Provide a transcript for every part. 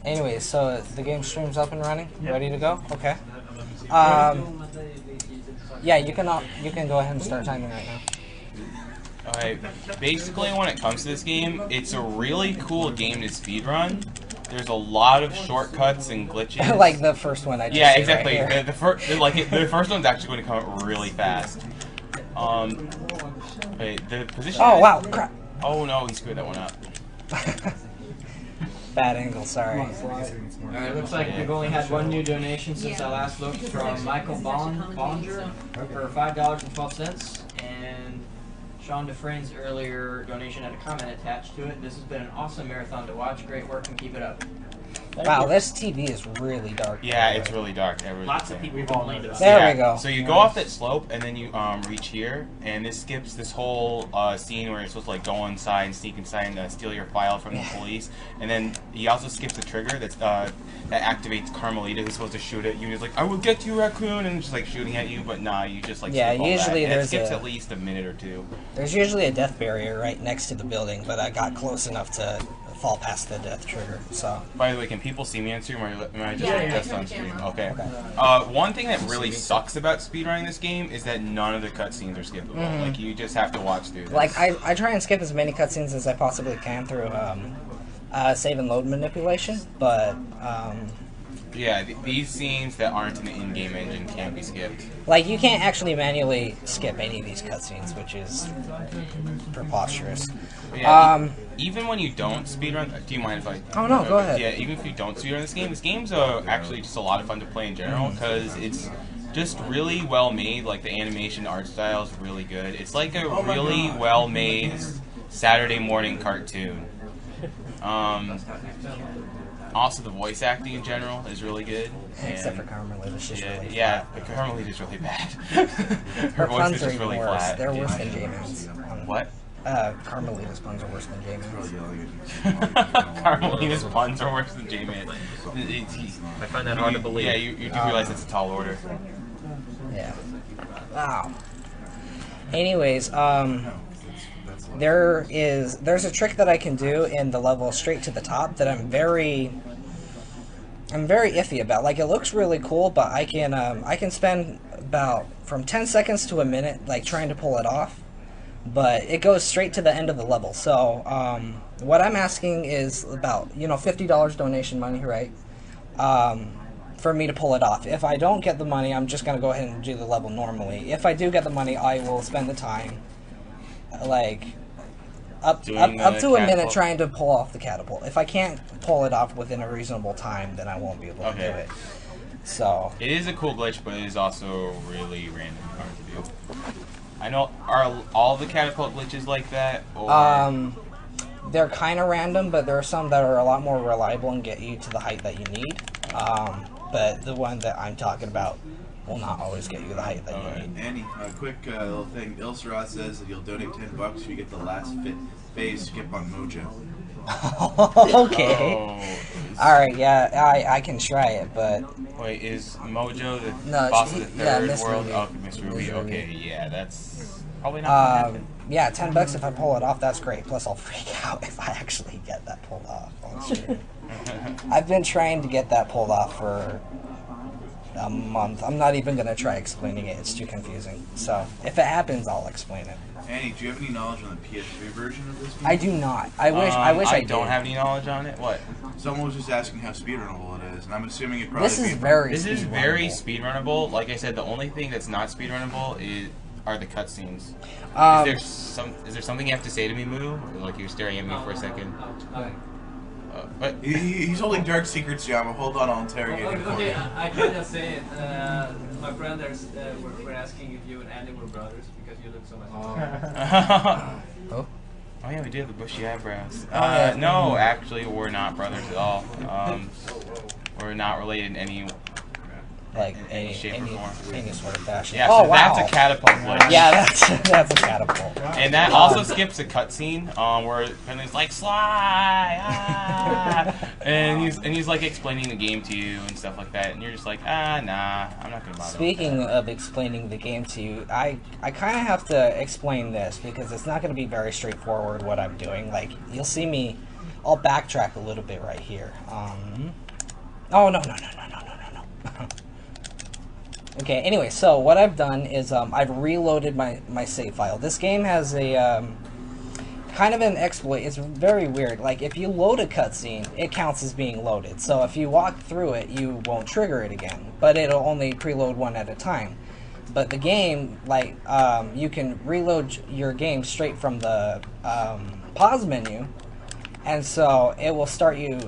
Anyways, so the game stream's up and running, ready to go. Okay. Yeah, you can go ahead and start timing right now. Alright, basically when it comes to this game, it's a really cool game to speedrun. There's a lot of shortcuts and glitches. Like the first one I just Yeah, did exactly. Right the first one's actually going to come up really fast. Wait, the position. Oh wow, crap. Oh no, he screwed that one up. Bad angle, sorry. Alright, looks like we've only had one new donation since I last looked from Michael Bollinger for $5.12. And Sean Dufresne's earlier donation had a comment attached to it. This has been an awesome marathon to watch. Great work and keep it up. Wow, this TV is really dark. Yeah, it's really dark. Lots of people complained about it. There we go. So you go off that slope, and then you reach here, and this skips this whole scene where you're supposed to like go inside and sneak inside and steal your file from the police. And then he also skips the trigger that activates Carmelita, who's supposed to shoot at you. And he's like, "I will get you, raccoon," and just like shooting at you. But nah, you just like skip all usually that. And there's it skips at least a minute or two. There's usually a death barrier right next to the building, but I got close enough to fall past the death trigger. So. By the way, can people see me on stream, or am I just on stream? Okay. Okay. One thing that really sucks about speedrunning this game is that none of the cutscenes are skippable. Like, you just have to watch through this. Like, I try and skip as many cutscenes as I possibly can through save and load manipulation, but yeah, these scenes that aren't in the in-game engine can't be skipped. like, you can't actually manually skip any of these cutscenes, which is preposterous. Yeah, even when you don't speedrun, do you mind if I? Oh no, go ahead. Yeah, even if you don't speedrun this game's actually just a lot of fun to play in general because it's just really well made. Like the animation, art style is really good. It's like a really well made Saturday morning cartoon. Also, the voice acting in general is really good. Except for Carmelita, she's really yeah, flat. but Carmelita's really bad. Her voice puns is are just even really worse. flat. They're worse than J-Man's. What? Carmelita's puns are worse than J-Man's. Carmelita's puns are worse than J-Man. I find that hard to believe. Yeah, you do realize it's a tall order. Yeah. Wow. Anyways, there's a trick that I can do in the level straight to the top that I'm very iffy about. Like, it looks really cool, but I can spend about from 10 seconds to a minute like trying to pull it off, but it goes straight to the end of the level. So what I'm asking is about $50 donation money, right? For me to pull it off. If I don't get the money, I'm just gonna go ahead and do the level normally. If I do get the money, I will spend the time like up to a minute trying to pull off the catapult. If I can't pull it off within a reasonable time, then I won't be able to do it. So it is a cool glitch, but it is also really random and hard to do. I know, are all the catapult glitches like that? Or? They're kind of random, but there are some that are a lot more reliable and get you to the height that you need. But the one that I'm talking about will not always get you the height that you need. Andy, a quick little thing. AGDQ says that you'll donate $10 if you get the last phase skip on Mojo. Okay. Oh, Alright, yeah, I can try it, but... Wait, is Mojo the No, boss of the third Miss world? Ruby. Oh, Miss Ruby. Miss Ruby. Okay, yeah, that's probably not gonna happen. Yeah, $10 if I pull it off, that's great. Plus, I'll freak out if I actually get that pulled off on stream. I've been trying to get that pulled off for a month. I'm not even going to try explaining it. It's too confusing. So, if it happens, I'll explain it. Annie, do you have any knowledge on the PS3 version of this game? I do not. I wish I don't did. have any knowledge on it. What? Someone was just asking how speedrunnable it is, and I'm assuming it probably This is very speedrunnable. Like I said, the only thing that's not speedrunnable are the cutscenes. Is there something you have to say to me, Moo? Like you're staring at me for a second. What? He's holding dark secrets, Yama. Hold on, I'll interrogate him for Okay, you. I can just say it. My brothers were asking if you and Andy were brothers because you look so much alike. Oh. Oh yeah, we do have the bushy eyebrows. yeah. No, actually, we're not brothers at all. We're not related in any Like any shape or form. any sort of fashion. Yeah, oh, so wow. that's a catapult glitch. Yeah, that's a catapult. And that also skips a cutscene where Penny's like Sly, and he's like explaining the game to you and stuff like that, and you're just like, nah, I'm not gonna bother. Speaking of explaining the game to you, I kind of have to explain this because it's not going to be very straightforward what I'm doing. Like, you'll see me, I'll backtrack a little bit right here. Oh, no. Okay, anyway, so what I've done is I've reloaded my save file. This game has a kind of an exploit. It's very weird. Like, if you load a cutscene, it counts as being loaded. So if you walk through it, you won't trigger it again. But it'll only preload one at a time. But the game, like, you can reload your game straight from the pause menu. And so it will start you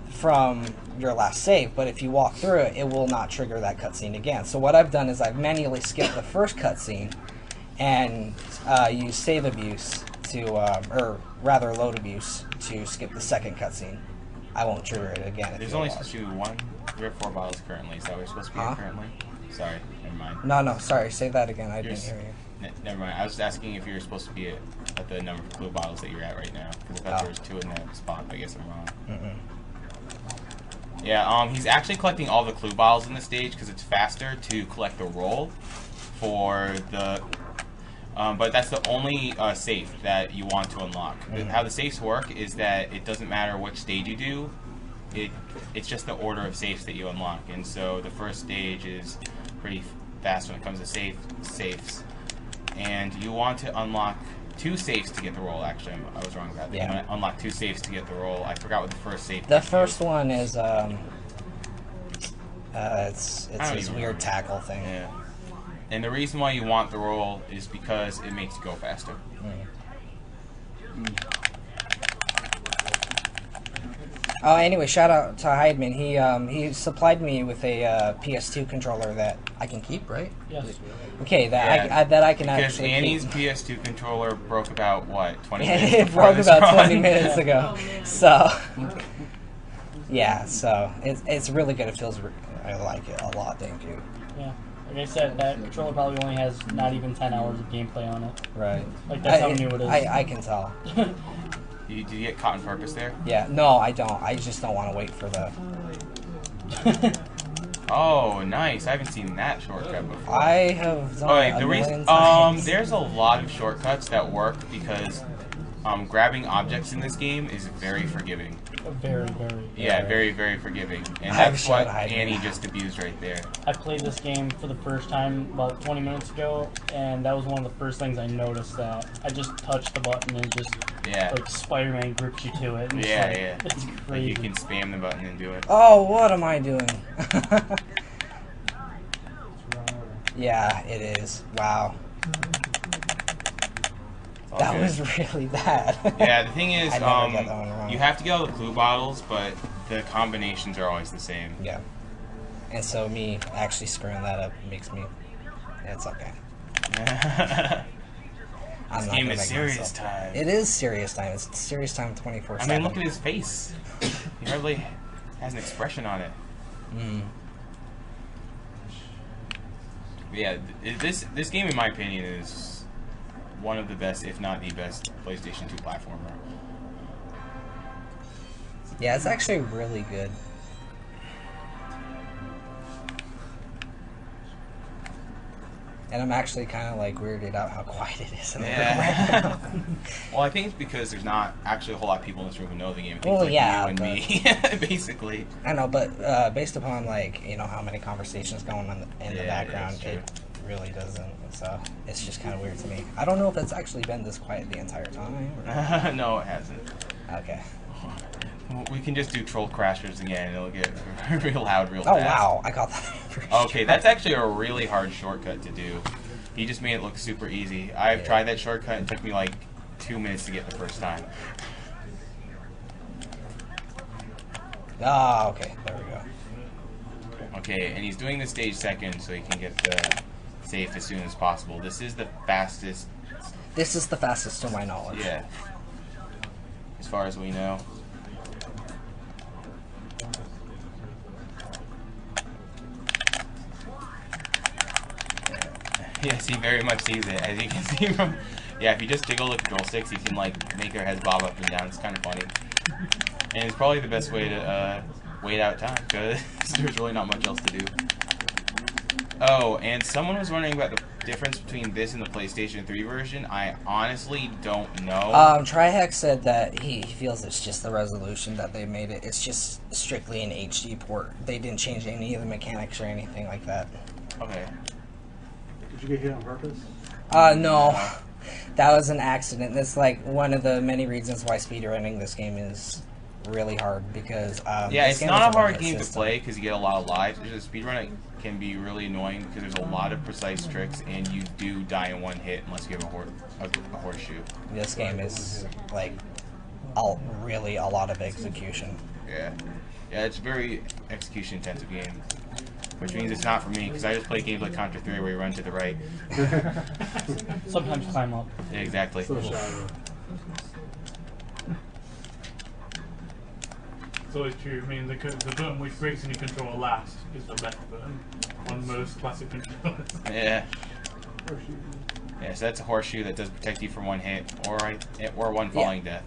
from your last save, but if you walk through it, it will not trigger that cutscene again. So what I've done is I've manually skipped the first cutscene and used save abuse to, or rather load abuse to skip the second cutscene. I won't trigger it again. There's only supposed to be one. There are 4 bottles currently. Is that what we're supposed to be at currently? Sorry, never mind. No, sorry. Say that again. I didn't hear you. Never mind. I was just asking if you were supposed to be at the number of clue bottles that you're at right now. Because I thought there was 2 in that spot. I guess I'm wrong. Yeah, he's actually collecting all the clue bottles in the stage because it's faster to collect the roll for the... but that's the only safe that you want to unlock. How the safes work is that it doesn't matter which stage you do. It's just the order of safes that you unlock. And so the first stage is pretty fast when it comes to safes. And you want to unlock 2 safes to get the roll. Actually, I was wrong about that. You want to unlock 2 safes to get the roll. I forgot what the first safe. The first one is it's this weird tackle thing. Yeah. And the reason why you want the roll is because it makes you go faster. Oh, anyway, shout out to Heidman. He supplied me with a PS2 controller that I can keep, right? Yes. Okay, that I can because actually Annie's keep. PS2 controller broke about, what, 20 minutes It before broke this about run? 20 minutes ago. So, yeah, so it's really good. It feels, I like it a lot, thank you. Yeah. Like I said, that controller probably only has not even 10 hours of gameplay on it. Right. Like, that's how new it is. I can tell. Did you get caught on purpose there? Yeah, no, I don't. I just don't want to wait for the... Oh, nice. I haven't seen that shortcut before. I have done Alright, it the a reason, million times. there's a lot of shortcuts that work because grabbing objects in this game is very forgiving. Very, very. Yeah, very, very forgiving. And I've that's what shot Heidman. Annie just abused right there. I played this game for the first time about 20 minutes ago, and that was one of the first things I noticed, that I just touched the button and just, like, Spider-Man grips you to it. And Yeah, it's like, yeah. It's Like crazy. you can spam the button and do it. Oh, what am I doing? Yeah, it is. Wow. That was really bad. Yeah, the thing is, I never get that one wrong. you have to get all the clue bottles, but the combinations are always the same. Yeah. And so me actually screwing that up makes me... It's okay. This game is serious time. It is serious time. It's serious time 24/7. I mean, look at his face. He hardly has an expression on it. Yeah, this game, in my opinion, is one of the best, if not the best, PlayStation 2 platformer. Yeah, it's actually really good. And I'm actually kind of like weirded out how quiet it is in the room right now. Well, I think it's because there's not actually a whole lot of people in this room who know the game. I think Well, it's like yeah, you and me, basically. I know, but based upon like how many conversations going on in the background, that's true. it really doesn't. So it's just kind of weird to me. I don't know if it's actually been this quiet the entire time. Or... No, it hasn't. Okay. We can just do Troll Crashers again, and it'll get real loud real Oh fast. wow, I got that. Okay, that's actually a really hard shortcut to do. He just made it look super easy. I've tried that shortcut and it took me like 2 minutes to get the first time. Ah, okay, there we go. Okay, and he's doing the stage second so he can get the safe as soon as possible. This is the fastest. This is the fastest to my knowledge. Yeah. As far as we know. Yes, he very much sees it. As you can see from... Yeah, if you just jiggle the control sticks, you can, like, make their heads bob up and down. It's kind of funny. And it's probably the best way to wait out time, because there's really not much else to do. Oh, and someone was wondering about the difference between this and the PlayStation 3 version. I honestly don't know. Trihex said that he feels it's just the resolution that they made it. It's just strictly an HD port. They didn't change any of the mechanics or anything like that. Okay. Did you get hit on purpose? No. That was an accident. That's like one of the many reasons why speedrunning this game is really hard, because yeah, it's not a hard game to play because you get a lot of lives. Just speedrunning can be really annoying because there's a lot of precise tricks and you do die in one hit unless you have a horseshoe. This game is like really a lot of execution. Yeah, it's a very execution intensive game, which means it's not for me because I just play games like Contra 3 where you run to the right. Sometimes climb up. Yeah, exactly. So shallow. It's always true. I mean, the button which breaks any controller last is the best button on most classic controllers. Yeah. Yeah, so that's a horseshoe that does protect you from one hit or one falling death.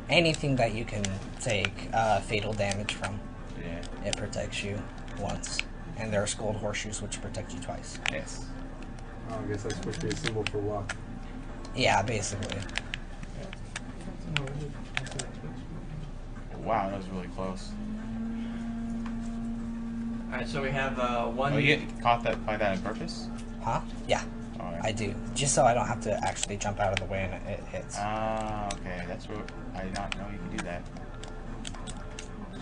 Anything that you can take fatal damage from, yeah, it protects you once. And there are gold horseshoes which protect you twice. Yes. Oh, I guess that's supposed to be a symbol for luck. Yeah, basically. Wow, that was really close. Alright, so we have one... Oh, you get caught by that on purpose? Huh? Yeah. Right. I do. Just so I don't have to actually jump out of the way and it hits. Ah, okay. That's what... I did not know you could do that.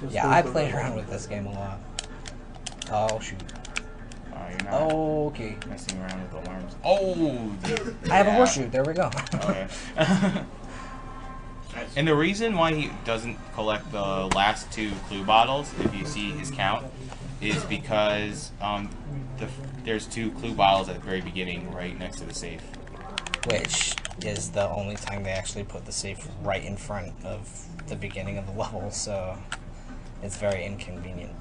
Yeah, I played around with this game a lot. Oh, shoot. You're not okay. messing around with alarms. Oh! I have a horseshoe. There we go. Okay. And the reason why he doesn't collect the last 2 clue bottles, if you see his count, is because there's 2 clue bottles at the very beginning, right next to the safe. Which is the only time they actually put the safe right in front of the beginning of the level, so it's very inconvenient.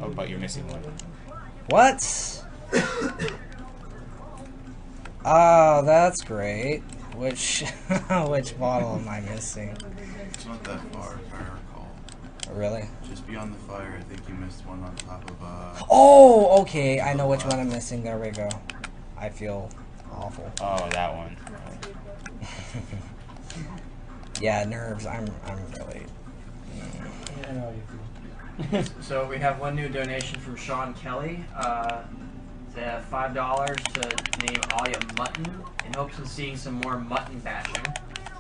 Oh, but you're missing one. What? Oh, that's great. Which bottle am I missing? It's not that far, if I recall. Really? Just beyond the fire, I think you missed one on top of Oh, okay. I know which one I'm missing. There we go. I feel awful. Oh, that one. Yeah, nerves. I'm really. Yeah, I know how you feel. So we have one new donation from Sean Kelly. It's $5 to name Alia Mutton in hopes of seeing some more mutton bashing.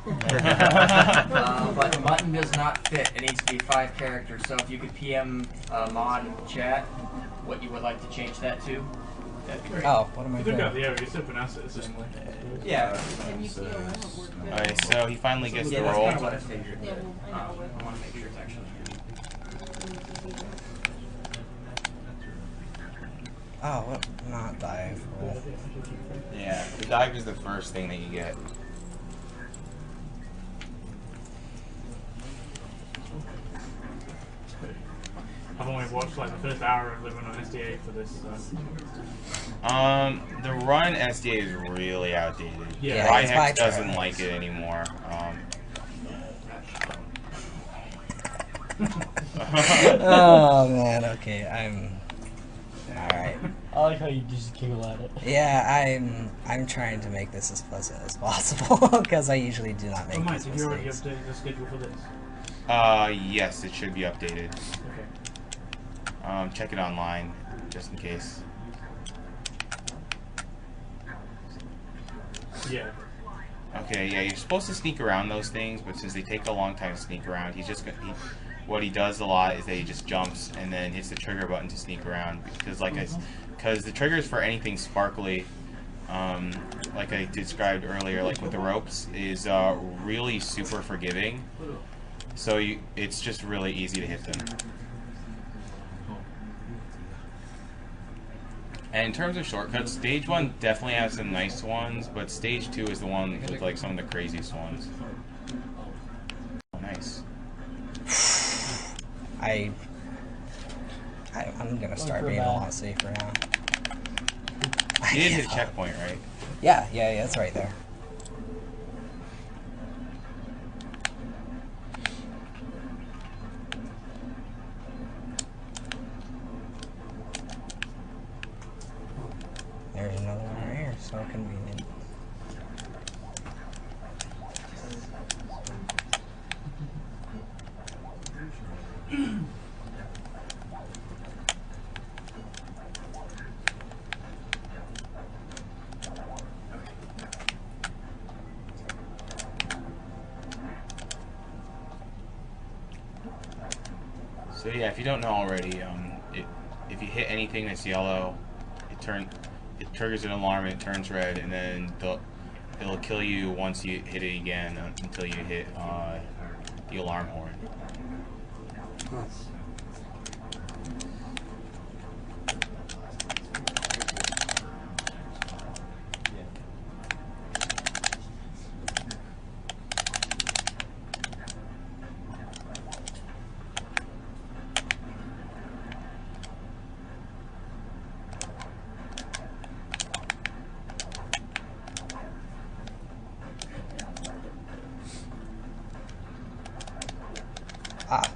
But mutton does not fit. It needs to be 5 characters. So if you could PM Mod in the chat what you would like to change that to, that'd be great. Oh, what am I You doing? took out the area, you still pronounce it the same way. Yeah. Alright, so he finally gets Yeah, the that's roll. kind of what I figured. I want to make sure it's actually. Oh, what? Not dive. Roll. Yeah, the dive is the first thing that you get. I've only watched like the first hour of living on SDA for this. The run SDA is really outdated. Yeah, Trihex doesn't like it anymore. Oh man, okay, I'm alright. I like how you just giggle at it. Yeah, I'm trying to make this as pleasant as possible because I usually do not make Mike, these did you already mistakes. update the schedule for this? Yes, it should be updated. Okay. Check it online, just in case. Yeah. Okay, yeah, you're supposed to sneak around those things, but since they take a long time to sneak around, what he does a lot is that he just jumps and then hits the trigger button to sneak around because the triggers for anything sparkly, like I described earlier, like with the ropes, is really super forgiving. So it's just really easy to hit them. And in terms of shortcuts, stage 1 definitely has some nice ones, but stage 2 is the one with like some of the craziest ones. Oh, nice. I'm gonna start being a lot safer now. You did hit a checkpoint, right? Yeah, it's right there. So yeah, if you don't know already, if you hit anything that's yellow, it triggers an alarm and it turns red, and then it'll kill you once you hit it again until you hit the alarm horn.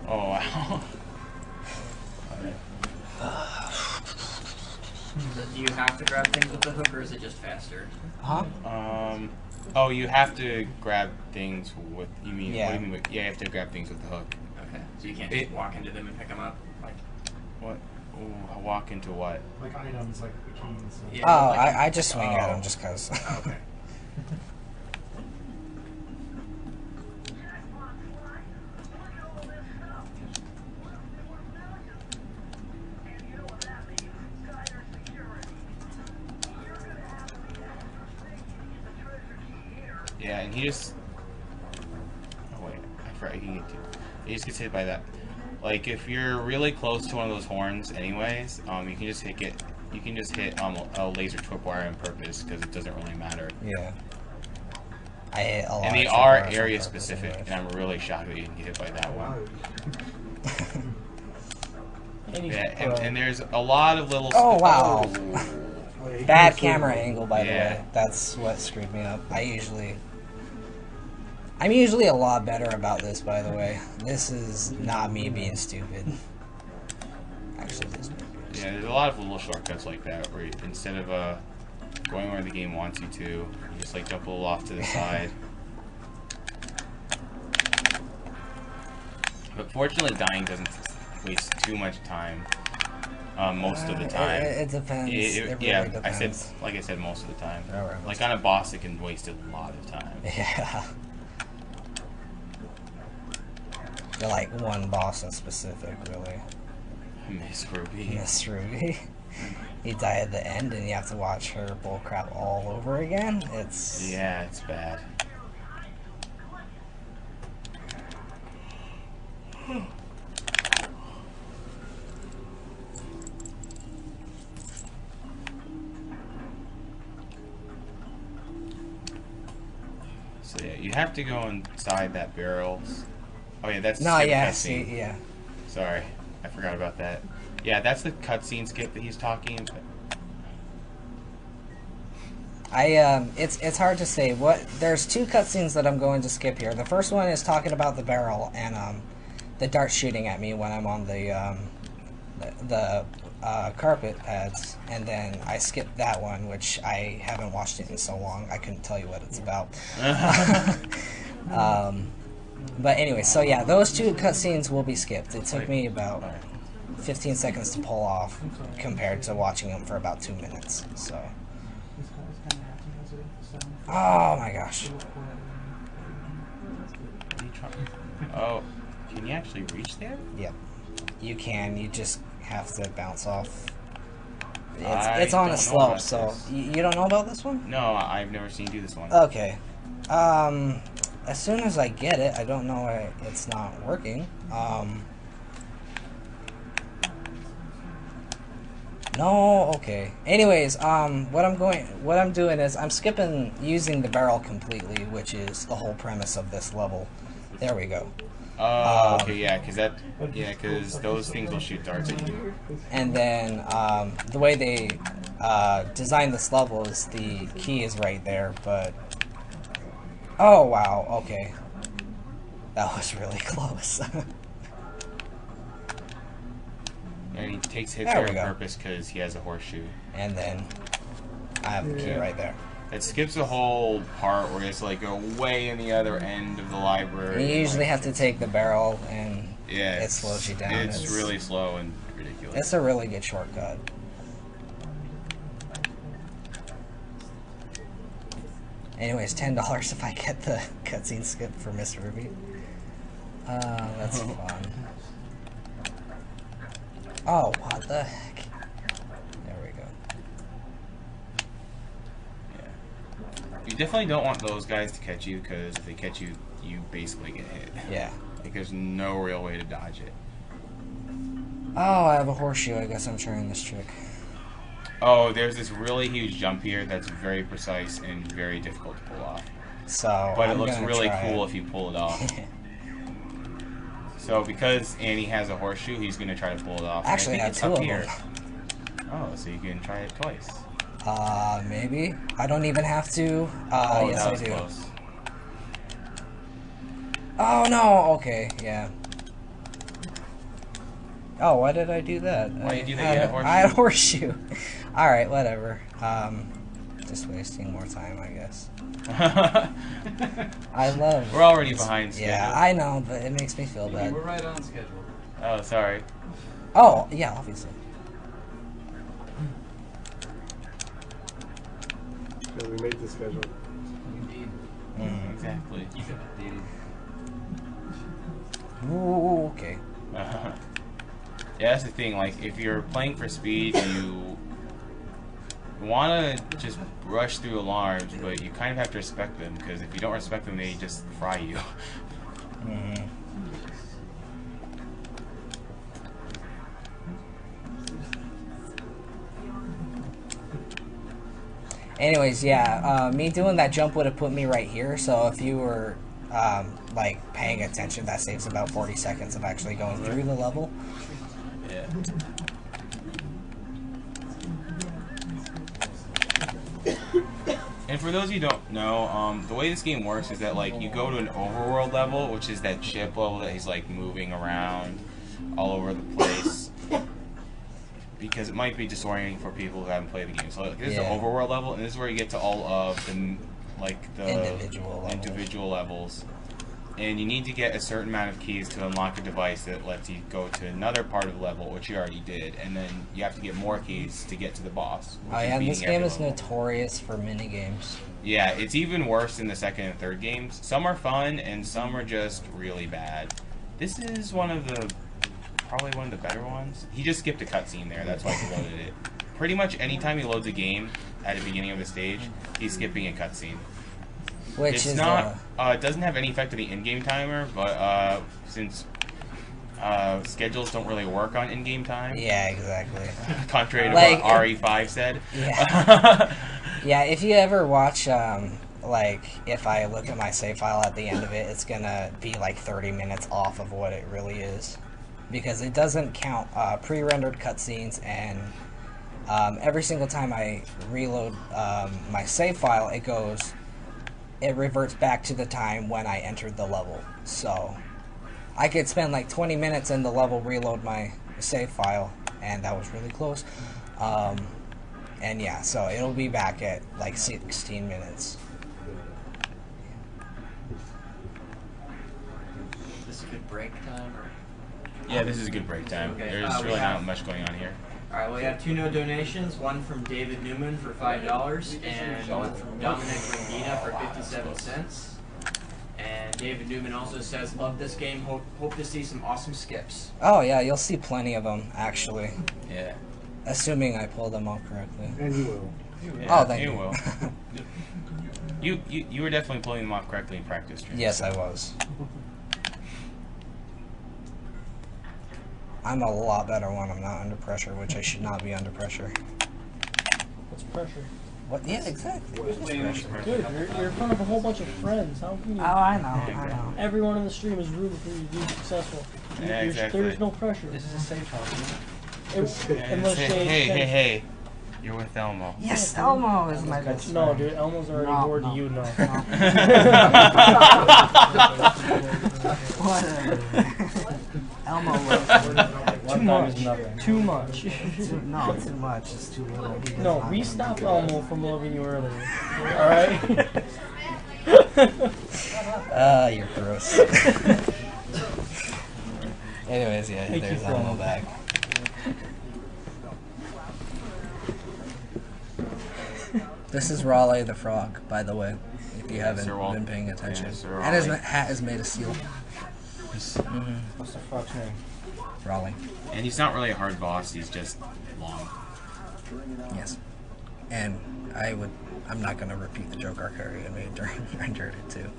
Oh wow. So do you have to grab things with the hook, or is it just faster? Huh? Oh, you have to grab things with. You mean? Yeah. What do you mean with, yeah, you have to grab things with the hook. Okay. So you can't just walk into them and pick them up, like. What? Ooh, walk into what? Like items, like the keys. Yeah, Oh, like, I just swing at him just cause. Oh, okay. Yeah, and he just. Oh wait, I forgot he can get to. He just gets hit by that. Like if you're really close to one of those horns, anyways, you can just hit it. You can just hit a laser tripwire on purpose because it doesn't really matter. Yeah. I hit a lot. And they of are tripwires on area purpose specific, anyways. and I'm really shocked that you didn't get hit by that one. Yeah, and there's a lot of little. Oh wow. Oh, yeah, Bad camera angle, by the Yeah. way. That's what screwed me up. I'm usually a lot better about this, by the way. This is not me being stupid. Actually, this. Yeah, there's a lot of little shortcuts like that where instead of going where the game wants you to, you just like jump a little off to the side. But fortunately, dying doesn't waste too much time. Most of the time. It depends. It really yeah, depends. like I said, most of the time. Alright, like on a boss, it can waste a lot of time. Yeah. You're like one boss in specific, really. Miss Ruby. Miss Ruby. You die at the end and you have to watch her bullcrap all over again. It's Yeah, it's bad. So yeah, you have to go inside that barrel. Oh yeah, that's no, skip yeah, cutscene. see, yeah. Sorry, I forgot about that. Yeah, that's the cutscene skip that he's talking about. It's hard to say. There's two cutscenes that I'm going to skip here. The first one is talking about the barrel and the dart shooting at me when I'm on the carpet pads, and then I skipped that one, which I haven't watched it in so long I couldn't tell you what it's about. But anyway, so yeah, those two cutscenes will be skipped. It took me about 15 seconds to pull off compared to watching them for about 2 minutes. So. Oh my gosh. Oh, can you actually reach there? Yep. You can. You just have to bounce off. It's on a slope, so you don't know about this one? No, I've never seen you do this one. Okay. As soon as I get it, I don't know why it's not working. No, okay. Anyways, what I'm doing is I'm skipping using the barrel completely, which is the whole premise of this level. There we go. Oh, okay, yeah, because those things will shoot darts at you. And then the way they designed this level is the key is right there, but oh wow, okay, that was really close. And he takes hits There there we on go. purpose because he has a horseshoe. And then I have the key right there. It skips a whole part where it's like go way in the other end of the library. You usually have to take the barrel, and yeah, it slows you down. It's really slow and ridiculous. It's a really good shortcut. Anyways, $10 if I get the cutscene skip for Miss Ruby. That's fun. Oh, what the heck? There we go. Yeah. You definitely don't want those guys to catch you, because if they catch you, you basically get hit. Yeah. Like, there's no real way to dodge it. Oh, I have a horseshoe. I guess I'm trying this trick. Oh, there's this really huge jump here that's very precise and very difficult to pull off. So, but I'm it looks gonna really try cool it. if you pull it off. So because Annie has a horseshoe, he's gonna try to pull it off. Actually, I have it's two up of here. them. Oh, so you can try it twice. Maybe. I don't even have to. Oh, Yes, that I was do. close. Oh no. Okay. Yeah. Oh, why did I do that? Why did you do that? You had a horseshoe. I had a horseshoe. All right, whatever. Just wasting more time, I guess. I love. We're already behind schedule. Yeah, I know, but it makes me feel bad. We're right on schedule. Oh, sorry. Oh, yeah, obviously. Yeah, we made the schedule. Indeed. Exactly. Keep it updated. Ooh, okay. Yeah, that's the thing. Like, if you're playing for speed, you want to just rush through alarms, but you kind of have to respect them, because if you don't respect them, they just fry you. Anyways, yeah, me doing that jump would have put me right here, so if you were, like, paying attention, that saves about 40 seconds of actually going through the level. Yeah. And for those of you who don't know, the way this game works is that, like, you go to an overworld level, which is that ship level that he's, like, moving around all over the place. Because it might be disorienting for people who haven't played the game. So, like, this is the overworld level, and this is where you get to all of the, like, the individual levels. And you need to get a certain amount of keys to unlock a device that lets you go to another part of the level, which you already did, and then you have to get more keys to get to the boss. Oh yeah, and this game is notorious for minigames. Yeah, it's even worse in the second and third games. Some are fun, and some are just really bad. This is probably one of the better ones. He just skipped a cutscene there, that's why he loaded it. Pretty much anytime he loads a game at the beginning of the stage, he's skipping a cutscene. Which it's not, it doesn't have any effect on the in-game timer, but since schedules don't really work on in-game time. Yeah, exactly. Contrary to what RE5 said. Yeah. Yeah, if you ever watch, like, if I look at my save file at the end of it, it's gonna be like 30 minutes off of what it really is. Because it doesn't count pre-rendered cutscenes, and every single time I reload my save file, it reverts back to the time when I entered the level. So I could spend like 20 minutes in the level, reload my save file, and that was really close. And yeah, so it'll be back at like 16 minutes. Is this a good break time? Or? Yeah, this is a good break time. Okay, There's really not much going on here. Alright, well, we have two no donations, one from David Newman for $5, and one from Dominic Rangina for 57 cents. And David Newman also says, love this game, hope to see some awesome skips. Oh yeah, you'll see plenty of them, actually. Yeah. Assuming I pull them off correctly. And you will. Yeah, oh, thank you. Will. you were definitely pulling them off correctly in practice streams. Yes, I was. I'm a lot better when I'm not under pressure, which I should not be under pressure. What's pressure? What? Yeah, exactly. What is pressure? Dude, you're in front of a whole bunch of friends. How can you? Oh, I know. Everyone in the stream is rooting for you to be successful. Yeah, exactly. There's no pressure. This is a safe house. Hey, you're with Elmo. Yes, Elmo is my best No, friend. dude, Elmo's already bored of you now. Whatever. Elmo loves me. Too much. No, too much. It's too little. No, we stopped Elmo from loving you earlier. Alright? You're gross. Anyways, yeah, there's Elmo back. This is Raleigh the Frog, by the way, if you haven't been paying attention. And his hat is made of steel. boss. What's the fuck's name? Raleigh. And he's not really a hard boss, he's just long. Yes. And I'm not gonna repeat the joke Arcadia made during Uncharted 2.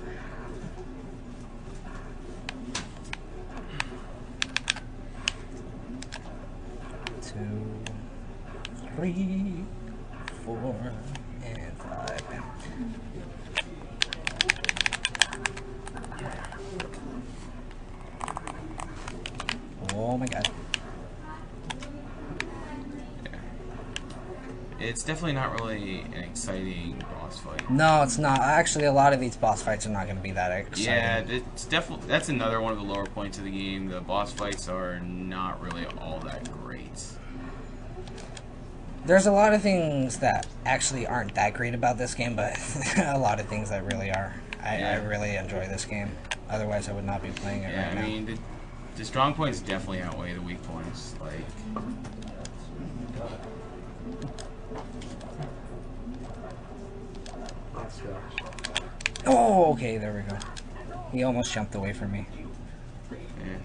Two, 3, 4, and 5. Oh my god. It's definitely not really an exciting boss fight. No, it's not. Actually, a lot of these boss fights are not going to be that exciting. Yeah, it's definitely that's another one of the lower points of the game. The boss fights are not really all that great. There's a lot of things that actually aren't that great about this game, but a lot of things that really are. I really enjoy this game. Otherwise, I would not be playing it right now. I mean, the strong points definitely outweigh the weak points. Like. Oh, okay, there we go. He almost jumped away from me. Yeah.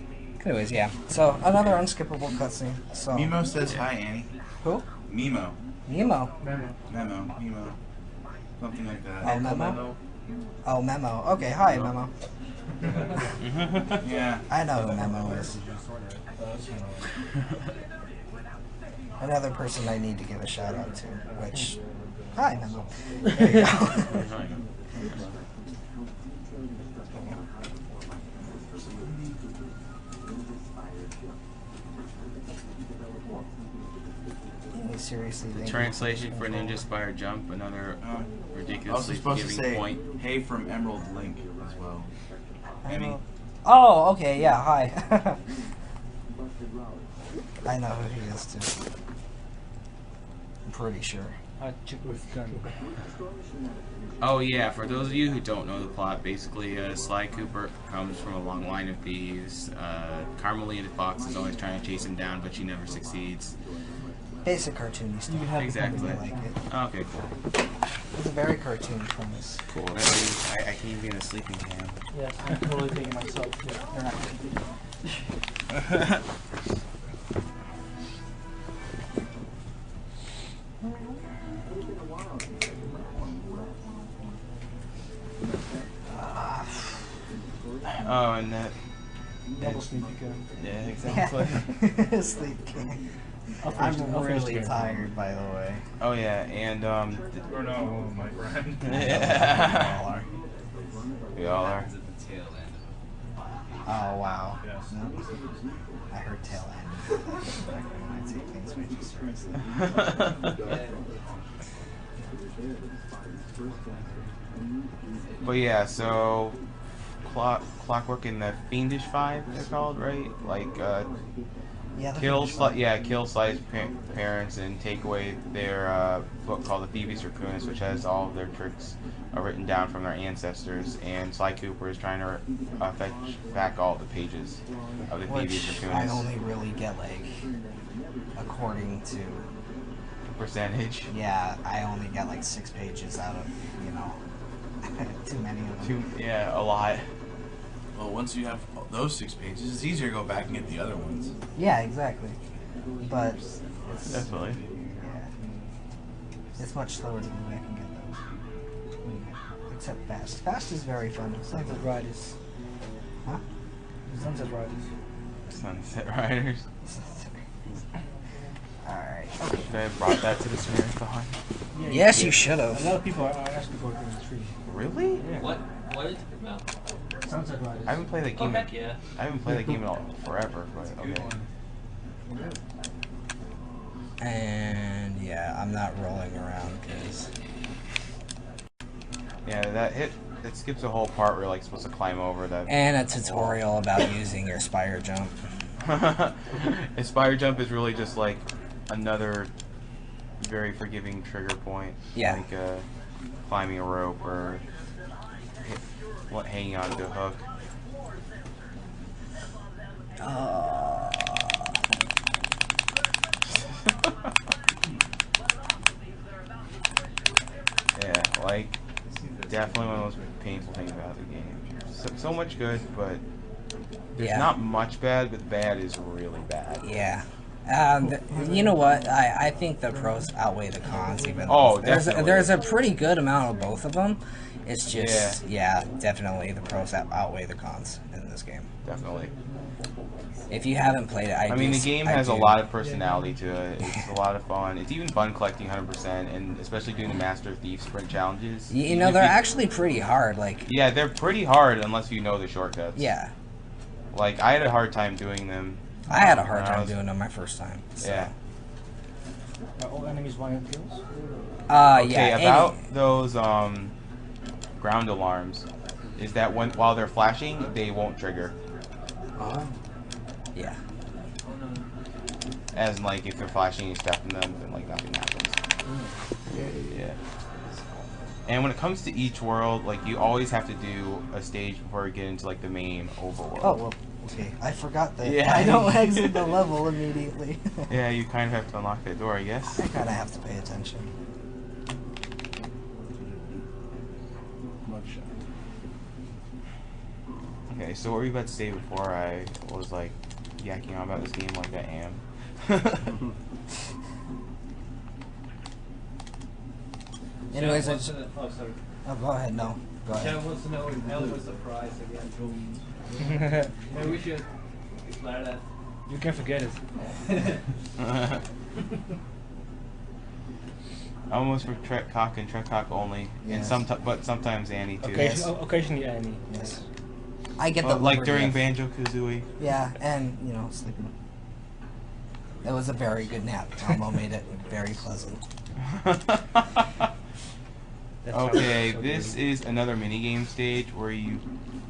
Anyways, yeah. So, another unskippable cutscene. So. Mimo says hi, Annie. Who? Mimo. Memo. Mimo. Something like that. Oh, Memo? Oh, Memo. Okay, hi, Memo. Yeah. I know who Memo is. Another person I need to give a shout out to, which... Hi, Memo. There you go. Seriously, The translation for Ninja Spire Jump, another ridiculously Also supposed to forgiving say, point. hey from Emerald Link as well. Annie. Oh, okay, yeah, hi. I know who he is too. I'm pretty sure. Oh yeah, for those of you who don't know the plot, basically Sly Cooper comes from a long line of thieves. Carmelita Fox is always trying to chase him down, but she never succeeds. Basic cartoony stuff. Exactly. I like it. Okay, cool. It's a very cartoony premise. Cool. That means I can even be in a sleeping cam. Yes, I'm totally thinking myself too. They're not Oh, and that. double sneak again. Yeah, exactly. Sleep king. I'm really tired, by the way. Oh yeah, and Or no, my friend. Yeah. We all are. Oh wow. Yes. No. I heard tail end. I take things way too seriously. But yeah, so Clockwork and the Fiendish Five, they're called, right? Like kill Sly's parents and take away their book called the Thievius Raccoonus, which has all of their tricks written down from their ancestors. And Sly Cooper is trying to fetch back all the pages of the Thievius Raccoonus. I only really get like, according to percentage. Yeah, I only get like 6 pages out of, you know, too many of them. Yeah, a lot. Well, once you have those 6 pages, it's easier to go back and get the other ones. Yeah, exactly. But it's Definitely. yeah, it's much slower to go back and get those. Except Fast. Fast is very fun. Sunset Riders. Huh? Sunset Riders. Sunset Riders. Alright. Should I have brought that to this marathon? Yes, you should A have. lot of people are asking for it in the tree. Really? Yeah. What are you talking about? Sunset Riders. I haven't played that Oh, game. heck yeah. I haven't played that game in forever, but okay. And yeah, I'm not rolling around because Yeah, it skips a whole part where you're like supposed to climb over that. and a tutorial about using your spire jump. Spire jump is really just like another very forgiving trigger point. Yeah. Like climbing a rope or hanging onto a hook. Yeah, like definitely one of the most painful things about the game. So much good, but There's not much bad, but bad is really bad. Yeah. You know what? I think the pros outweigh the cons. Even definitely. There's a pretty good amount of both of them. It's just definitely the pros outweigh the cons in this game. Definitely. If you haven't played it, I mean, the game has a lot of personality to it. It's a lot of fun. It's even fun collecting 100%, and especially doing the Master Thief Sprint challenges. You know, they're actually pretty hard. Yeah, they're pretty hard unless you know the shortcuts. Yeah. Like, I had a hard time doing them. I had a hard time doing them my first time. So. Yeah. Are all enemies violent kills? Yeah. About those ground alarms, is that while they're flashing, they won't trigger. Yeah. As in, like, if they're flashing and you step in them, then like nothing happens. Yeah. And when it comes to each world, like, you always have to do a stage before you get into like the main overworld. Oh well. Okay, I forgot that. Yeah. I don't exit the level immediately. Yeah, you kind of have to unlock that door, I guess. I kind of have to pay attention. Okay, so what were you about to say before I was like yakking on about this game like I am? Anyways, oh, sorry. Oh, go ahead. No, go ahead. Jeff wants to know if L was the prize again. Maybe we should declare that. You can forget it. Almost for Trek Cock and Trek Cock only, Yes. and but sometimes Annie too. Occasionally Annie. Yes. I get the like during liberty of- Banjo-Kazooie. Yeah, and you know, sleeping. It was a very good nap. Elmo made it very pleasant. Okay, this is another minigame stage where you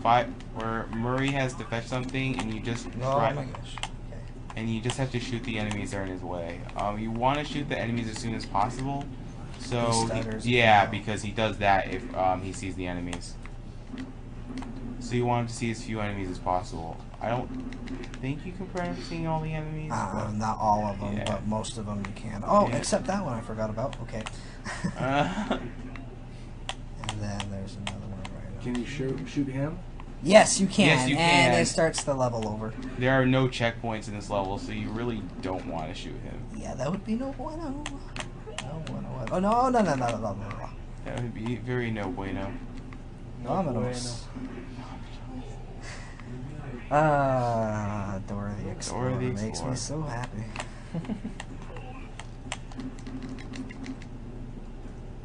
fight, where Murray has to fetch something, and you just try, Oh my gosh. Okay. and you just have to shoot the enemies that are in his way. You want to shoot the enemies as soon as possible, so because he does that if he sees the enemies. So you want him to see as few enemies as possible. I don't think you can prevent seeing all the enemies. Not all of them, but most of them you can. Oh, except that one I forgot about. Okay. And then there's another one right now. Can you shoot him? Yes, you can. Yes, you can. And it starts the level over. There are no checkpoints in this level, so you really don't want to shoot him. Yeah, that would be no bueno. No bueno. Oh, no. That would be very no bueno. Vámonos. Dora the Explorer makes me so happy.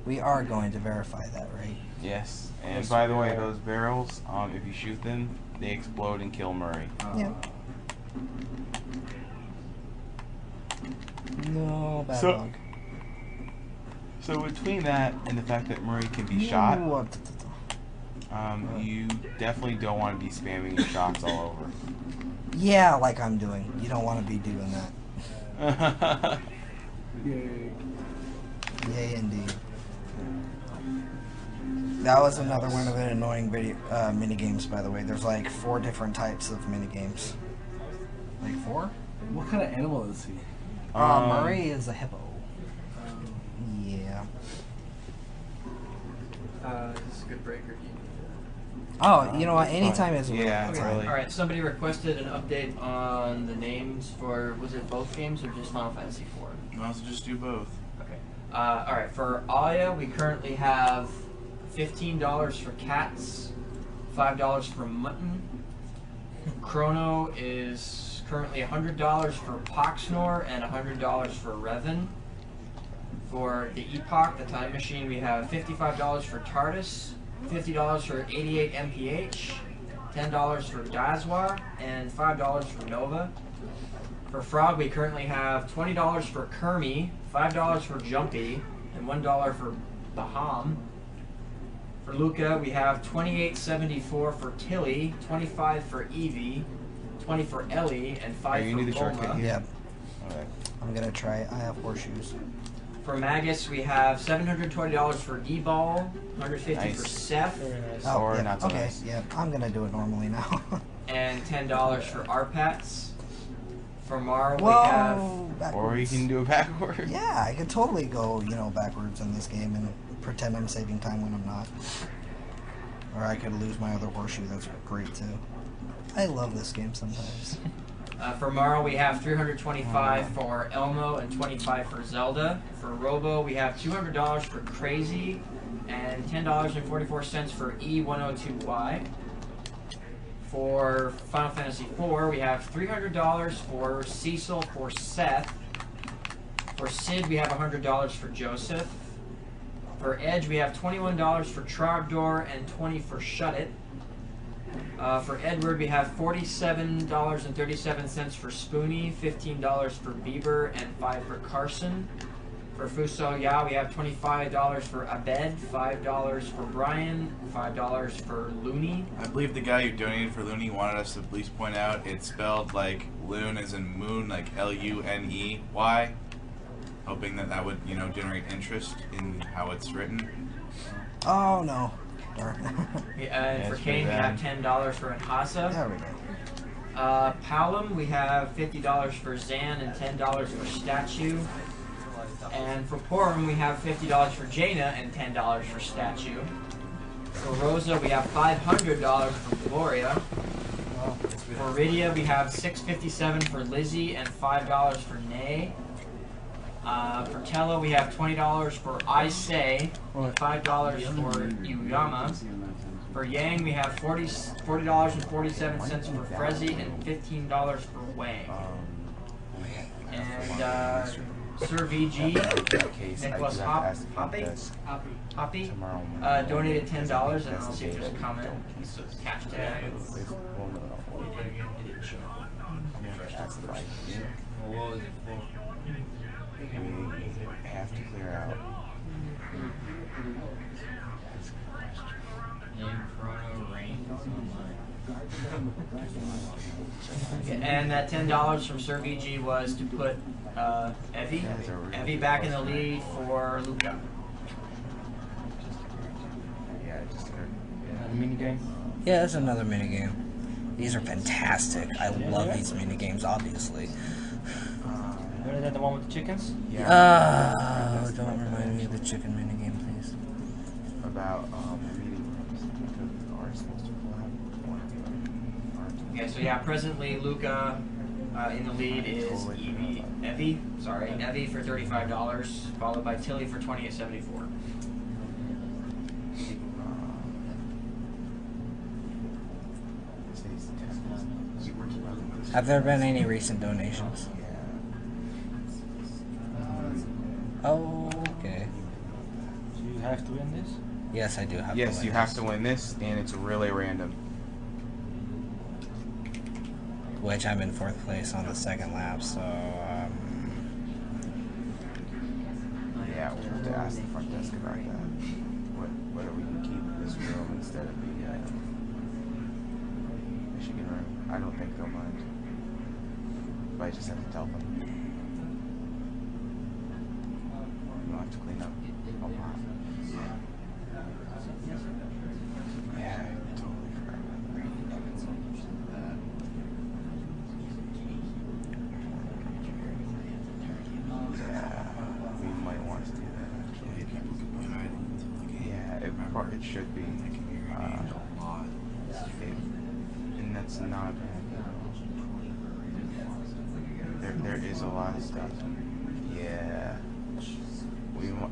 We are going to verify that, right? Yes. And by the way, those barrels, if you shoot them, they explode and kill Murray. Yeah. No, bad So- luck. So between that and the fact that Murray can be shot, you definitely don't want to be spamming your shots all over. Yeah, like I'm doing. You don't want to be doing that. Yay. Yay, indeed. That was another one of the annoying mini games, by the way. There's like 4 different types of mini games. Like 4? What kind of animal is he? Murray is a hippo. Yeah. This is a good breaker. Oh, you know what? Anytime is Yeah, okay. really. Alright, somebody requested an update on the names for, was it both games or just Final Fantasy IV? You also just do both. Okay. Alright, for Aya, we currently have $15 for cats, $5 for mutton. Chrono is currently $100 for Poxnor and $100 for Revan. For the Epoch, the Time Machine, we have $55 for TARDIS, $50 for 88 MPH, $10 for Dazwa, and $5 for Nova. For Frog, we currently have $20 for Kermie, $5 for Jumpy, and $1 for Baham. For Luca, we have $28.74 for Tilly, $25 for Eevee, $20 for Ellie, and $5 Are you for need the shortcut Bulma. here? Yep. Okay. I'm gonna try it. I have horseshoes. For Magus, we have $720 for D-Ball, $150 Nice. for Seth, Very nice. Or yeah. not so Okay, nice. yeah. I'm gonna do it normally now. and $10 for Arpats. For Mara, we have Whoa! Or you Backwards. can do it backwards. Yeah, I could totally go, backwards in this game and pretend I'm saving time when I'm not. Or I could lose my other horseshoe. That's great too. I love this game sometimes. For Morrow, we have 325 for Elmo and 25 for Zelda. For Robo, we have $200 for Crazy and $10.44 for E102Y. For Final Fantasy IV, we have $300 for Cecil for Seth. For Sid, we have $100 for Joseph. For Edge, we have $21 for Trogdor and $20 for Shut It. For Edward, we have $47.37 for Spoonie, $15 for Bieber, and $5 for Carson. For Fuso Ya, we have $25 for Abed, $5 for Brian, $5 for Looney. I believe the guy who donated for Looney wanted us to at least point out it's spelled like Loon as in moon, like L-U-N-E-Y. Hoping that that would, you know, generate interest in how it's written. Oh no. And for Kane, we have $10 for Anhasa. There we go. Palom, we have $50 for Zan and $10 for Statue. And for Porum, we have $50 for Jaina and $10 for Statue. For Rosa, we have $500 for Gloria. For Rydia, we have $657 for Lizzie and $5 for Nay. For Tello, we have $20 for I Say, $5 for Uyama. For Yang, we have $40.47 for Frezzy and $15 for Wang. And Sir VG, Nicholas Hoppy, donated $10, and I'll see if there's a comment attached to that. It didn't show. What was it for? We have to clear out. And that $10 from Sir VG was to put Evie back in the lead for Luca. Yeah, just a mini game. Yeah, it's another minigame. These are fantastic. I love these minigames, obviously. Is that the one with the chickens? Yeah. Don't remind me of the chicken minigame, please. About meeting rooms. Because ours supposed to have one. Okay, so yeah, presently Luca in the lead is Evie for $35, followed by Tilly for $28.74. Have there been any recent donations? Oh, okay. So you have to win this? Yes, I do have to win Yes, you have to win this, and it's really random. Which I'm in 4th place on the 2nd lap, so, Yeah, we'll have to ask the front desk about that. Whether we can keep this room instead of the Michigan room. I don't think they'll mind. But I just have to tell them. We'll have to clean up a lot. Yeah, I totally forgot about that. Yeah, we might want to do that actually. Yeah, it should be. And that's not bad. There is a lot of stuff. Yeah.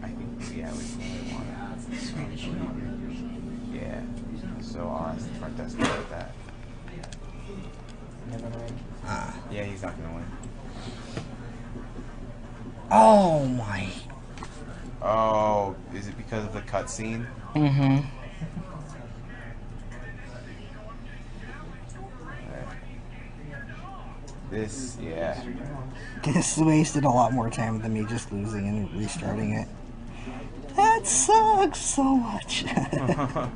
I think, yeah, we really want it. Yeah. So I'll ask the front desk about that. Yeah, he's not gonna win. oh my. Oh, is it because of the cutscene? Mm-hmm. This, yeah. This wasted a lot more time than me just losing and restarting it. That sucks so much. And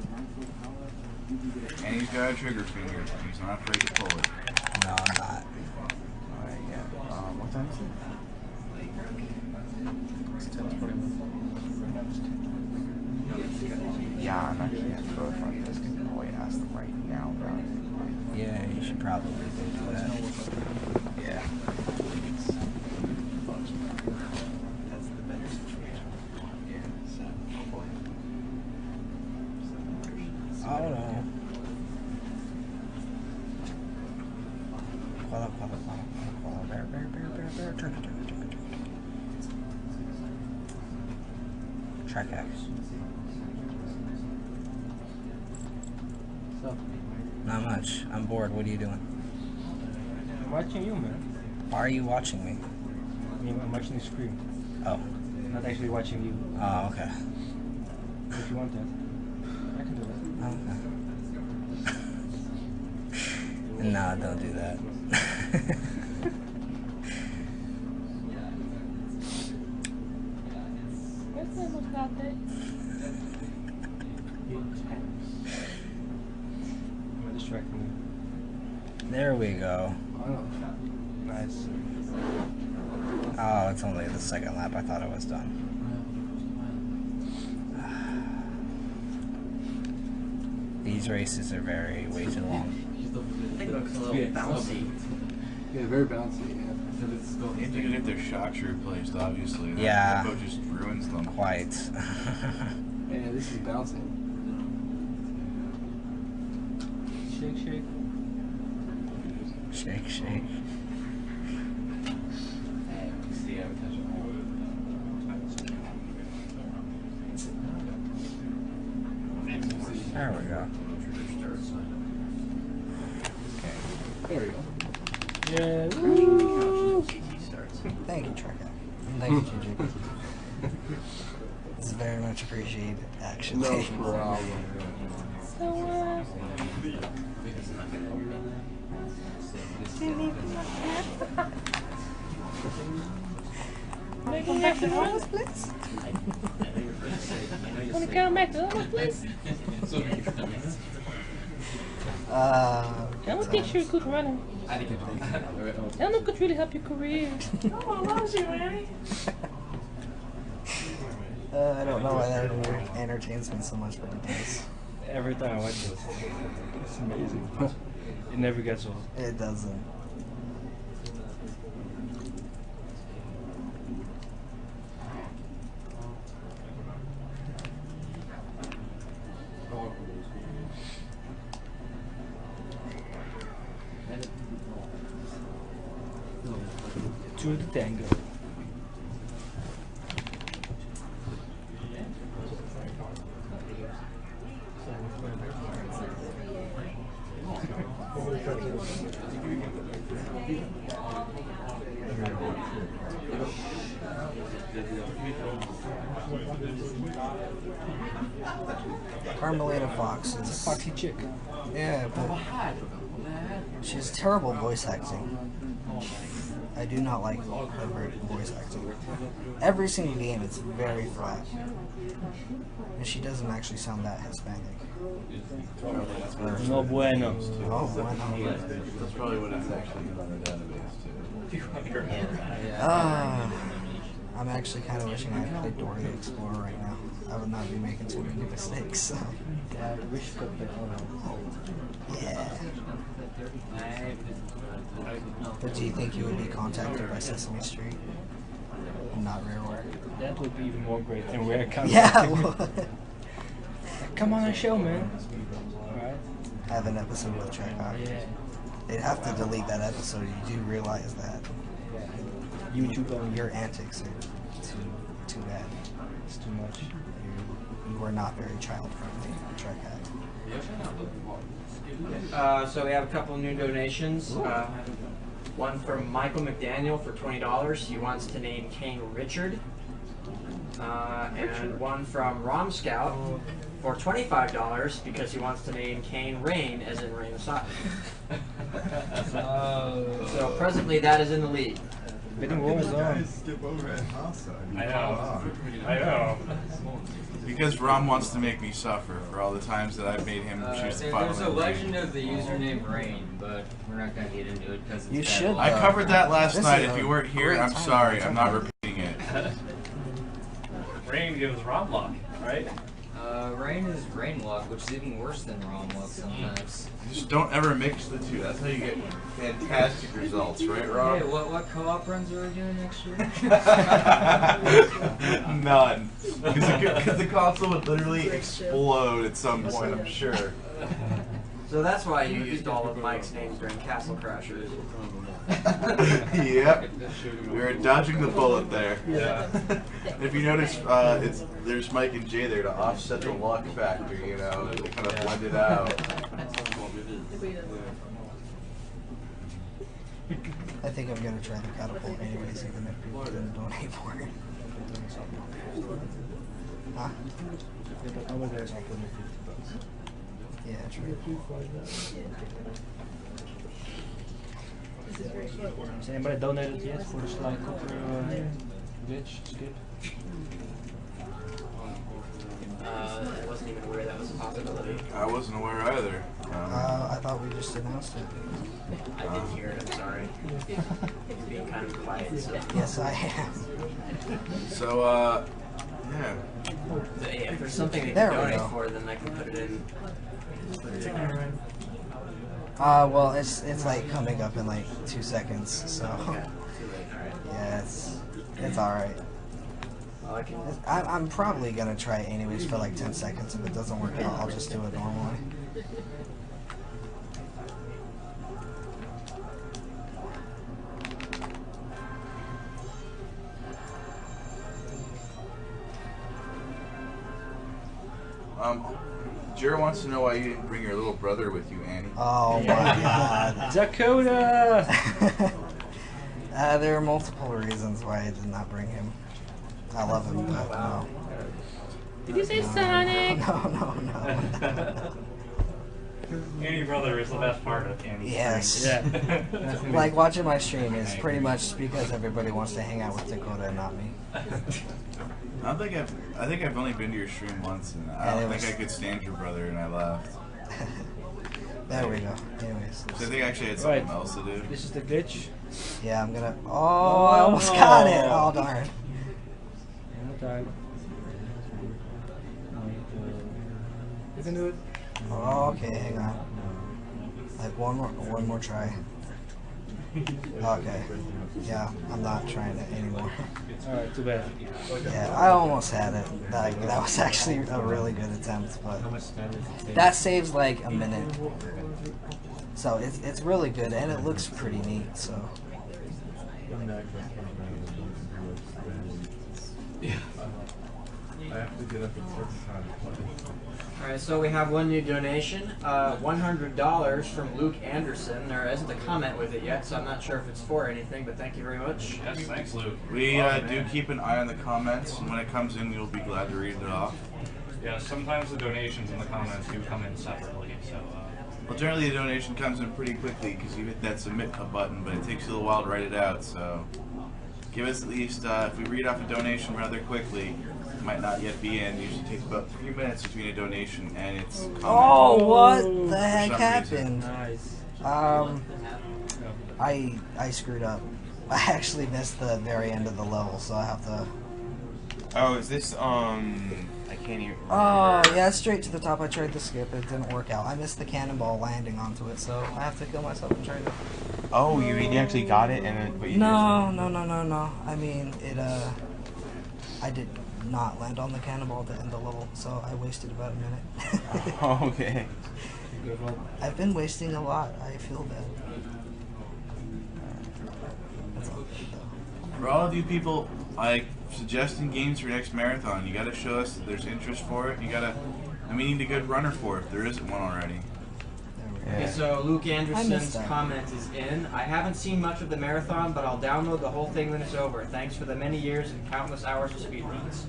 he's got a trigger finger. He's not afraid to pull it. No, I'm not. Alright, yeah. What time is it? Yeah, I'm actually at the front desk and probably ask them right now about it. Yeah, you should probably go do that. Yeah. Oh no. Track X. So, Not much. I'm bored. What are you doing? I'm watching you, man. Why are you watching me? I mean, I'm watching the screen. Oh. Not actually watching you. Oh, okay. If you want that, I can do that. Okay. Nah, don't do that. I'm distracting you. There we go. Nice. Oh, it's only the second lap. I thought I was done. These races are way too long. It looks a little bouncy. Yeah, very bouncy. Yeah. They have to get their shocks replaced, obviously. Yeah. That boat just ruins them. Quite. Yeah, this is bouncing. Shake, shake. Shake, shake. There we go. There we go. Yeah. Woo! Thank you, Trek. Thank you, Gigi. It's very much appreciated, actually. No problem. Come back to Thomas, please. Want to come back to Thomas, please? I don't think you're a good runner. I don't know if could really help your career. Oh, I love you, Annie. I don't know why that entertains me so much, but it does. Every time I watch this, it's amazing. It never gets old. It doesn't. To the tango. Carmelita Fox It's a is... foxy chick. Yeah, but... She has terrible voice acting. I do not like her voice acting. Every single game, it's very flat. And she doesn't actually sound that Hispanic. No bueno. Oh, bueno. That's probably what it's actually on the database, too. I'm actually kind of wishing I played Dora the Explorer right now. I would not be making too many mistakes. So. Yeah, I wish I could play Yeah. But do you think you would be contacted by Sesame Street and not Rareware? That would be even more great than Rare Contact. Yeah. Well, come on the show, man. Alright. have an episode with Track Hawk. Yeah. They'd have to delete that episode. You do realize that. YouTube on Your antics are too bad. It's too much. You are not very child friendly, Track Hawk. So we have a couple new donations. One from Michael McDaniel for $20. He wants to name Kane Richard. And one from Rom Scout for $25 because he wants to name Kane Rain, as in Rain of Soccer. So presently that is in the lead. Bidding war is on. I know. Because Rom wants to make me suffer for all the times that I've made him choose the final. There's a legend of the username Rain, but we're not going to get into it because it's You should. I covered that last This night. is If a you weren't here, great I'm time. sorry. I'm not repeating it. Rain gives Rob luck, right? Rain is rain luck, which is even worse than Rom luck sometimes. Just don't ever mix the two. That's how you get fantastic results, right, Rob? Hey, what co-op runs are we doing next year? None. Because the console would literally explode at some point, I'm sure. So that's why you used all of Mike's names during Castle Crashers. Yep. We were dodging the bullet there. Yeah. If you notice, there's Mike and Jay there to offset the luck factor, you know, to kind of blend it out. I think I'm gonna try the catapult anyways, even if people didn't donate for it. Huh? Yeah, true. Has anybody donated yet for the Sly Cooper glitch skip? I wasn't even aware that was a possibility. I wasn't aware either. I thought we just announced it. I didn't hear it, I'm sorry. He's being kind of quiet, so. Yes, I am. So, yeah. So, yeah, if there's something they There can we donate go. for, then I can put it in. Well, it's like coming up in like 2 seconds, so. Okay, too late, alright. Yeah, it's alright. Well, I'm probably gonna try it anyways for like 10 seconds. If it doesn't work out, I'll just do it normally. Jer wants to know why you didn't bring your little brother with you, Annie. Oh my god. Dakota! There are multiple reasons why I did not bring him. I love him, but no. Did you say Sonic? No. Any brother is the best part of Annie's Yes. Yeah. Like watching my stream is pretty much because everybody wants to hang out with Dakota and not me. I think I've only been to your stream once, and I don't think I could stand your brother, and I left. There we go. Anyways. So I think I actually had something else to do. This is the glitch. Yeah, I'm gonna. Oh, I almost got it. Oh darn. You can do it. Oh, okay, hang on. Like one more try. Okay. Yeah, I'm not trying it anymore. Alright, too bad. Yeah, I almost had it. That was actually a really good attempt, but that saves like a minute. So it's really good and it looks pretty neat. So. I have to get up at 6 times. Alright, so we have one new donation, $100 from Luke Anderson. There isn't a comment with it yet, so I'm not sure if it's for anything, but thank you very much. Yes, thanks, Luke. We do keep an eye on the comments, and when it comes in, you'll be glad to read it off. Yeah, sometimes the donations in the comments do come in separately, so... Well, generally the donation comes in pretty quickly because you hit that submit button, but it takes you a little while to write it out, so... Give us at least, if we read off a donation rather quickly, it might not yet be in. It usually takes about 3 minutes between a donation and its comment. Oh, what the heck happened? Nice. I screwed up. I actually missed the very end of the level, so I have to... Oh, is this, I can't even Oh, yeah, straight to the top. I tried to skip. It didn't work out. I missed the cannonball landing onto it, so I have to kill myself and try to... Oh, you actually got it, and then... But you No. I mean, I did not land on the cannonball to end the level, so I wasted about a minute. Oh, okay. I've been wasting a lot. I feel bad. That's all good, though. For all of you people, like, suggesting games for next marathon, you gotta show us that there's interest for it. And we need a good runner for it if there isn't one already. Okay, so Luke Anderson's comment is in. I haven't seen much of the marathon, but I'll download the whole thing when it's over. Thanks for the many years and countless hours of speedruns.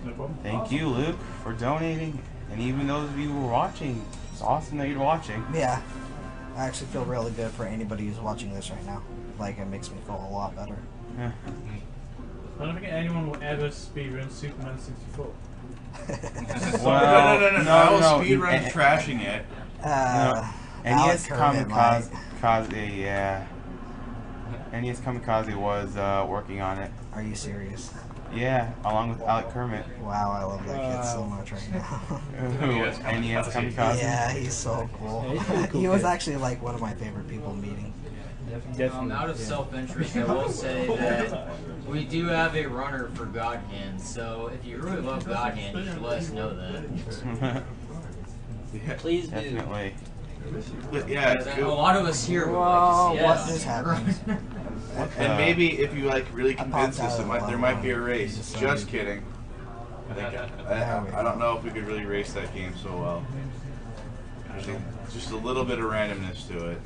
No problem. Thank you, Luke, for donating. And even those of you who are watching, it's awesome that you're watching. Yeah. I actually feel really good for anybody who's watching this right now. Like, it makes me feel a lot better. I don't think anyone will ever speedrun Superman 64. Well, no. I will speedrun trashing it. NES Kamikaze, yeah. NES Kamikaze was working on it. Are you serious? Yeah, along with Alec Kermit. Wow, I love that kid so much right now. NES Kamikaze. Yeah, he's so cool. Yeah, he's a cool He was kid. actually like one of my favorite people meeting. Definitely. Out of self-interest, I will say that we do have a runner for God Hand, so if you really love God Hand, you should let us know that. Yeah. Please do. Definitely. But yeah, A lot of us here would Whoa, like to see what just happened? and maybe if you like really convince us, there might be a race. Just Just kidding. I don't know if we could really race that game so well. There's just a little bit of randomness to it.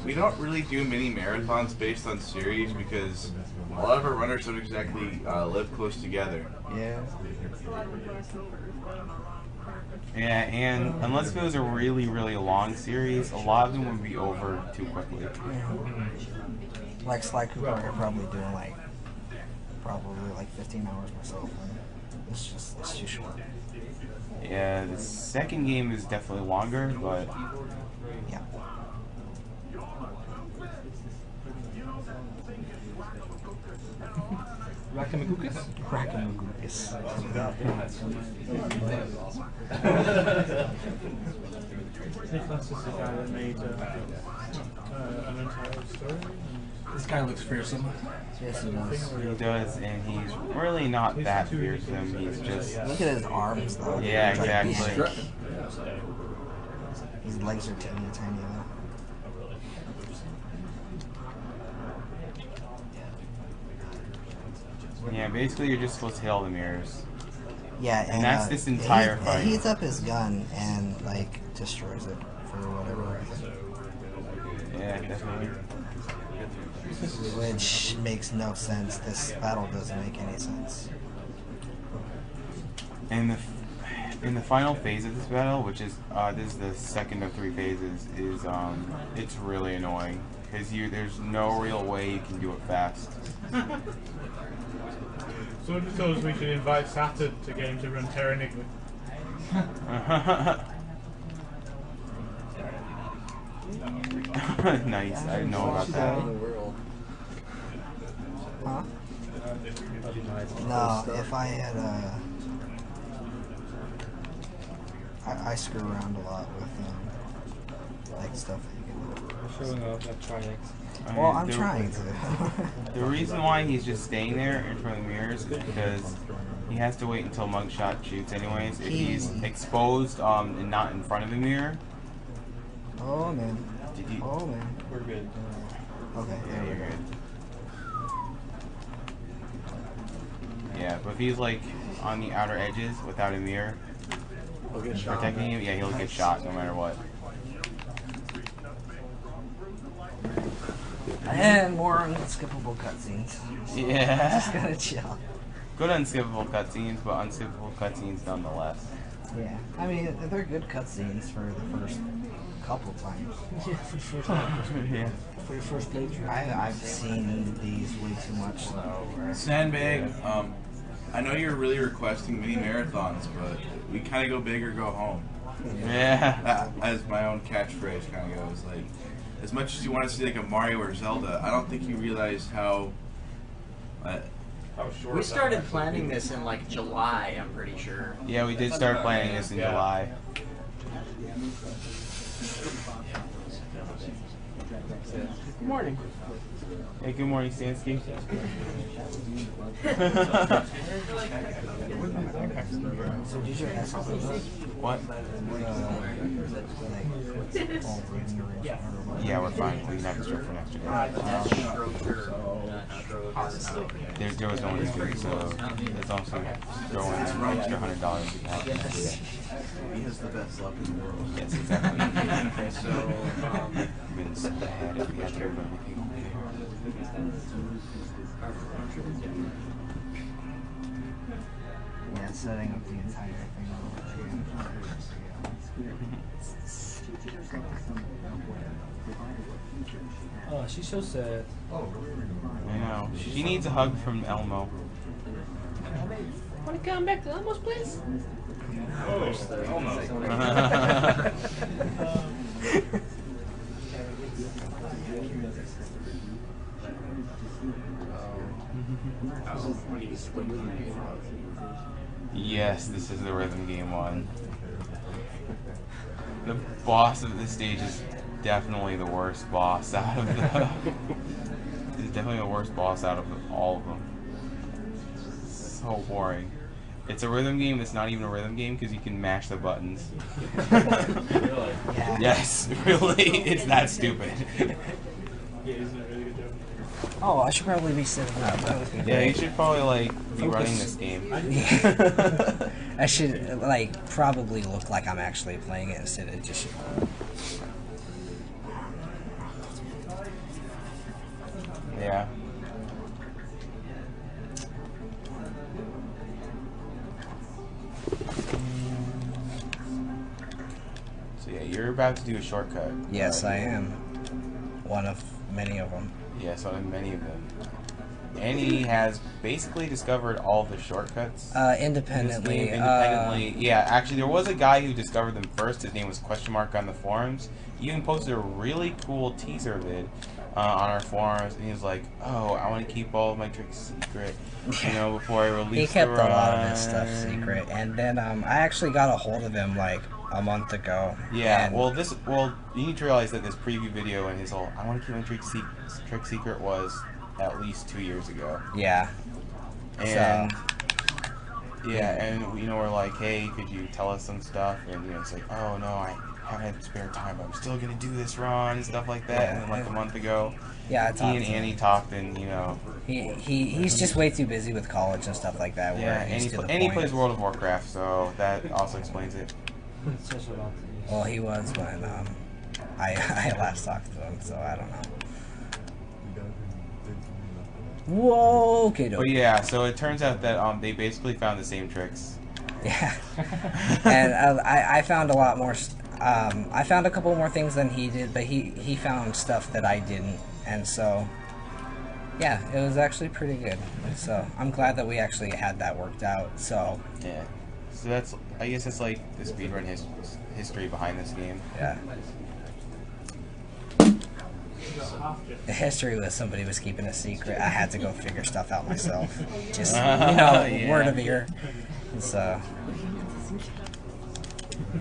We don't really do mini marathons based on series because a lot of our runners don't exactly live close together. Yeah. Yeah, and unless it was a really, really long series, a lot of them would be over too quickly. Like Sly Cooper, I'm probably doing like 15 hours myself. It's too short. Yeah, the second game is definitely longer, but yeah. Raccoonus? Raccoonus. Nicholas is the guy that made an entire story. This guy looks fearsome. Yes, he does. he does, and he's really not that fearsome. He's just... Look at his arms, though. Yeah, exactly. His legs are tiny, tiny, though. Yeah, basically you're just supposed to hit all the mirrors. Yeah, and that's this entire fight. He heats up his gun and, like, destroys it for whatever reason. Yeah, definitely. Which makes no sense. This battle doesn't make any sense. And in the final phase of this battle, which is this is the second of 3 phases, is it's really annoying because there's no real way you can do it fast. Someone just told us we should invite Saturn to get him to run Terra Enigma. Nice, I didn't know about that. Huh? No, if I had I screw around a lot with like stuff that you can do. Showing off electronics. Well, I'm trying to. The reason why he's just staying there in front of the mirrors is because he has to wait until Mugshot shoots anyways. If he's exposed and not in front of the mirror. Oh man. Oh man. We're good. Okay. Yeah, you're good. Yeah, but if he's like on the outer edges without a mirror protecting him, yeah, he'll get shot no matter what. And more unskippable cutscenes. Yeah. Just gonna chill. Good unskippable cutscenes, but unskippable cutscenes nonetheless. Yeah. I mean, they're good cutscenes for the first couple times. Yeah, for the first time. Yeah. For your first playthrough. I've seen these way too much though. Sandbag, I know you're really requesting mini marathons, but we kind of go big or go home. Yeah. As my own catchphrase kind of goes, like, as much as you want to see like a Mario or Zelda, I don't think you realize how we started planning this in like July, I'm pretty sure. Yeah, we did start planning this in July. Good morning. Hey, good morning, Stansky. So did you ask about this? What? Yeah, we're fine. We can have the stroke for next year. There was no one here, so it's also throwing an extra $100. he has the best luck in the world. Yes, exactly. So, been so bad if we had to do everything. Yeah, setting up the entire thing over again. Oh, she's so sad. I know. She needs a hug from Elmo. Want to come back to Elmo's place? Yes, this is the rhythm game one. The boss of this stage is definitely the worst boss out of the definitely the worst boss out of all of them. So boring. It's a rhythm game that's not even a rhythm game because you can mash the buttons. Really? Yeah. Yes, really. It's that stupid. Yeah, isn't it really good job? Oh, I should probably be sitting up. That would be Yeah, you great. should probably like be running this game. I should like probably look like I'm actually playing it instead of just. Yeah. So yeah, you're about to do a shortcut. Yes, I am. One of many of them. Yes, one of many of them. And he has basically discovered all the shortcuts. Independently. In this game, independently. Yeah, actually, there was a guy who discovered them first. His name was ! on the forums. He even posted a really cool teaser vid on our forums, and he was like, "Oh, I want to keep all of my tricks secret, you know, before I release." He kept the a lot of run." his stuff secret, and then I actually got a hold of him like a month ago. Yeah, and well, you need to realize that this preview video and his whole "I want to keep my trick secret" was at least 2 years ago. yeah. And So, yeah, and you know, we're like, "Hey, could you tell us some stuff?" And you know, it's like, "Oh no, I haven't had spare time, but I'm still gonna do this run," and stuff like that. Yeah. And then like a month ago, yeah, I he talked and to him. Annie talked, and you know, He's just way too busy with college and stuff like that. yeah, Where he's to the and he point. plays World of Warcraft, so that also explains it. Well, he was when I last talked to him, so I don't know. Whoa, okay, But yeah, so it turns out that they basically found the same tricks. Yeah, and I found a lot more. I found a couple more things than he did, but he found stuff that I didn't, and so yeah, it was actually pretty good. So I'm glad that we actually had that worked out. So Yeah. So that's, I guess it's like the speedrun history behind this game. yeah, the history was somebody was keeping a secret. I had to go figure stuff out myself. Just Yeah. word of ear. So.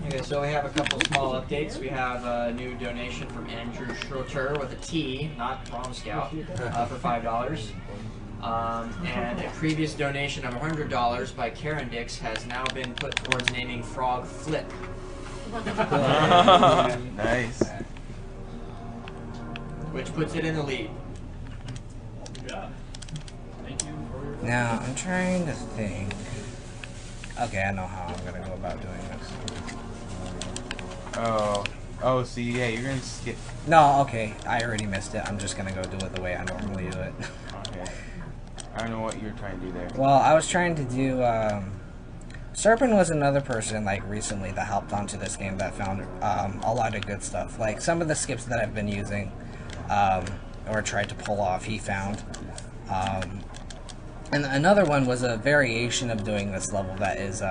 Okay, so we have a couple small updates. We have a new donation from Andrew Schroeter with a T, not Prom Scout, for $5. And a previous donation of $100 by Karen Dix has now been put towards naming Frog Flip. Nice. Which puts it in the lead. Yeah. Thank you for your. Now, I'm trying to think. Okay, I know how I'm gonna go about doing this. Oh, see, yeah, you're gonna skip. No, okay, I already missed it. I'm just gonna go do it the way I normally do it. Okay. I don't know what you're trying to do there. Well, I was trying to do, Serpent was another person, like, recently that helped onto this game that found, a lot of good stuff. Like, some of the skips that I've been using, or tried to pull off, he found. And another one was a variation of doing this level that is,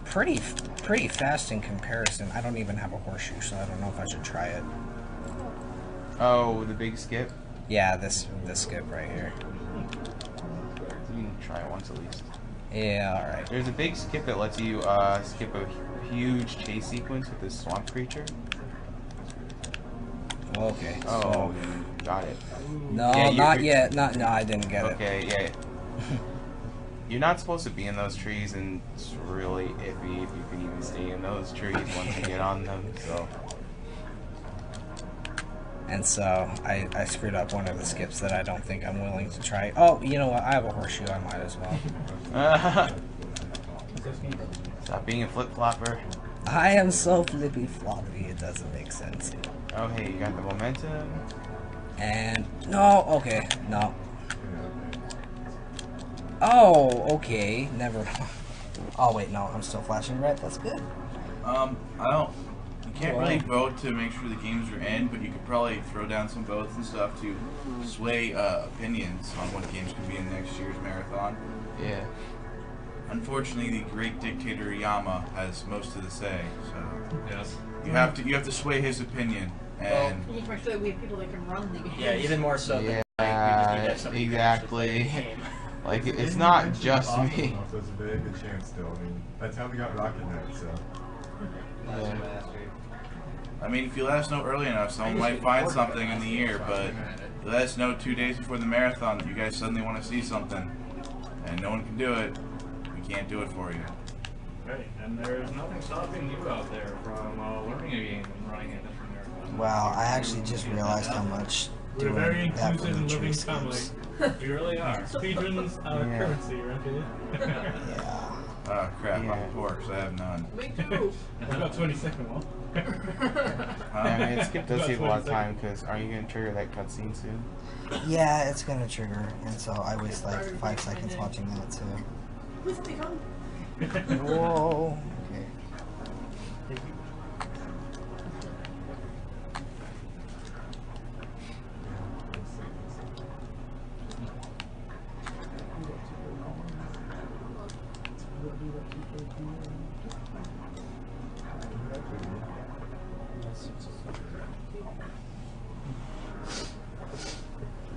pretty fast in comparison. I don't even have a horseshoe, so I don't know if I should try it. Oh, the big skip? Yeah, this skip right here. You can try it once at least. Yeah, alright. There's a big skip that lets you skip a huge chase sequence with this swamp creature. Okay. Oh, So, got it. no, Yeah, not yet. No, I didn't get it. Okay, yeah. You're not supposed to be in those trees, and it's really iffy if you can even stay in those trees once you get on them, so. And so, I screwed up one of the skips that I don't think I'm willing to try. Oh, you know what? I have a horseshoe. I might as well. Stop being a flip-flopper. I am so flippy floppy. It doesn't make sense. Oh, hey, you got the momentum. And no, okay, no. Oh, okay. Never. Oh wait, no. I'm still flashing red. That's good. You can't really vote to make sure the games are in, but you could probably throw down some votes and stuff to sway opinions on what games could be in next year's marathon. Yeah. Unfortunately, the great dictator Yama has most of the say, so Yes. you have to sway his opinion. And You need to make sure that we have people that can run the game. Yeah, even more so than Yeah, exactly. Like, it's not just me. So it's a very good chance still. I mean, that's how we got Rocket Knight, so. I mean, if you let us know early enough, someone might find something in the year, but if you let us know 2 days before the marathon that you guys suddenly want to see something, and no one can do it, we can't do it for you. Right, and there's nothing stopping you out there from learning a game and running it from marathon. Wow, I actually just realized how much We're a very doing that inclusive and really loving family. We really are. Speedruns are currency, right? Yeah. Oh crap, I'm poor because I have none. Me too. I've got 22nd one. I mean, it skip does save a lot of time because are you going to trigger that cutscene soon? Yeah, it's gonna trigger, and so I waste like 5 seconds watching that too. Whoa. Okay.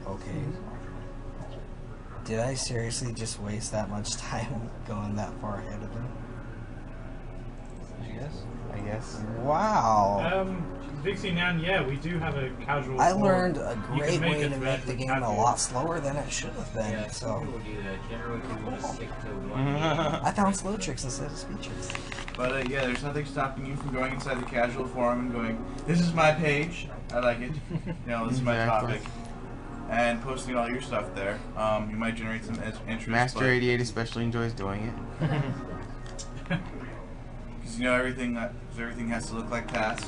Okay. Did I seriously just waste that much time going that far ahead of them? I guess. Wow. Vixie Nan, yeah, we do have a casual. I learned a You great can make way it to make the game a lot slower than it should have been. Yeah, So some people do that. Generally, people just stick to one. I found slow tricks instead of speed tricks. But yeah, there's nothing stopping you from going inside the casual forum and going, this is my page, I like it, you know, this is my topic, and posting all your stuff there. You might generate some interest. Master 88 especially enjoys doing it. Because you know everything has to look like tasks.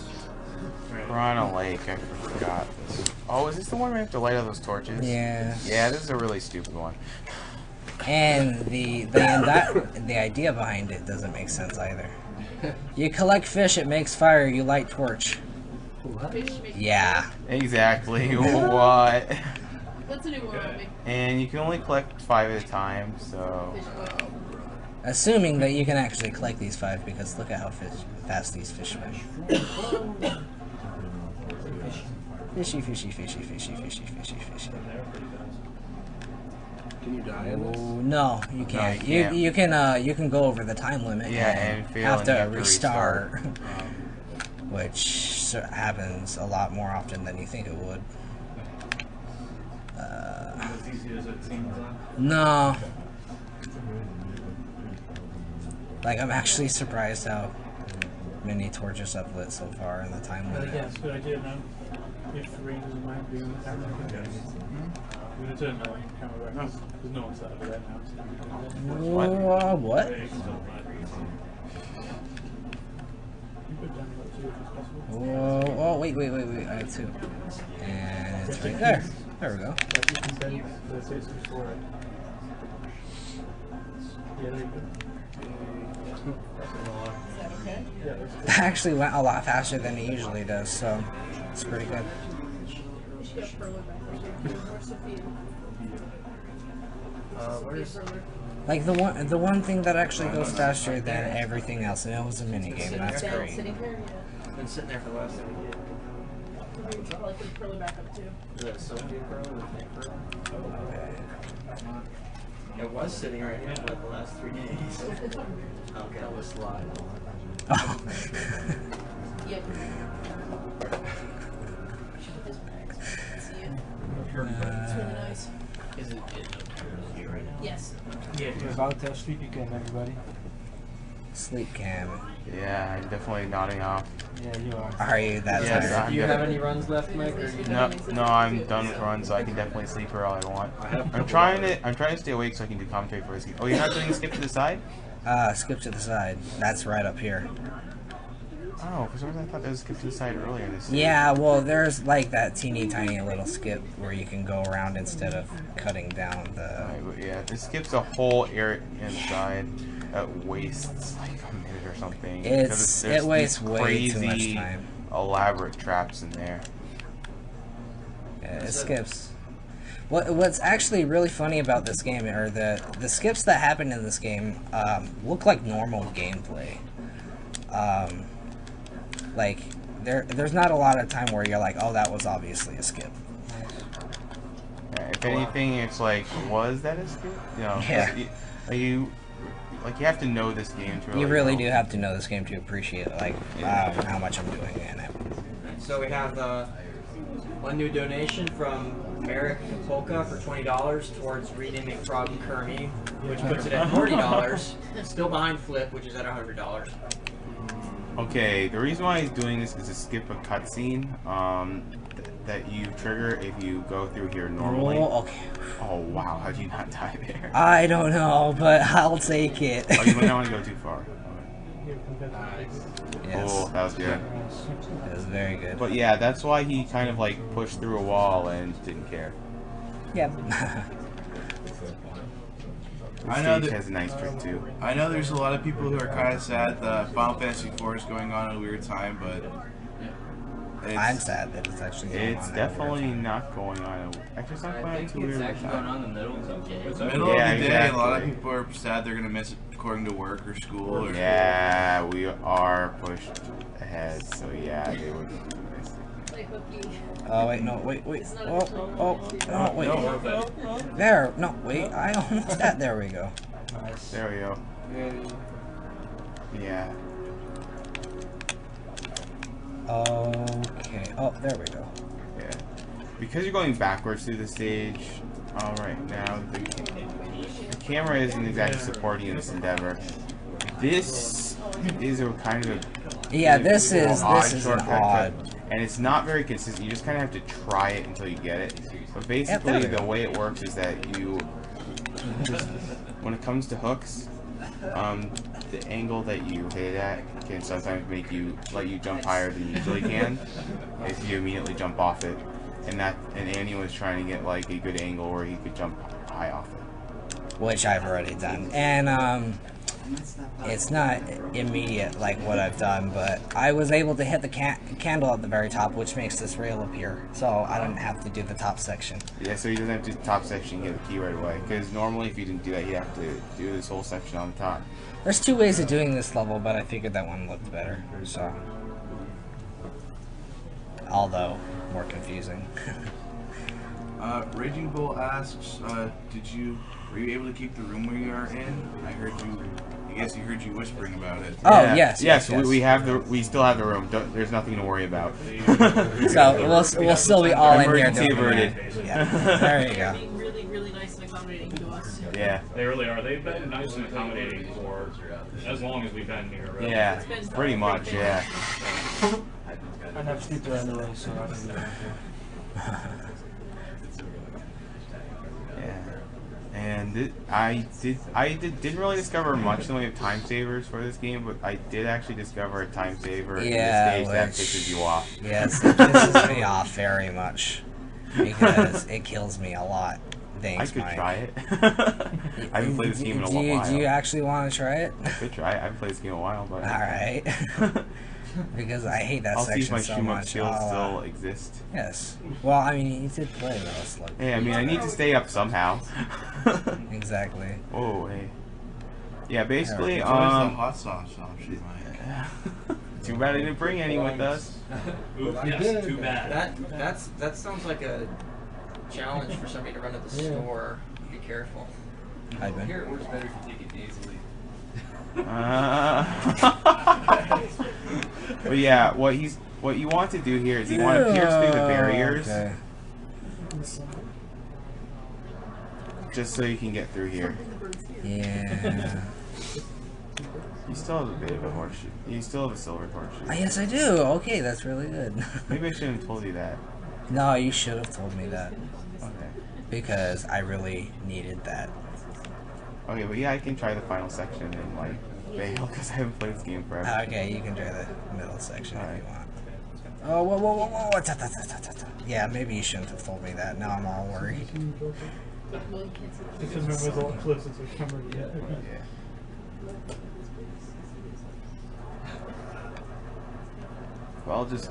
We're on a lake, I forgot this. Oh, is this the one where we have to light all those torches? Yeah. Yeah, this is a really stupid one. And the idea behind it doesn't make sense either. You collect fish, it makes fire, you light torch. Yeah. Exactly. What? That's a new one on me. And you can only collect 5 at a time, so... Assuming that you can actually collect these 5, because look at how fast these fish swim. Fishy, fishy, fishy, fishy, fishy, fishy, fishy. Can you die in this? No, you can't. No, you can't. You can go over the time limit. Yeah, and and fail have and to you have to restart, restart. which happens a lot more often than you think it would. As easy as it seems. No. Like, I'm actually surprised how many torches I've lit so far in the time limit. Yeah, it's a good idea, man. If the Rangers might be in the camera, I'm going to turn the camera back. There's no one sat over there now. What? Whoa, oh, wait, I have 2. And it's right there. There we go. That actually went a lot faster than it usually does, so it's pretty good. Like the one thing that actually goes faster than everything else, and it was a mini game. That's great. Been sitting there for the last time. It was sitting right here for the last 3 days. Okay, that was slide. Oh. Yep. It's really nice. Is it here right now? Yes. Yeah, you're about to sleepy cam, everybody. Sleep cam. Yeah, I'm definitely nodding off. Yeah, you are. Are you that Yes, tired? Do you have any runs left, Mike? Or you No, I'm done with runs, so I can definitely sleep for all I want. I'm trying to stay awake so I can do commentary for this game. Oh, you're not doing skip to the side? Skip to the side. That's right up here. Oh, for some reason I thought there was a skip to the side earlier in this. Yeah, well, there's like that teeny tiny little skip where you can go around instead of cutting down the. Yeah, it skips a whole area inside that wastes like a minute or something. It wastes way too much crazy, time. elaborate traps in there. Yeah, it skips. What's actually really funny about this game are the skips that happen in this game look like normal gameplay. Like there's not a lot of time where you're like, oh, that was obviously a skip. Yeah, if anything, it's like, was that a skip? You know, Yeah. You have to know this game to You really know. do have to know this game to appreciate like how much I'm doing in it. So we have one new donation from Merrick Polka for $20 towards renaming Frog and Kermie, which puts it at $40. Still behind Flip, which is at $100. Okay, the reason why he's doing this is to skip a cutscene that you trigger if you go through here normally. Oh, okay. Oh wow, how'd you not die there? I don't know, but I'll take it. Oh, you might not want to go too far. Yes. Oh, that was good. That was very good. But yeah, that's why he kind of like pushed through a wall and didn't care. Yep. I know that has a nice trick too. I know there's a lot of people who are kind of sad that Final Fantasy IV is going on at a weird time, but I'm sad that it's actually going on. It's definitely not going on. Actually, it's not going on too weird. It's actually going on in the middle of the day. Middle of the day, a lot of people are sad they're gonna miss it according to work or school. Or yeah, we are pushed ahead, so yeah, they would. Oh wait, no, wait. Oh, wait. There, no, wait. I almost got. There we go. There we go. Yeah. Okay. Oh, there we go. Yeah. Because you're going backwards through the stage. All right, now the camera isn't exactly supporting in this endeavor. This is a kind of this is an odd. And it's not very consistent. You just kind of have to try it until you get it. But basically, the way it works is that you just, when it comes to hooks, the angle that you hit it at can sometimes let you jump higher than you usually can if you immediately jump off it. And Annie was trying to get like a good angle where he could jump high off it. Which I've already done. And it's not immediate like what I've done, but I was able to hit the candle at the very top, which makes this rail appear. So I don't have to do the top section. Yeah, so he doesn't have to do the top section and get the key right away. Because normally if you didn't do that, you have to do this whole section on the top. There's two ways of doing this level, but I figured that one looked better. So, although more confusing. Raging Bull asks, were you able to keep the room we are in? I guess you heard you whispering about it. Oh, yeah. yes. We still have the room. There's nothing to worry about. So we'll still be all in here. Emergency averted. Yeah. There you go. Being really, really nice and accommodating to us. Yeah. They really are. They've been nice and accommodating for as long as we've been here. Really. Yeah. Pretty much. Yeah. I never sleep around the room, so And I didn't really discover much in the way of time savers for this game, but I did actually discover a time saver in the stage that pisses you off. Yes, it pisses me off very much because it kills me a lot. Thanks, I could Mike. try it. I haven't played this game in a while. Do you actually want to try it? I could try it. I haven't played this game in a while, but... Alright. Because I hate that section so much. I'll see if my skills still exist. Yes. Well, I mean, you did play those. Like, hey, I mean, I need to stay up somehow. Exactly. Oh, hey. Yeah, basically, the hot sauce option, Mike. Too bad I didn't bring any with us. Yes, too bad. That sounds like a challenge for somebody to run to the store. Be careful. Here it works better if you take it easily. But yeah, what you want to do here is you want to pierce through the barriers, just so you can get through here. Yeah. You still have a bit of a horseshoe. You still have a silver horseshoe. Yes, I do. Okay, that's really good. Maybe I shouldn't have told you that. No, you should have told me that. Okay. Because I really needed that. Okay, but yeah, I can try the final section and like fail because I haven't played this game forever. Okay, you can try the middle section if you want. Oh, whoa. Yeah, maybe you shouldn't have told me that. Now I'm all worried. Because remember the one closest to the camera. Yeah. Well, just...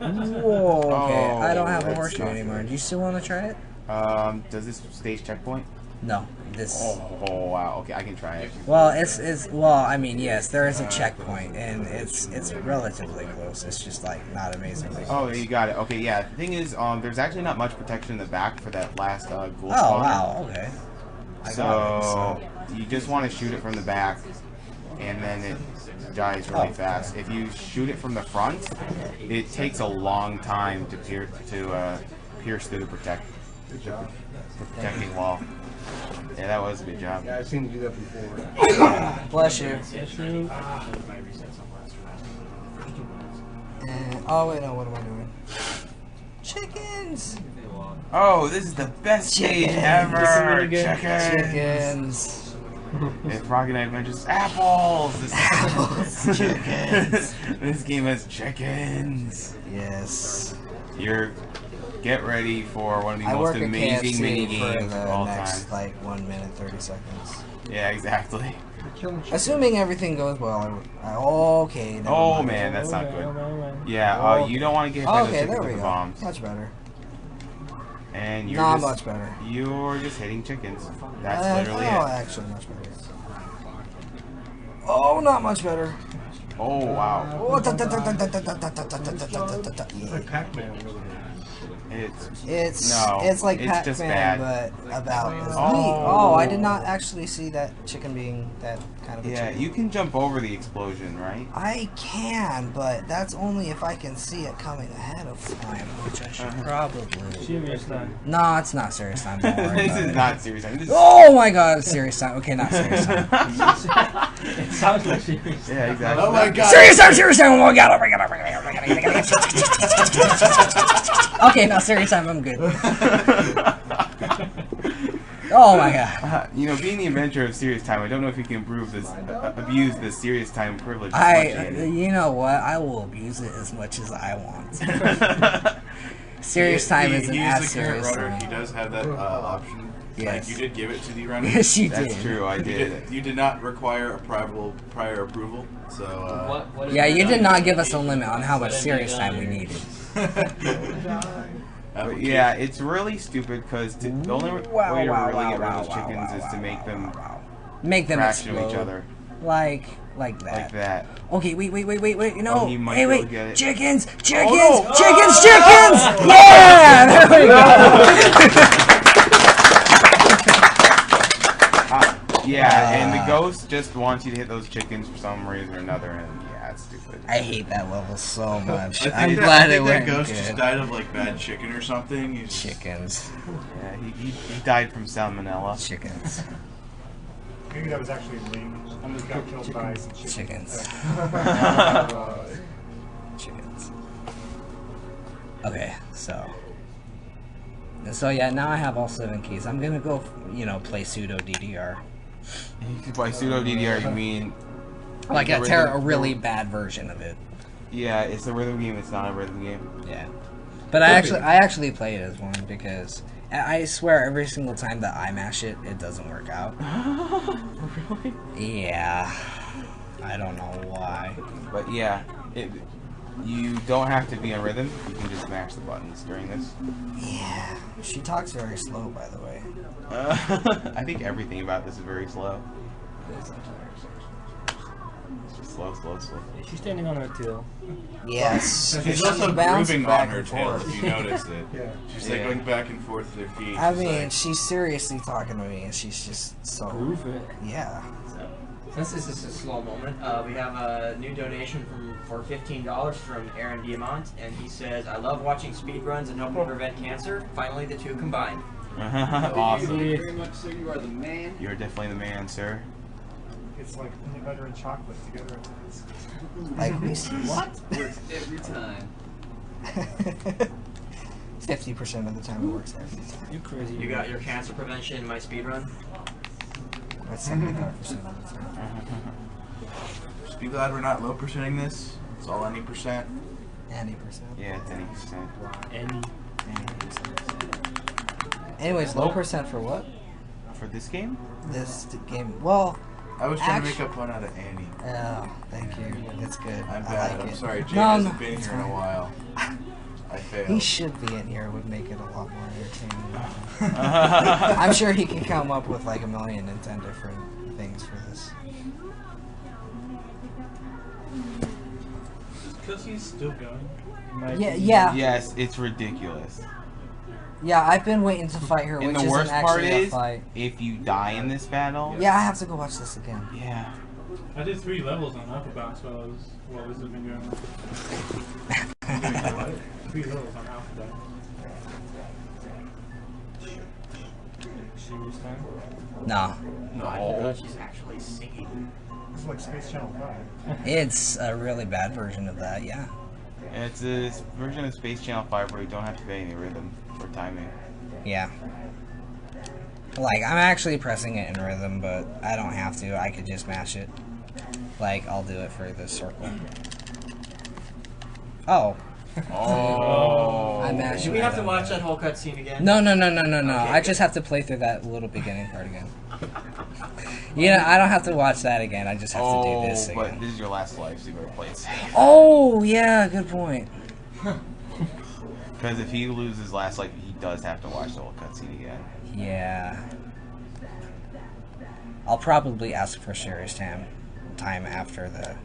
Whoa, okay. Oh, I don't have a that's horseshoe not anymore. good. Do you still want to try it? Does this stage checkpoint? No. This... Oh, wow. Okay, I can try it. Well, well, I mean, yes, there is a checkpoint, and it's relatively close. It's just, like, not amazingly close. Oh, you got it. Okay, yeah. The thing is, there's actually not much protection in the back for that last ghoul Oh, spawner. wow, okay. So, you just want to shoot it from the back. and then it dies really fast. If you shoot it from the front, it takes a long time to pierce through the protecting wall. Yeah, that was a good job. Yeah, I've seen you do that before. Bless you. Oh wait, no. What am I doing? Chickens. Oh, this is the best stage ever! Chickens. If Rocket Knight mentions apples! Apples. Chickens. This game has chickens. Yes. Get ready for one of the most amazing mini games of all time. Like 1 minute 30 seconds. Yeah, exactly. Assuming everything goes well. Okay. Oh man, that's not good. Yeah, you don't want to get hit by the chickens with the bombs. Much better. And you're not much better. You're just hitting chickens. That's literally it. Oh, actually, much better. Oh, not much better. Oh wow. Oh, it's like Pac-Man, but about as neat. Oh, I did not actually see that chicken being that kind of a chicken. You can jump over the explosion, right? I can, but that's only if I can see it coming ahead of time, which I should probably. Serious time. No, it's not serious time. Don't worry This is not serious time. Oh my god, it's serious time. Okay, not serious time. It sounds like serious. Yeah, exactly. Oh my god. Serious time, serious time. Oh my god, oh my god, oh my god, oh my god. Okay, no, serious time. I'm good. Oh my god. Being the inventor of serious time, I don't know if you can abuse this serious time privilege. You know what? I will abuse it as much as I want. Serious time isn't as serious time. He does have that option. Yes. Like, you did give it to the runner. Yes, you did. That's true, I did. You did not require a prior approval, so... yeah, you did not give us a limit on how much serious time we needed. Yeah, it's really stupid because the only way to really get rid of those chickens is to make them crash into each other. Like that. Like that. Okay, wait. You know, hey, wait. Chickens! Yeah! There we go. Yeah, and the ghost just wants you to hit those chickens for some reason or another, and yeah, it's stupid. I hate that level so much. I'm glad it went good. That ghost just died of like bad chicken or something. Chickens. Yeah, he died from salmonella. Chickens. Maybe that was actually Lee. I'm just got killed by some chickens. Chickens. Okay, so yeah, now I have all 7 keys. I'm gonna go, play pseudo DDR. By pseudo DDR, you mean like a really bad version of it? Yeah, it's a rhythm game. It's not a rhythm game. Yeah, but I actually play it as one because I swear every single time that I mash it, it doesn't work out. Really? Yeah, I don't know why. But yeah, you don't have to be in rhythm. You can just mash the buttons during this. Yeah, she talks very slow, by the way. I think everything about this is very slow. It's just slow. She's standing on her tail. Yes. She's also grooving on her tail, if you noticed it. Yeah. She's like going back and forth with her feet. I mean, she's seriously talking to me, and she's just so... Groove it. Yeah. Since this is a slow moment, we have a new donation for $15 from Aaron Diamant, and he says, "I love watching speedruns and helping prevent cancer. Finally, the two combined." Awesome. Thank you very much, sir. You are the man. You're definitely the man, sir. It's like peanut butter and chocolate together. Like Reese's. What? Works every time. 50% of the time it works every time. You crazy. You got your cancer prevention in my speedrun? That's 75% of the time. Just be glad we're not low percenting this. It's all any percent. Any percent. Yeah, it's any percent. Any percent. Anyways, low percent for what? For this game? This game. Well, I was trying to make up fun out of Annie. Oh, thank you. That's good. I'm bad. Like I'm sorry. Jay hasn't been here in a while. I failed. He should be in here. It would make it a lot more entertaining. I'm sure he can come up with like 1,000,010 different things for this. Because he's still going. Yeah. Yes, it's ridiculous. Yeah, I've been waiting to fight her, and which the worst isn't part actually is, a fight. if you die in this battle... Yeah, I have to go watch this again. Yeah. I did 3 levels on Alpha Bounce while this has been going on. 3 levels on Alpha Bounce. Serious time? No. No, I didn't know she's actually singing. This is like Space Channel 5. It's a really bad version of that, yeah. And it's a version of Space Channel 5 where you don't have to pay any rhythm for timing. Yeah. Like, I'm actually pressing it in rhythm, but I don't have to. I could just mash it. Like, I'll do it for the circle. Oh. Oh. I mashed Do we it have to on watch that. that whole cutscene again? No. Okay, I just have to play through that little beginning part again. You know, I don't have to watch that again. I just have to do this again. But this is your last life, so you better play it safe. Oh, yeah, good point. Because if he loses his last life, he does have to watch the whole cutscene again. Yeah. I'll probably ask for serious time after the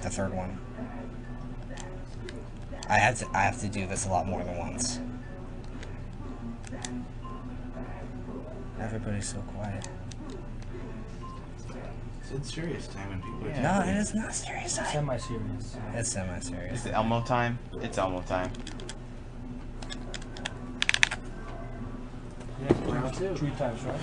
third one. I have to do this a lot more than once. Everybody's so quiet. It's serious time when people. No, it is not serious time. Semi-serious. It's semi-serious. Is it Elmo time? It's Elmo time. Yeah, round 2. 3 times, right?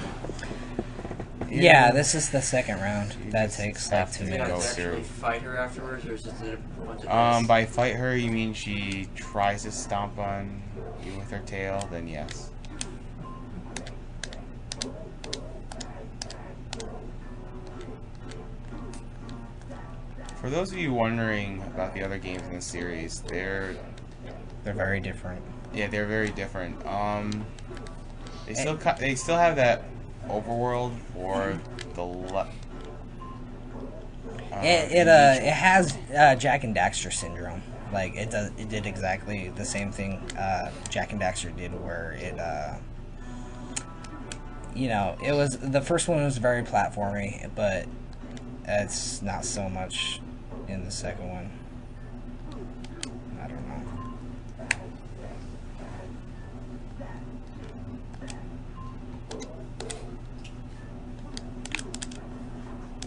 Yeah, this is the second round. That takes like 2 Do we have minutes. to actually fight her afterwards, or is it a bunch of By fight her, you mean she tries to stomp on you with her tail? Then yes. For those of you wondering about the other games in the series, they're very different. Yeah, they're very different. They still have that overworld for the it has Jack and Daxter syndrome. Like it did exactly the same thing Jack and Daxter did, where it you know, it was the first one was very platformy, but it's not so much in the second one. I don't know.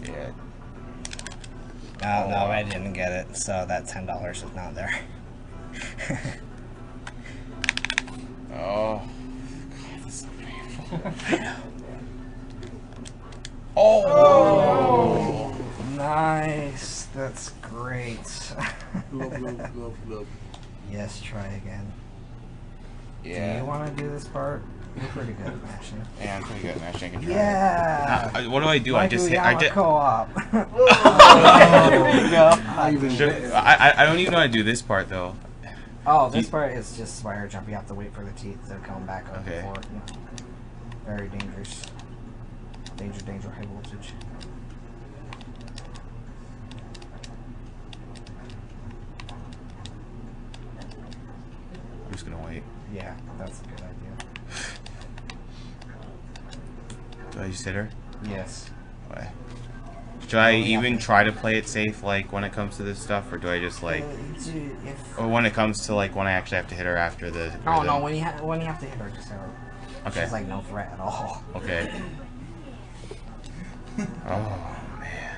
Yeah. No, I didn't get it, so that $10 is not there. Oh. God, this is so painful. Oh! Nice. That's great. Glub. Yes, try again. Yeah. Do you want to do this part? You're pretty good at mashing. Yeah, I'm pretty good at mashing. I can try. Yeah. What do I do? Like I just hit. I did co-op. There you go. I don't even know how to do this part though. Oh, this part is just fire jump. You have to wait for the teeth to come back up. Okay. Before, very dangerous. Danger, high voltage. I'm just gonna wait. Yeah, that's a good idea. Do I just hit her? Yes. Why? Should I even try to play it safe, like when it comes to this stuff, or do I just like, or when it comes to like when I actually have to hit her after the? Oh no, when you have to hit her, just hit her. Okay. She's like no threat at all. Okay. Oh man.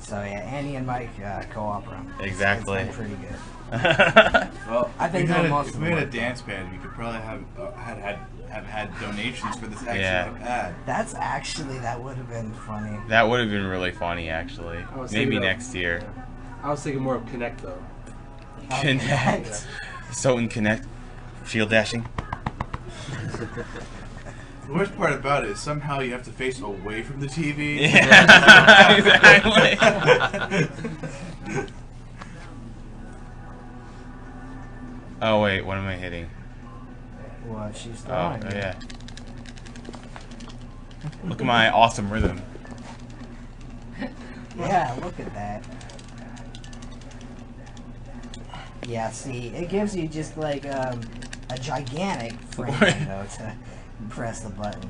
So yeah, Annie and Mike co-op run. Exactly. It's been pretty good. Well, I think if we had a dance pad, we could probably have had donations for this extra pad. That would have been funny. That would have been really funny, actually. Maybe next year. I was thinking more of Connect though. Connect. So in Connect, shield dashing. The worst part about it is somehow you have to face away from the TV. Yeah, exactly. Oh wait, what am I hitting? What she's throwing. Oh yeah. Look at my awesome rhythm. Yeah, look at that. Yeah, see, it gives you just like a gigantic frame window to press the button.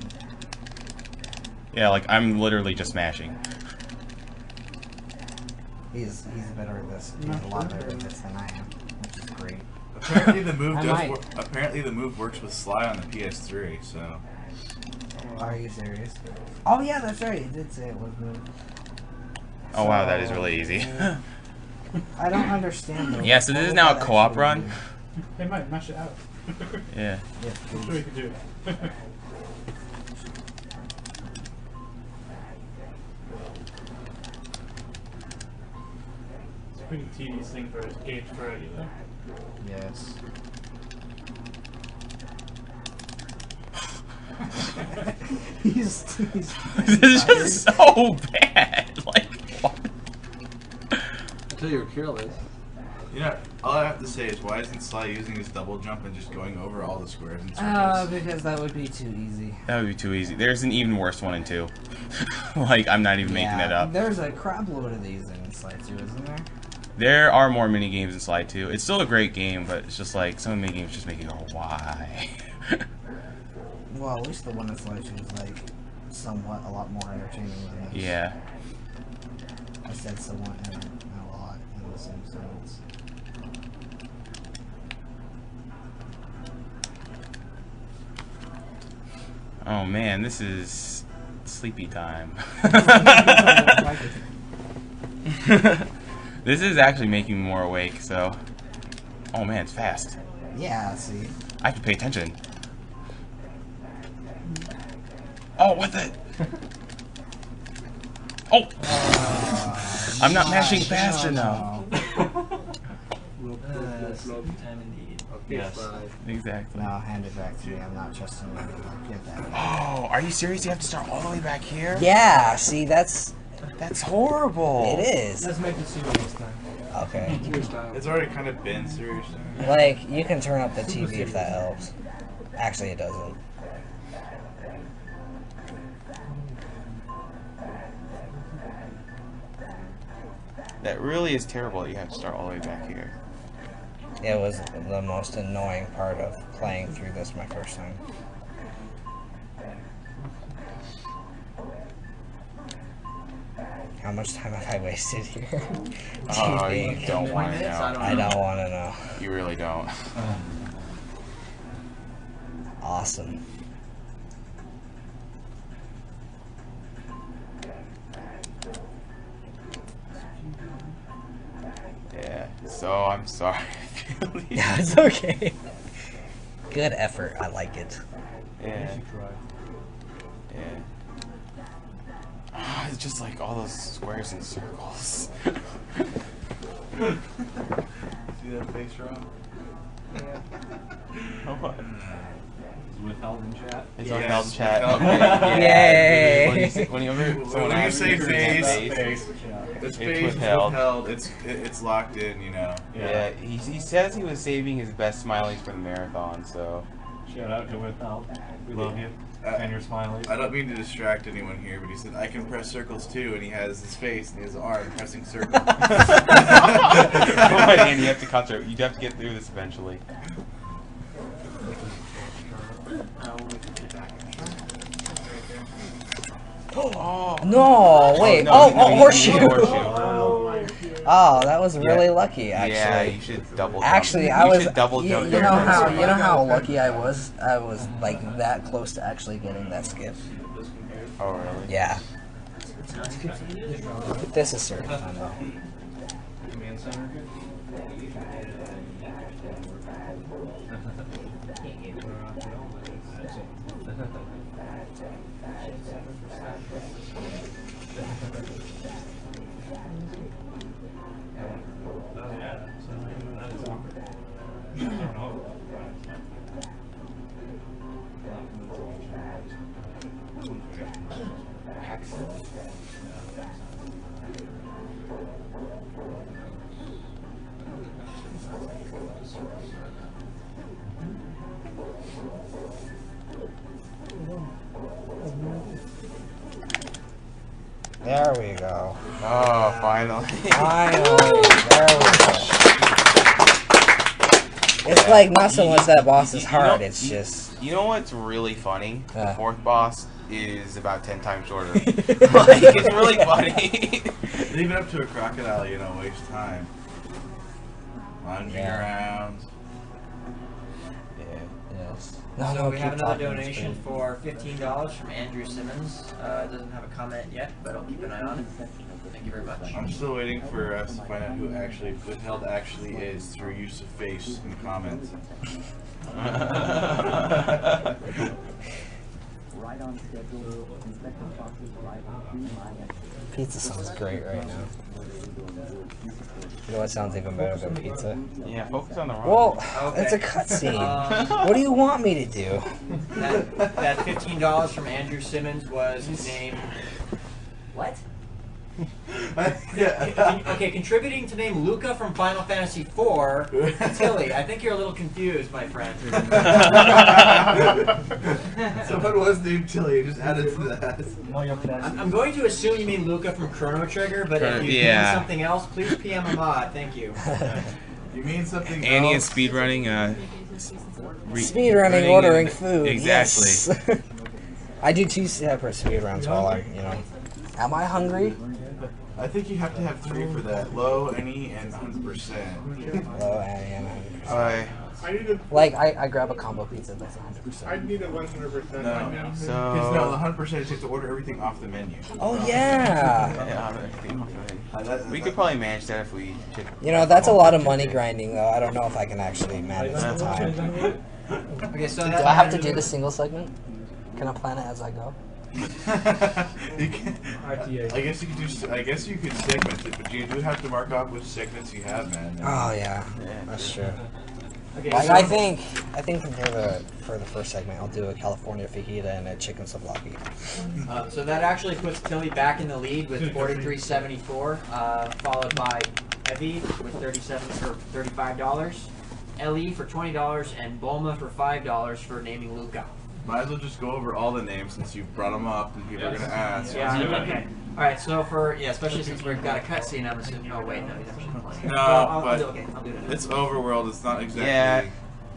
Yeah, like I'm literally just smashing. He's better at this. He's a lot better at this than I am, which is great. Apparently the move apparently the move works with Sly on the PS3, so. Are you serious? Oh yeah, that's right. It did say it was moved. Oh wow, that is really easy. I don't understand though. Yeah, so this is now a co-op run. Hey Mike, mash it out. Yeah. I'm sure you can do it. It's a pretty tedious thing for a game to throw, you know? Yes. he's This is just so bad. Like, what? Until you're careless. You know, all I have to say is, why isn't Sly using his double jump and just going over all the squares and circles? Because that would be too easy. That would be too easy. There's an even worse one in 2. Like, I'm not even making that up. There's a crap load of these in Slide 2, isn't there? There are more mini games in Slide 2. It's still a great game, but it's just like some of the mini games just make you go, why? Well, at least the one in Slide 2 is like somewhat a lot more entertaining than this. Yeah. I said somewhat and a lot in the same sentence. Oh man, this is sleepy time. This is actually making me more awake, so... Oh man, it's fast. Yeah, see. I have to pay attention. Oh, what the... Oh! I'm not mashing fast enough. Time indeed. Yes, exactly. Now hand it back to me. I'm not trusting you anymore. Get that. Oh, are you serious? You have to start all the way back here? Yeah, see, that's horrible. It is. Let's make it serious this time. Okay. It's already kind of been serious. Like, you can turn up the TV if that helps. Actually, it doesn't. That really is terrible that you have to start all the way back here. It was the most annoying part of playing through this my first time. How much time have I wasted here? Oh, you don't want to know. I don't want to know. You really don't. Awesome. Yeah, so I'm sorry. Yeah, it's okay. Good effort. I like it. Yeah. Yeah. It's just like all those squares and circles. See that face, Rob? What? Withheld in chat. It's Yes. withheld in chat. Withheld. Okay. Yay! When you say face, It's face withheld. It's locked in, you know. Yeah, he says he was saving his best smileys for the marathon, so. Shout out to Withheld. We love you. And your smileys. I don't mean to distract anyone here, but he said I can press circles too, and he has his face and his arm pressing circles. Come on, Dan, you have to concentrate. You have to get through this eventually. Oh, no, wait. Horseshoe. Oh, that was really lucky, actually. Yeah, you should double jump. Actually, I was. Double jump You know how lucky I was. I was like that close to actually getting that skip. Oh really? Yeah. This is certain fun though. Command center. There we go. Oh, finally. Finally. There we go. It's like messing with that boss's heart. It's just. You know what's really funny? The fourth boss is about 10 times shorter. Like, it's really funny. Leave it up to a crocodile, you know, waste time. Lunging around. Yeah. Yes. No, So no, we keep have another talking, it's donation great. for $15 from Andrew Simmons. Doesn't have a comment yet, but I'll keep an eye on it. Thank you very much. I'm still waiting for us to find out who the hell actually is through use of face in comments. Pizza sounds great right now. You know what sounds even better than pizza? Yeah, focus on the wrong. Well, Okay. it's a cutscene. What do you want me to do? That $15 from Andrew Simmons was his name. What? Okay, contributing to name Luca from Final Fantasy IV, Tilly. I think you're a little confused, my friend. Someone was named Tilly, just added to that. I'm going to assume you mean Luca from Chrono Trigger, but if you mean something else, please PM Ahmad. Thank you. You mean something Annie else? is speedrunning. Speedrunning, ordering food. Exactly. Yes. I do 2 separate speedruns while I'm, Am I hungry? I think you have to have 3 for that. Low, any, and 100%. Low, any, and 100%. I need a, Like, I grab a combo pizza that's 100%. I need a 100% No, right now. because no, the 100% is just to order everything off the menu. Oh, yeah! We could probably manage that if we. That's a lot of money grinding, though. I don't know if I can actually manage the time. Okay, so Do I have to do the single segment? Can I plan it as I go? You can, I guess you could do. I guess you could segment it, but you do have to mark off which segments you have, man. Oh yeah, that's true. Okay, Like, so I think for the first segment, I'll do a California fajita and a chicken souvlaki. So that actually puts Tilly back in the lead with 43.74, followed by Evie with $35, Ellie for $20, and Bulma for $5 for naming Luca. Might as well just go over all the names since you brought them up and people are gonna ask. Yeah. Okay. All right. So especially since we've got a cutscene, I'm assuming. Oh wait, no, he's actually playing. No, I'll do but it. it's overworld. It's not exactly. Yeah.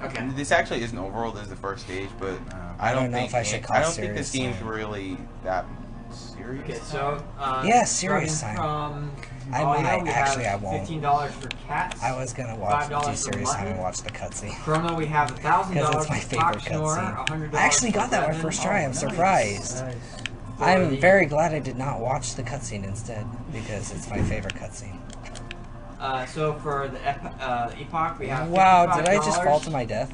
Okay. This actually isn't overworld. This is the first stage, but I don't know if I should call I don't think serious this game's time. really that serious. Okay. So. Yeah, serious starting time. From I might. Actually, I won't. $15 for cats. I was gonna do serious time and watch the cutscene. Chrono, we have $1,000 Because it's my for favorite Foxnore, cutscene. $100 I actually got that my for first try. I'm Nice. surprised. I'm very glad I did not watch the cutscene instead because it's my favorite cutscene. So for the Epoch, we have Wow, did I just $55. fall to my death?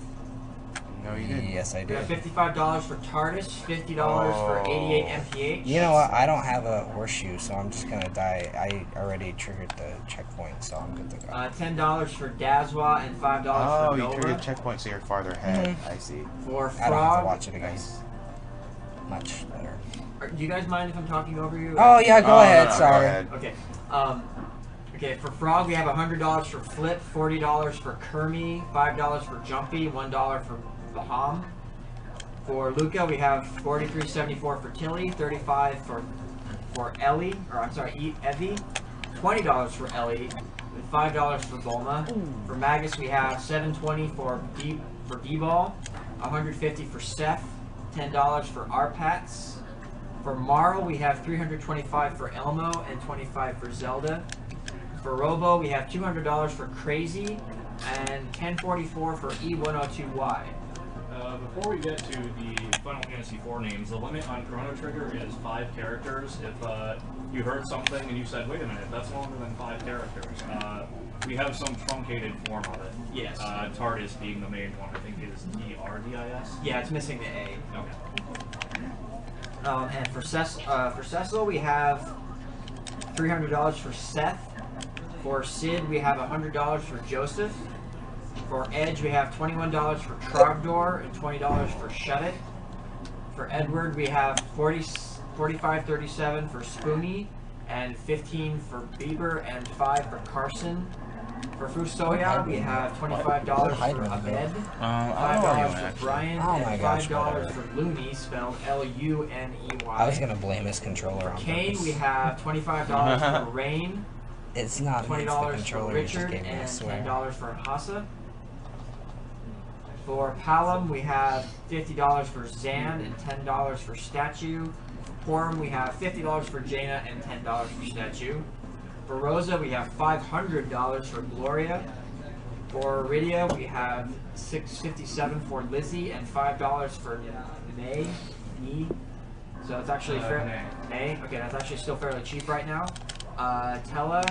No, you didn't. Yes, I We did. have $55 for TARDIS, $50 for 88 MPH. You know what? I don't have a horseshoe, so I'm just gonna die. I already triggered the checkpoint, so I'm good to go. $10 for Dazwa and $5 Oh, for you Nova. triggered checkpoint, so you're farther ahead. I see. For I don't have to Frog, watch it again. Much better. do you guys mind if I'm talking over you? Oh yeah, go ahead. No, Sorry. Go ahead. Okay. Okay, for Frog, we have $100 for Flip, $40 for Kermie, $5 for Jumpy, $1 for Baham. For Luca, we have $43.74 for Tilly, $35 for Ellie, or I'm sorry, Evie, $20 for Ellie, with $5 for Bulma. For Magus, we have $7.20 for D-Ball, $150 for Seth, $10 for Arpats. For Marl, we have $325 for Elmo and $25 for Zelda. For Robo, we have $200 for Crazy and $10.44 for E102Y. Before we get to the Final Fantasy IV names, the limit on Chrono Trigger is 5 characters. If you heard something and you said, wait a minute, that's longer than 5 characters. We have some truncated form of it. Yes. TARDIS being the main one, I think is TRDIS. Yeah, it's missing the A. Okay. And for Cecil, we have $300 for Seth. For Sid, we have $100 for Joseph. For Edge, we have $21 for Trogdor and $20 for Shut It. For Edward, we have $45.37 for Spoonie and $15 for Bieber and $5 for Carson. For Fusoya, we have $25 for Abed, $5 for Brian, and $5 for Looney, spelled L-U-N-E-Y. I was gonna blame his controller on Kane, purpose. we have $25 for Rain. It's not me, it's the $20 for controller. You just Richard gave me, I and swear. $10 for Hassa. For Palom, we have $50 for Zan and $10 for Statue. For Porum, we have $50 for Jaina and $10 for Statue. For Rosa, we have $500 for Gloria. For radio, we have $6.57 for Lizzie and $5 for May. So it's actually fair. May. Okay, that's actually still fairly cheap right now. Tella,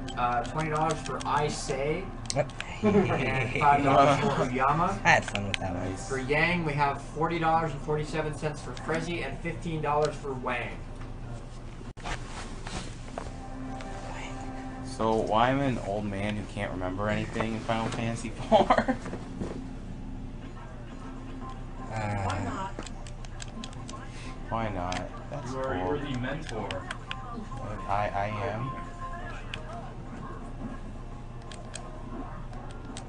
$20 for I Say. What? And $5 for Uyama. I had fun with that one. For Yang, we have $40.47 for Frezzy and $15 for Wang. So why am I an old man who can't remember anything in Final Fantasy IV? Why not? Why not? That's cool. You're the mentor. I am.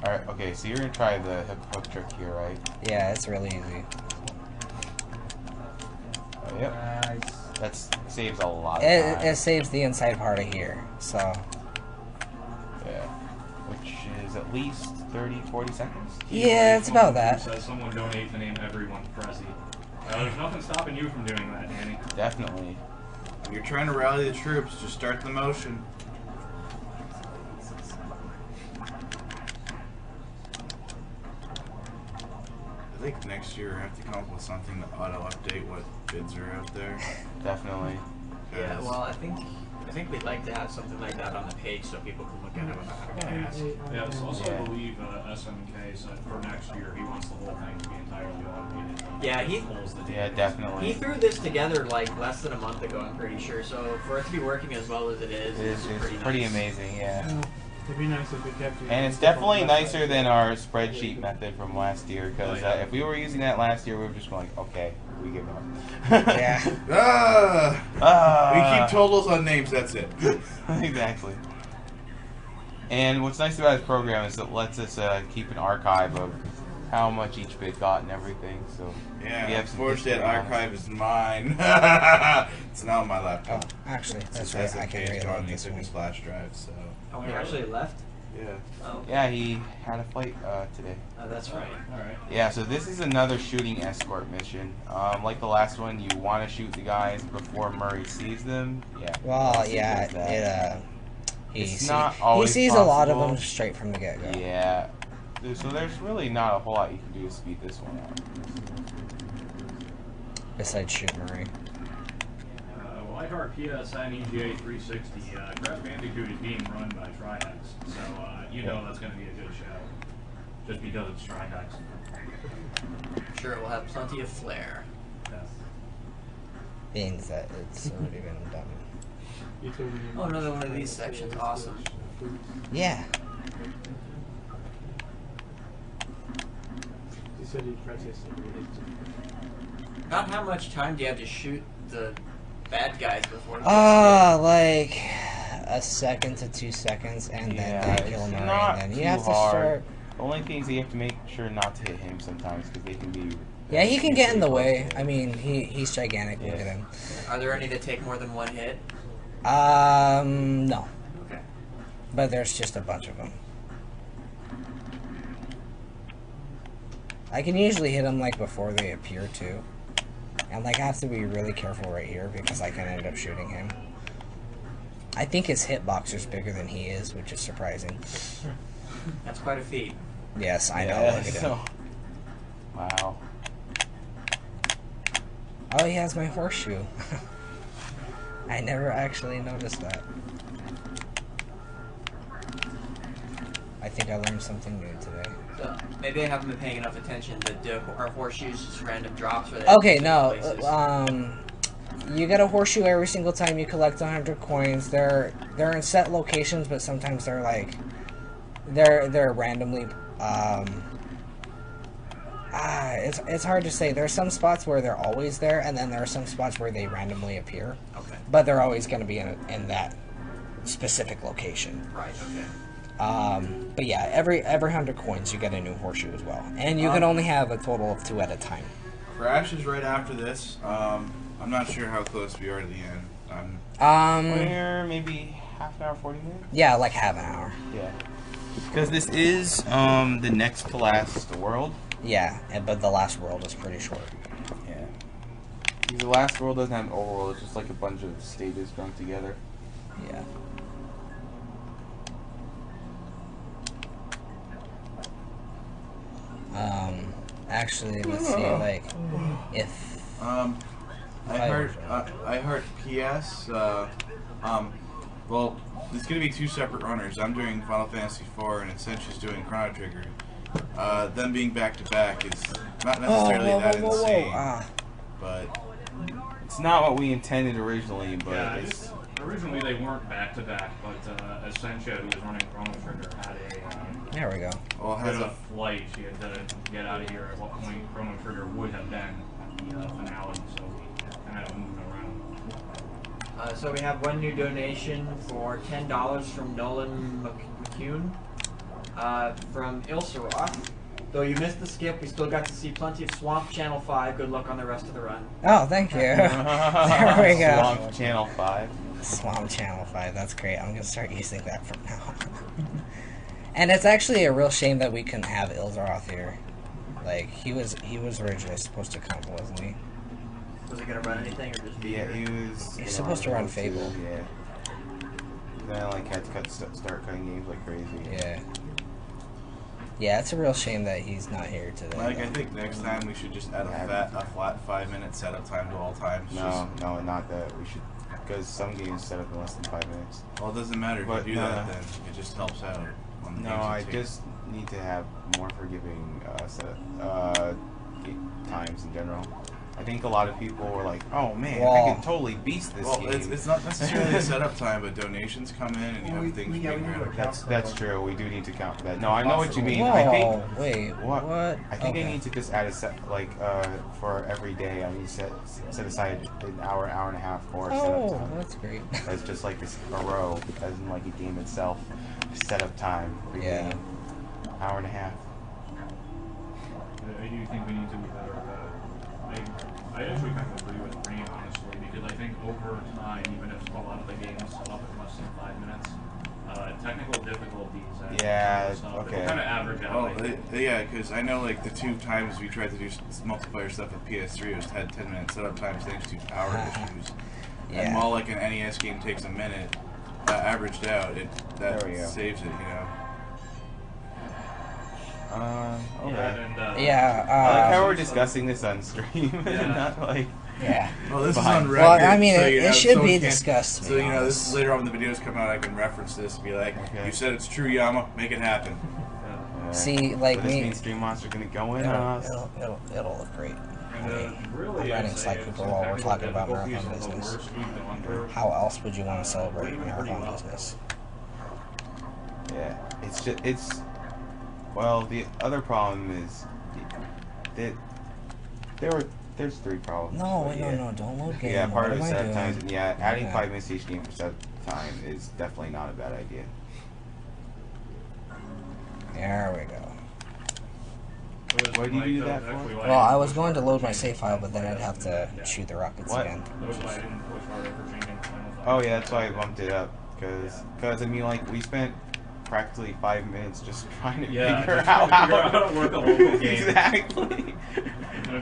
Alright, okay, so you're gonna try the hook trick here, right? Yeah, it's really easy. Oh, yep. Nice. That saves a lot of time. It saves the inside part of here, so. Yeah. Which is at least 30-40 seconds? Yeah, it's about that. Says someone donate to name everyone Prezi. There's nothing stopping you from doing that, Danny. Definitely. If you're trying to rally the troops, just start the motion. I think next year we have to come up with something to auto-update what bids are out there. Definitely. Yeah, well, I think we'd like to have something like that on the page so people can look at it without having to ask. Yeah, it's also, I believe, SMK said for next year he wants the whole thing to be entirely automated. Yeah, definitely. He threw this together like less than a month ago, I'm pretty sure. So for it to be working as well as it is, It's pretty amazing, yeah. It'd be nice if we kept it. And it's definitely nicer than our spreadsheet method from last year, because if we were using that last year, we were just going like, okay, we give up. Yeah. We keep totals on names, that's it. Exactly. And what's nice about this program is it lets us keep an archive of how much each bid got and everything. So yeah, we have some unfortunately that archive is mine. It's not on my laptop. Oh, actually, that's right. I can read on on the this one. flash drive. So. Oh, he actually left? Yeah. Oh. Yeah, he had a flight today. Oh, that's right. Alright. Yeah, so this is another shooting escort mission. Like the last one, you want to shoot the guys before Murray sees them. Yeah. Well, yeah, he sees a lot of them straight from the get-go. Yeah. So there's really not a whole lot you can do to speed this one up. Besides shoot Murray. Well, I heard PSN EGA 360. Crash Bandicoot is being run by Trihex, so you know that's going to be a good show. Just because it's Trihex. Sure, we'll have plenty of flair. Yeah. Being that it's already been done. Oh, another one of these sections. Awesome. Yeah. He said he'd press this. About how much time do you have to shoot the bad guys before? Like a second to 2 seconds, and then they kill Murray, and then you have to start. The only thing is you have to make sure not to hit him sometimes because they can be. Yeah, he can get in the way. I mean, he's gigantic. Look at him. Are there any that take more than one hit? No. Okay. But there's just a bunch of them. I can usually hit them like before they appear too. And like I have to be really careful right here because I can end up shooting him. I think his hitbox is bigger than he is, which is surprising. That's quite a feat. Yes, I know. Look at him. Wow. Oh, he has my horseshoe. I never actually noticed that. I think I learned something new today. So maybe I haven't been paying enough attention that our horseshoes just random drops. Okay, no. You get a horseshoe every single time you collect 100 coins. They're in set locations, but sometimes they're like they're randomly. It's hard to say. There are some spots where they're always there, and then there are some spots where they randomly appear. Okay. But they're always going to be in that specific location. Right. Okay. But yeah, every 100 coins you get a new horseshoe as well, and you can only have a total of 2 at a time. Crash is right after this. I'm not sure how close we are to the end. We're maybe half an hour, 40 minutes. Yeah, like half an hour. Yeah. Because this is the next to last world. Yeah, but the last world is pretty short. Yeah. The last world doesn't have an overworld. It's just like a bunch of stages strung together. Yeah. Actually, let's see, like, if... I heard PS, well, there's gonna be 2 separate runners. I'm doing Final Fantasy IV and Essentia's doing Chrono Trigger. Them being back to back is not necessarily that insane, but it's not what we intended originally. But yeah, originally they weren't back to back, but Essentia, who was running Chrono Trigger, had a there we go. Well, bit of a flight. She had to get out of here at what point Chrono Trigger would have been at the finale, so we kind of moved around. So we have one new donation for $10 from Nolan McCune. From Ilseroth. Though you missed the skip, we still got to see plenty of Swamp Channel 5. Good luck on the rest of the run. Oh, thank you. There we go. Swamp Channel 5. Swamp Channel 5, that's great. I'm going to start using that from now on. And it's actually a real shame that we couldn't have Ilseroth here. Like, he was originally supposed to come, wasn't he? Was he going to run anything or just be Yeah, here? He's supposed to run Fable. Yeah. Then I like had to start cutting games like crazy. Yeah. Yeah, it's a real shame that he's not here today. Mike, I think next time we should just add a flat 5-minute setup time to all times. No, not that. We should, because some games set up in less than 5 minutes. Well, it doesn't matter if you do that then. It just helps out. On No, I just need to have more forgiving setup times in general. I think a lot of people were like, "Oh man, I can totally beast this game." It's not necessarily a setup time, but donations come in and you have things being around. That's true. We do need to count for that. No, I know what you mean. Whoa, I think. wait, what? I think I need to just add a set, like, for every day. I need to set aside an hour and a half for setup time. That's great. That's just like a row, as in like a game itself. Setup time. Yeah. Hour and a half. I do think we need to be better about it. I actually kind of agree with Rain, honestly, because I think over time, even if a lot of the games set up in less than 5 minutes, technical difficulties okay. kind of average out. Well, yeah, because I know like the 2 times we tried to do multiplayer stuff with PS3 was had 10-minute setup times thanks to power issues. Yeah. And while like an NES game takes a minute, that averaged out, that saves it, you know. Okay. Yeah, I like how we're discussing this on stream and not like. Yeah. Well, this is on record. Well, I mean, so, it should be discussed. So, you know, this is later on when the videos come out, I can reference this and be like, you said it's true, Yama, make it happen. See, like so this means Stream Monster gonna go in on us. It'll look great. Really, I'm writing Slack people while we're talking about marathon business. How else would you want to celebrate marathon business? Yeah, it's well, the other problem is that there's 3 problems. No, don't load game. Yeah, part of it What am I setup doing? times, and yeah, adding 5 minutes each game for setup time is definitely not a bad idea. There we go. Why do you do that for? Well, I was going to load my save file, but then I'd have to shoot the rockets again. Oh yeah, that's why I bumped it up, because I mean, like, we spent practically 5 minutes just trying to figure out how to work a local game. Exactly.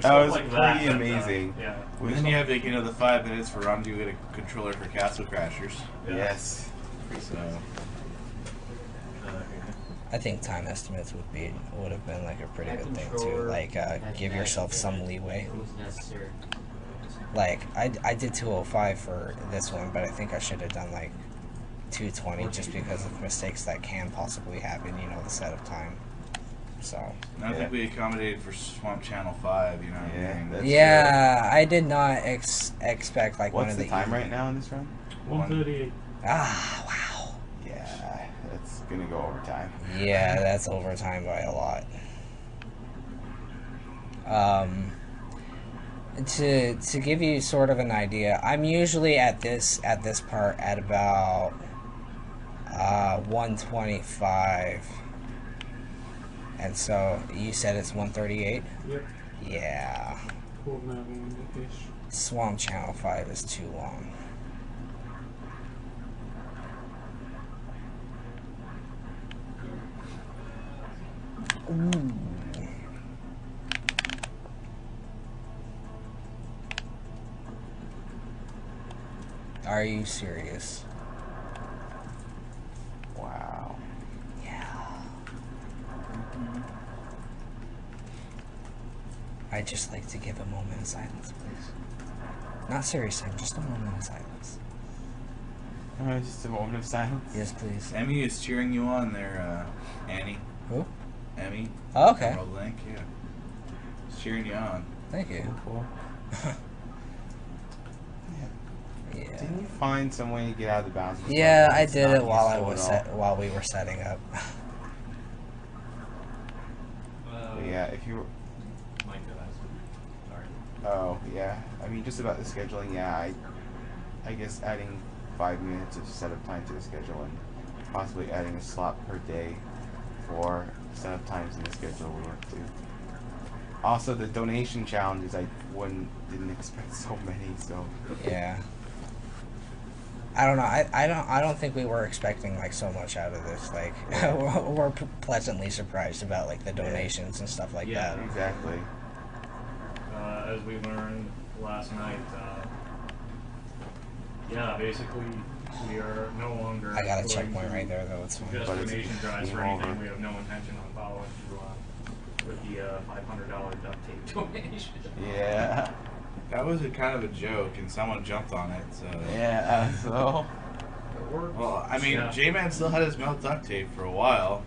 That was like pretty amazing. And then you have, like, you know, the 5 minutes for Ron to get a controller for Castle Crashers. Yes. So. I think time estimates would have been like a pretty good thing too. Like, give yourself some leeway. Like, I did 205 for this one, but I think I should have done like 220 just because of mistakes that can possibly happen. You know, the setup time. So. I think we accommodated for Swamp Channel 5. You know. Yeah, I did not expect like one of the. What's the time right now in this run? 1:38. Ah, wow. Yeah, that's gonna go overtime. Yeah, that's overtime by a lot. To give you sort of an idea, I'm usually at this part at about 125. And so you said it's 138? Yep. Yeah. Cool, ish. Swamp Channel 5 is too long. Ooh. Are you serious? Wow. Yeah. I'd just like to give a moment of silence, please. Not serious time, just a moment of silence. Just a moment of silence. Yes, please. Emmy is cheering you on there, Annie. Who? Emmy. Oh, okay. World Link, yeah. She's cheering you on. Thank you. Cool. Yeah. Didn't you find some way to get out of the bounds? Yeah, I did it while we were setting up. Yeah, if you. Oh yeah, I mean just about the scheduling. Yeah, I guess adding 5 minutes of setup time to the schedule and possibly adding a slot per day for setup times in the schedule will work too. Also, the donation challenges I didn't expect so many. So yeah. I don't know. I don't think we were expecting like so much out of this. Like we're pleasantly surprised about like the donations and stuff like that. Exactly. As we learned last night, yeah, basically we are no longer. I got a checkpoint right there though. It's fine. Just donation drives for anything. We have no intention on following through with the $500 duct tape donation. Yeah. That was a kind of a joke, and someone jumped on it. So yeah, so. Well, I mean, J-Man still had his mouth duct tape for a while.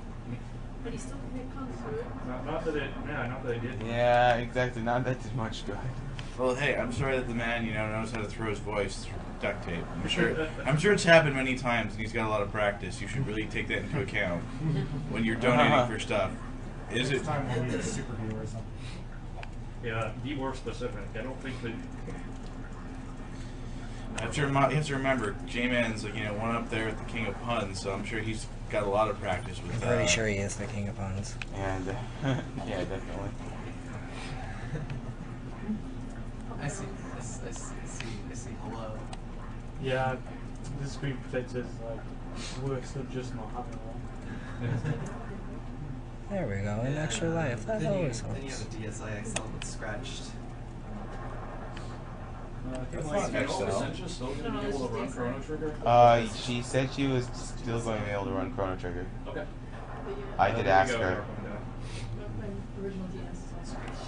But he still didn't come through. Not that it did. Yeah, exactly. Not that did much good. Well, hey, I'm sorry that the man, knows how to throw his voice through duct tape. I'm sure it's happened many times, and he's got a lot of practice. You should really take that into account when you're donating for stuff. Is it? Time when we need a superhero or something. Yeah, be more specific. I don't think that. You have to remember, J-Man's one up there with the king of puns, so I'm sure he's got a lot of practice with that. I'm pretty sure he is the king of puns. And yeah, definitely. I see. Hello. Yeah, this screen protector is like worse than just not having one. There we go, an extra life. That always helps. Then you have a DSi XL that's scratched. Still going to be able to run Chrono Trigger? She said she was still going to be able to run Chrono Trigger. Okay. I did ask her.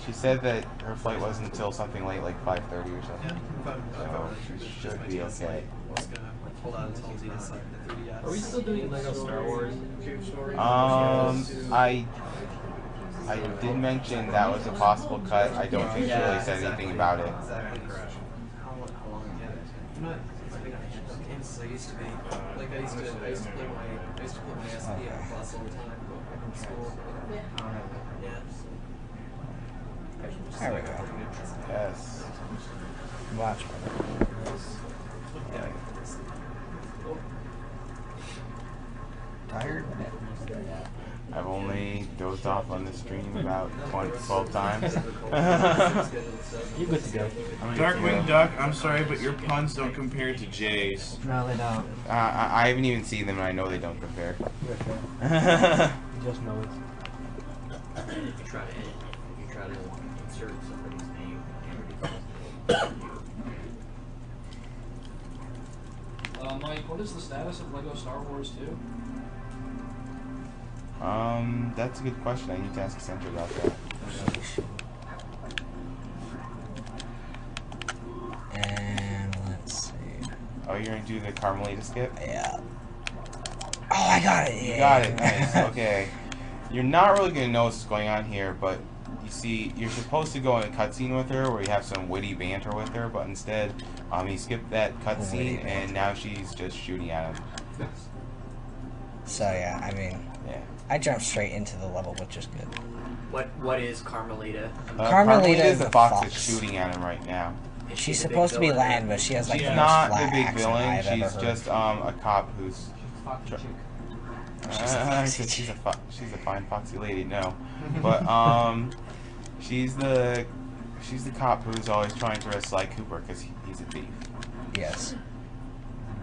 She said that her flight wasn't until something late, like 5:30 or something. So she should be okay. Hold on until DSi. Are we still doing Lego Star Wars story? I did mention that was a possible cut. I don't think she really said anything about it. Exactly correct. How long? I used to be like I used to put my SP on class all the time from school. Yeah. There we go. Yes. Watch. Yeah. Tired? I've only dozed off on the stream about 12 times. You're good to go. Darkwing Duck, I'm sorry, but your puns don't compare to Jay's. No, they don't. I haven't even seen them, and I know they don't compare. Just know it. If you try to insert somebody's name, Mike, what is the status of Lego Star Wars 2? That's a good question. I need to ask Sandra about that. And let's see. Oh, you're gonna do the Carmelita skip? Yeah. Oh, I got it. You got it. Nice. Okay. You're not really gonna know what's going on here, but you see, you're supposed to go in a cutscene with her where you have some witty banter with her, but instead, you skipped that cutscene and now she's just shooting at him. So yeah, I mean, yeah. I jumped straight into the level, which is good. What is Carmelita? Carmelita is the fox that's shooting at him right now. She's supposed to be land, but she has like she's the not most the flat big accent villain. I've ever She's heard. just a cop who's. She's she's a fine foxy lady. No, but she's the cop who's always trying to arrest Sly Cooper because he's a thief. Yes.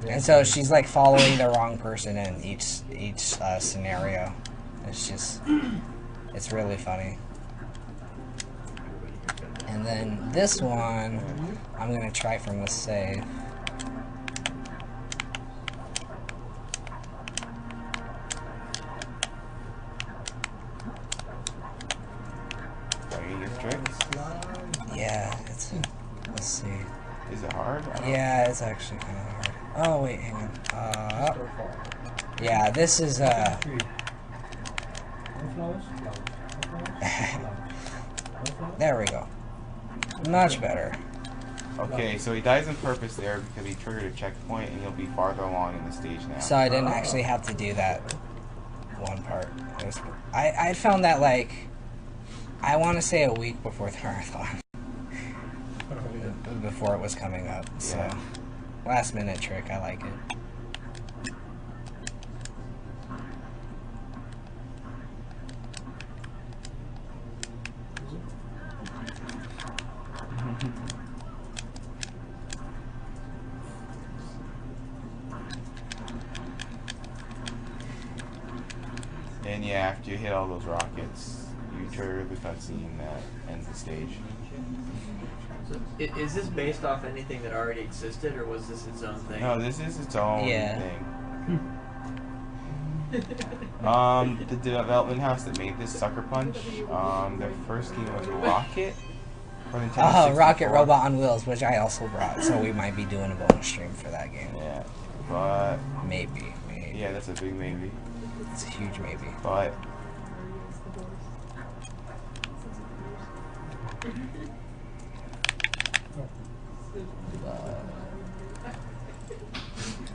And so she's like following the wrong person in each scenario. It's just, it's really funny. And then this one, I'm gonna try from the save. Are you your tricks? That's actually kind of hard. Oh wait, hang on. Yeah, this is there we go. Much better. Okay, so he dies on purpose there because he triggered a checkpoint, and you'll be farther along in the stage now. So I didn't actually have to do that one part. I found that like I want to say a week before the marathon, before it was coming up. So last minute trick, I like it. And yeah, after you hit all those rockets, you trigger the cutscene that ends the stage. So, is this based off anything that already existed, or was this its own thing? No, this is its own thing. The development house that made this Sucker Punch, their first game was Rocket. Oh, Rocket Robot on Wheels, which I also brought, so we might be doing a bonus stream for that game. Yeah, but maybe. Yeah, that's a big maybe. It's a huge maybe. But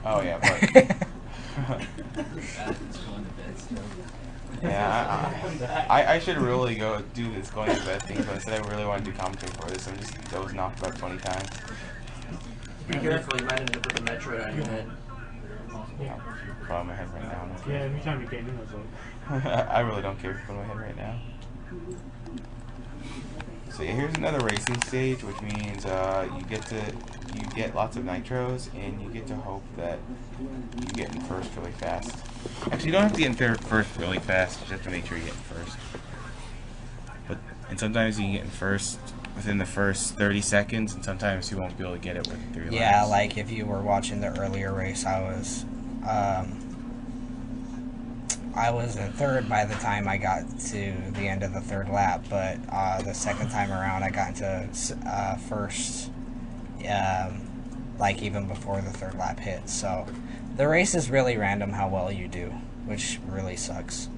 oh yeah, but yeah, I should really go do this going to bed thing, but instead I really want to do commentary for this. I'm just dozing off about 20 times. Be careful, you might end up with a Metroid on your head. Yeah, put on my head right now. Yeah, every time you came in, I was like... I really don't care if you put on my head right now. So yeah, here's another racing stage, which means you get lots of nitros, and you get to hope that you get in first really fast. Actually, you don't have to get in first really fast. You just have to make sure you get in first. And sometimes you can get in first within the first 30 seconds, and sometimes you won't be able to get it within 3 laps. Yeah, like if you were watching the earlier race, I was in third by the time I got to the end of the third lap, but the second time around I got into first, like even before the third lap hit. So the race is really random how well you do, which really sucks.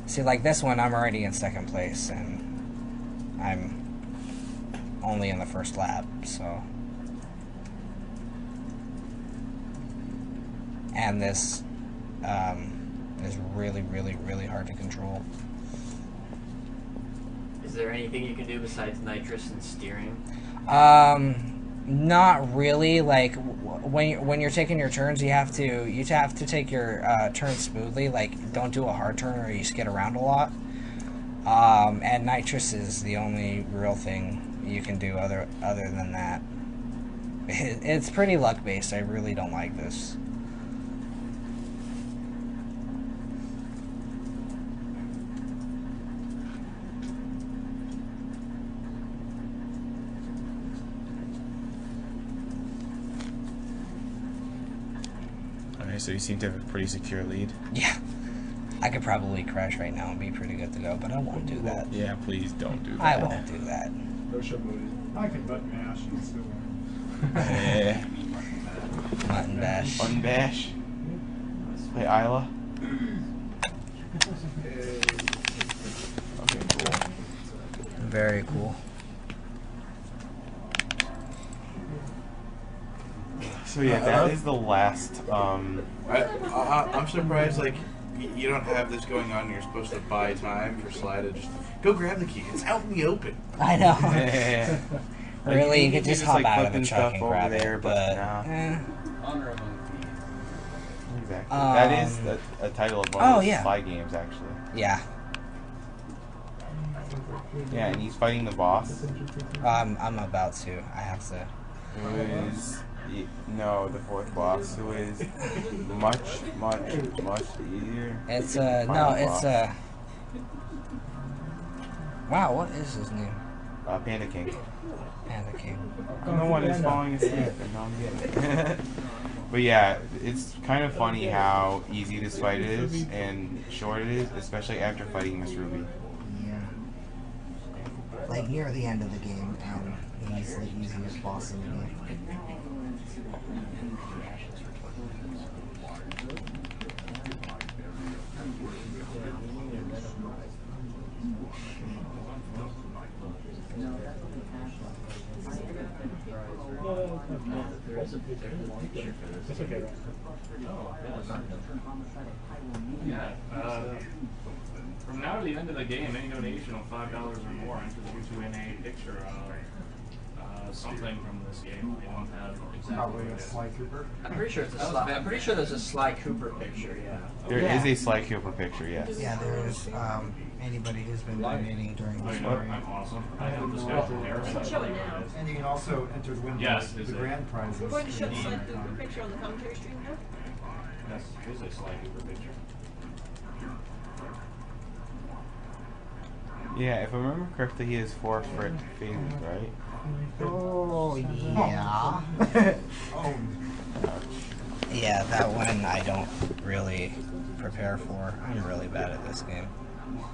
See, like this one, I'm already in second place, and I'm only in the first lap, so. And this is really, really, really hard to control. Is there anything you can do besides nitrous and steering? Not really. Like when you're taking your turns, you have to take your turns smoothly. Like don't do a hard turn or you skid around a lot. And nitrous is the only real thing you can do other than that. It's pretty luck based. I really don't like this. So you seem to have a pretty secure lead. Yeah. I could probably crash right now and be pretty good to go, but I won't do that. Yeah, please don't do that. I won't do that. I can button mash. Yeah. Mutton bash. Mutton bash. Play Isla. Okay, cool. Very cool. So yeah, that is the last. I'm surprised, like, you don't have this going on. You're supposed to buy time for Sly to just go grab the key. It's out in the open. I know. Yeah. Really, you could just hop out of the truck and grab there, it, but Honor among thieves. Exactly. That is a title of one of the Sly games, actually. Yeah. Yeah, and he's fighting the boss. I'm about to. I have to. Who is... No, the fourth boss, who is much easier. It's no, it's wow, what is his name? Panda King. Panda King. No one is falling asleep, and I'm getting it. But yeah, it's kind of funny how easy this fight is and short it is, especially after fighting Miss Ruby. Yeah. Like near the end of the game, and he's the easiest boss in the game. There's a picture for this. It's okay. Oh, yeah. From now to the end of the game, any donation of $5 or more enters you to win a picture of something from this game. I don't have exactly Probably a Sly Cooper. I'm pretty sure it's a Sly. I'm pretty sure there's a Sly Cooper picture. Yeah. There is a Sly Cooper picture, yes. Yeah, there is. Anybody who's been donating during the story. I'm awesome. I have this guy from there. Show it now. And you can also enter to win the grand prizes. We're going to show the Sly Cooper picture on the commentary stream now. Yes, here's a Sly Cooper picture. Yeah, if I remember correctly, he has 4 phases, right? Oh, yeah. Oh. Yeah, that one I don't really prepare for. I'm really bad at this game.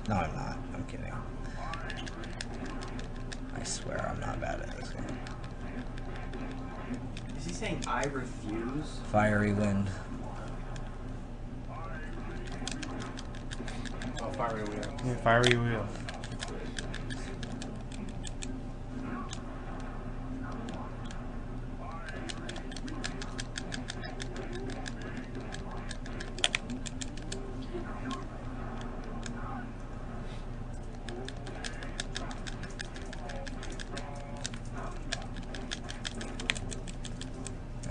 No, I'm not. I'm kidding. I swear I'm not bad at this game. Is he saying I refuse? Fiery wind. Oh, fiery wheel. Yeah, fiery wheel.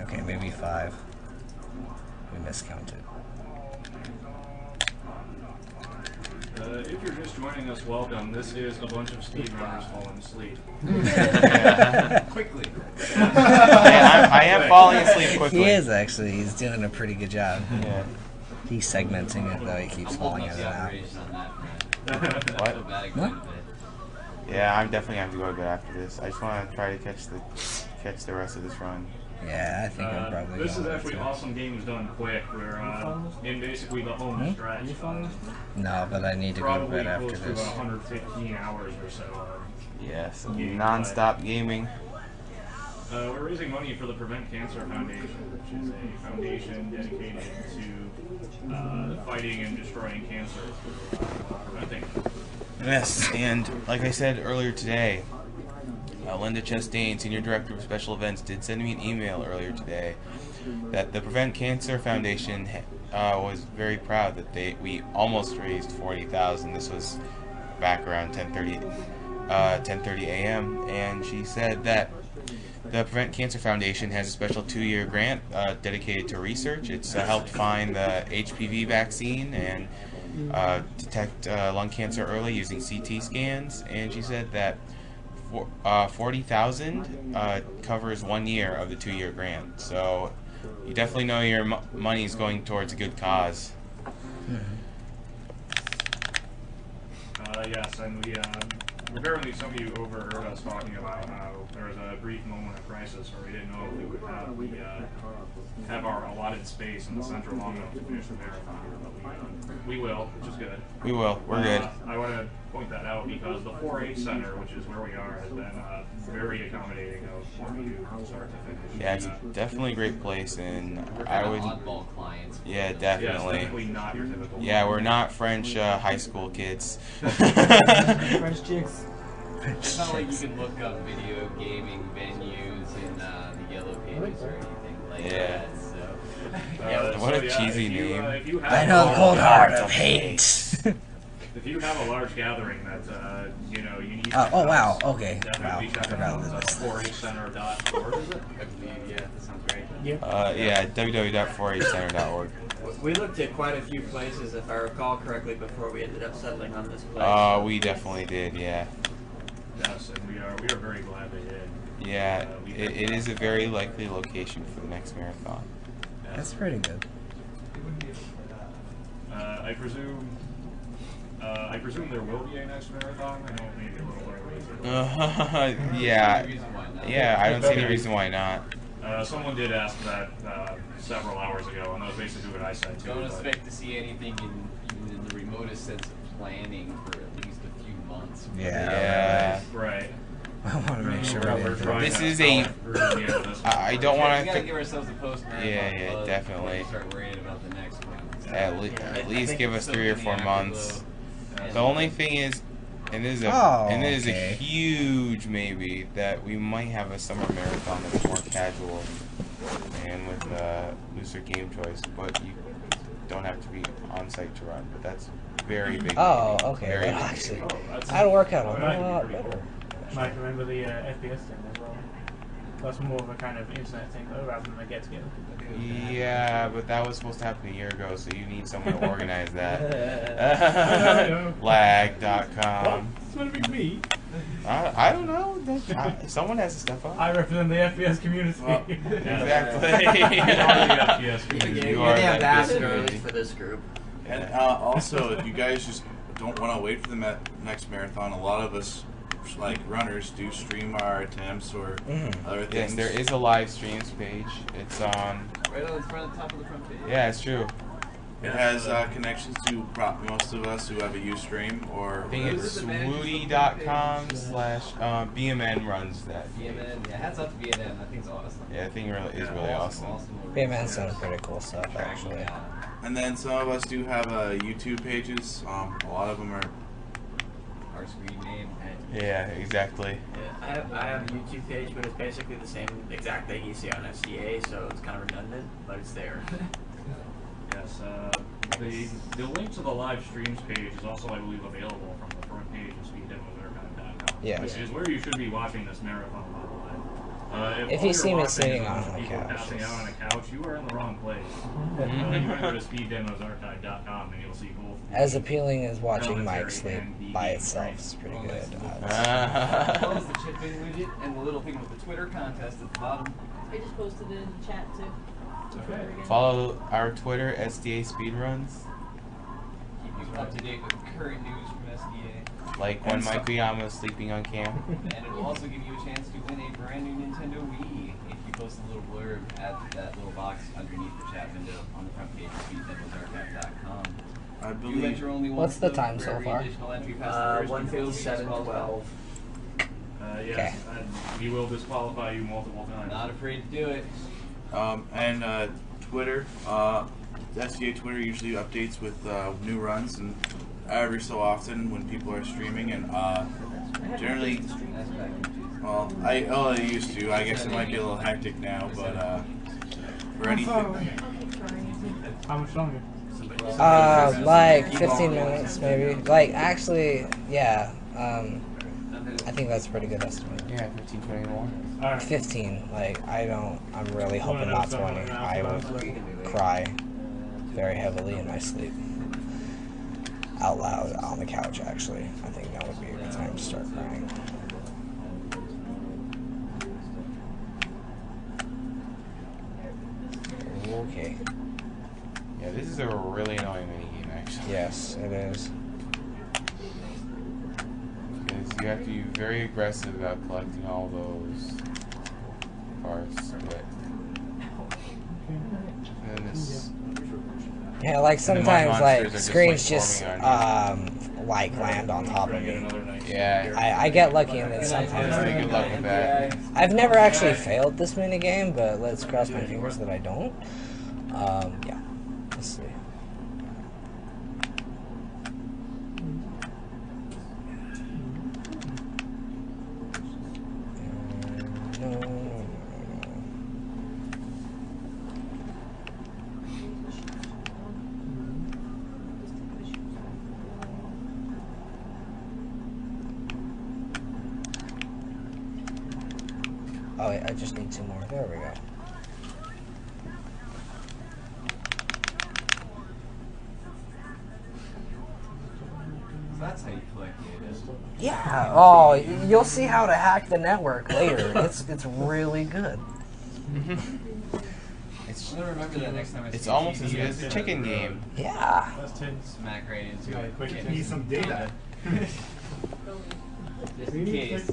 Okay, maybe 5. We miscounted. If you're just joining us, welcome. This is a bunch of speedrunners falling asleep. Quickly. I am falling asleep quickly. He is actually. He's doing a pretty good job. Yeah. He's segmenting it though. He keeps falling in and out. What? Yeah, I'm definitely gonna have to go to bed after this. I just want to try to catch the rest of this run. Yeah, I think I'm probably. This is actually awesome games done quick. We're in basically the home stretch. No, but I need to go to bed after Probably this. close to 115 hours or so. Yes, non-stop gaming. We're raising money for the Prevent Cancer Foundation, which is a foundation dedicated to fighting and destroying cancer. Preventing. Yes, and like I said earlier today, Linda Chastain, Senior Director of Special Events, did send me an email earlier today that the Prevent Cancer Foundation was very proud that we almost raised $40,000. This was back around 10:30 a.m. and she said that the Prevent Cancer Foundation has a special 2-year grant dedicated to research. It's helped find the HPV vaccine and detect lung cancer early using CT scans, and she said that $40,000 covers 1 year of the 2-year grant. So you definitely know your money is going towards a good cause. Yes, and apparently some of you overheard us talking about how there was a brief moment of crisis where we didn't know if we would have our allotted space in the center long enough to finish the marathon, but we will, which is good. We will. We're good. I want to point that out because the 4-H Center, which is where we are, has been very accommodating of what we do from start to finish. Yeah, it's definitely a great place, and I would. Oddball clients. Yeah, definitely. Yes, definitely not your typical. Yeah, we're not French high school kids. French chicks. It's not like you can look up video gaming venues in the Yellow Pages or anything like that. So. What a cheesy name. I know the cold heart of hate. If you have a large gathering that you know you need. Oh wow. Okay. Wow. Definitely check out 4hcenter.org. Is it? I believe, yeah, that sounds right. Yeah, www.4hcenter.org. We looked at quite a few places, if I recall correctly, before we ended up settling on this place. We definitely did, yeah. Yes, and we are very glad they did. Yeah, it is a very likely location for the next marathon. That's pretty good. I presume there will be a next marathon. I know it may be a little early. Yeah, I don't see any reason why not. Someone did ask that several hours ago, and that was basically what I said too. Don't expect to see anything in the remotest sense of planning for at least a few months. Yeah. Right. I want to make sure this is a. I don't want to. We gotta give ourselves a post marathon. Yeah, definitely. Start worrying about the next one. So, At least give us 3 or 4 months. The only thing is, and this is a huge maybe, that we might have a summer marathon that's more casual. and with looser game choice, but you don't have to be on site to run. But that's very big. Oh, okay. Very Well, big. actually, that'll work out a lot better. Mike, remember the FPS thing as well? That's more of a kind of internet thing though, rather than a get together. Yeah, but that was supposed to happen a year ago, so you need someone to organize that. Lag.com. It's gonna be me. I don't know. Someone has to step up. I represent the FPS community. Well, exactly. You're the ambassador for this group. And also, if you guys just don't want to wait for the next marathon, a lot of us, like runners, do stream our attempts or other things. Yes, there is a live streams page. It's on. Right on the front, top of the front page. Yeah, it's true. It has connections to most of us who have a Ustream or. I think it's swoody.com/BMN runs that. BMN, yeah, hats off to BMN. That thing's awesome. Yeah, that thing is really awesome. BMN's done pretty cool stuff, actually. And then some of us do have YouTube pages. A lot of them are our screen name. Yeah, exactly. Yeah, I have a YouTube page, but it's basically the same exact thing you see on SDA, so it's kind of redundant, but it's there. Yes, the link to the live streams page is also, I believe, available from the front page of speeddemoarchive.com. Yes. Which is where you should be watching this marathon live. If you see me sitting on a people couch, passing out on a couch, you are in the wrong place. You want to go to speeddemoarchive.com and you'll see both. as appealing as watching Mike sleep by itself is pretty good. As well as the chip in widget and the little thing with the Twitter contest at the bottom. I just posted it in the chat too. Follow our Twitter, SDA Speedruns. Keep you up to date with current news from SDA. Like when Mike Oyama is sleeping on cam. And it will also give you a chance to win a brand new Nintendo Wii if you post a little blurb at that little box underneath the chat window on the front page of speeddemoarchive.com. I believe. What's the time so far? 1:57:12. Yes, and we will disqualify you multiple times. Not afraid to do it. And Twitter, SDA Twitter usually updates with new runs and every so often when people are streaming and generally, well, I used to. I guess it might be a little hectic now, but for anything. How much longer? Like 15 minutes maybe. Like actually, yeah. I think that's a pretty good estimate. Yeah, 15, 20 more. 15. Like I'm really hoping not 20. I will cry very heavily in my sleep. Out loud on the couch, actually. I think that would be a good time to start crying. Okay. Yeah, this is a really annoying minigame, actually. Yes, it is. Because you have to be very aggressive about collecting all those parts, but... And then this... Yeah, like sometimes like screens just like land on top of me. Yeah. I get lucky and then sometimes Pretty good luck with that. I've never actually failed this minigame, but let's cross my fingers that I don't. Yeah. Let's see. Oh, wait, I just need 2 more. There we go. So that's how you collect data. Yeah. Oh, you'll see how to hack the network later. It's really good. I'm gonna remember that next time I see It's almost as good as the chicken game. Yeah. Smack right into it. Quick, need some data. Just in case.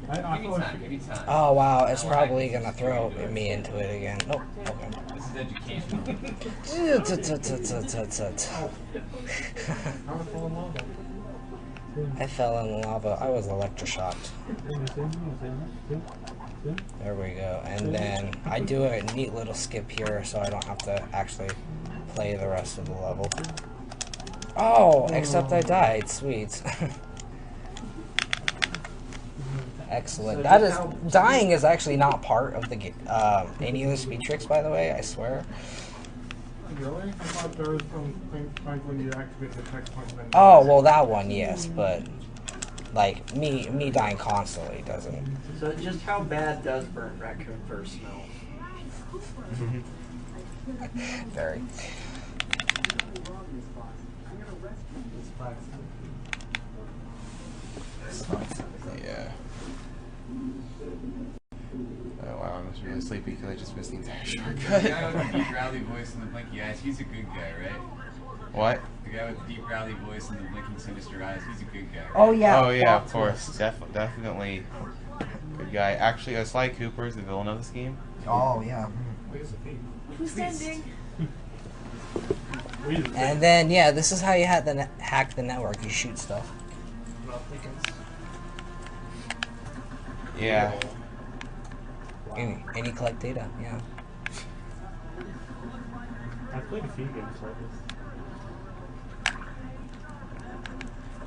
Give me time, give me time. Oh wow, it's probably gonna throw me into it again. Nope. Okay. This is educational. I fell in lava. I was electroshocked. There we go. And then I do a neat little skip here so I don't have to actually play the rest of the level. Oh, except I died. Sweet. Excellent. So That just is how- dying is actually not part of the any of the speed tricks, by the way. I swear. Really? I thought there was from when you activate the checkpoint. Then Oh well, that one yes, but like me dying constantly doesn't. So just how bad does burnt raccoon fur smell? Very. Yeah. Oh wow, I'm just really sleepy because I just missed the entire The shortcut. guy with the deep rowdy voice and the blinky eyes, he's a good guy, right? What? The guy with the deep rowdy voice and the blinking sinister eyes, he's a good guy, right? Oh yeah. Oh yeah, of course. Definitely good guy. Actually, Sly Cooper is the villain of this game. Oh yeah. Who's sending? And then yeah, this is how you hack the network. You shoot stuff. Yeah. Any collect data. Yeah. I've played a few games like this.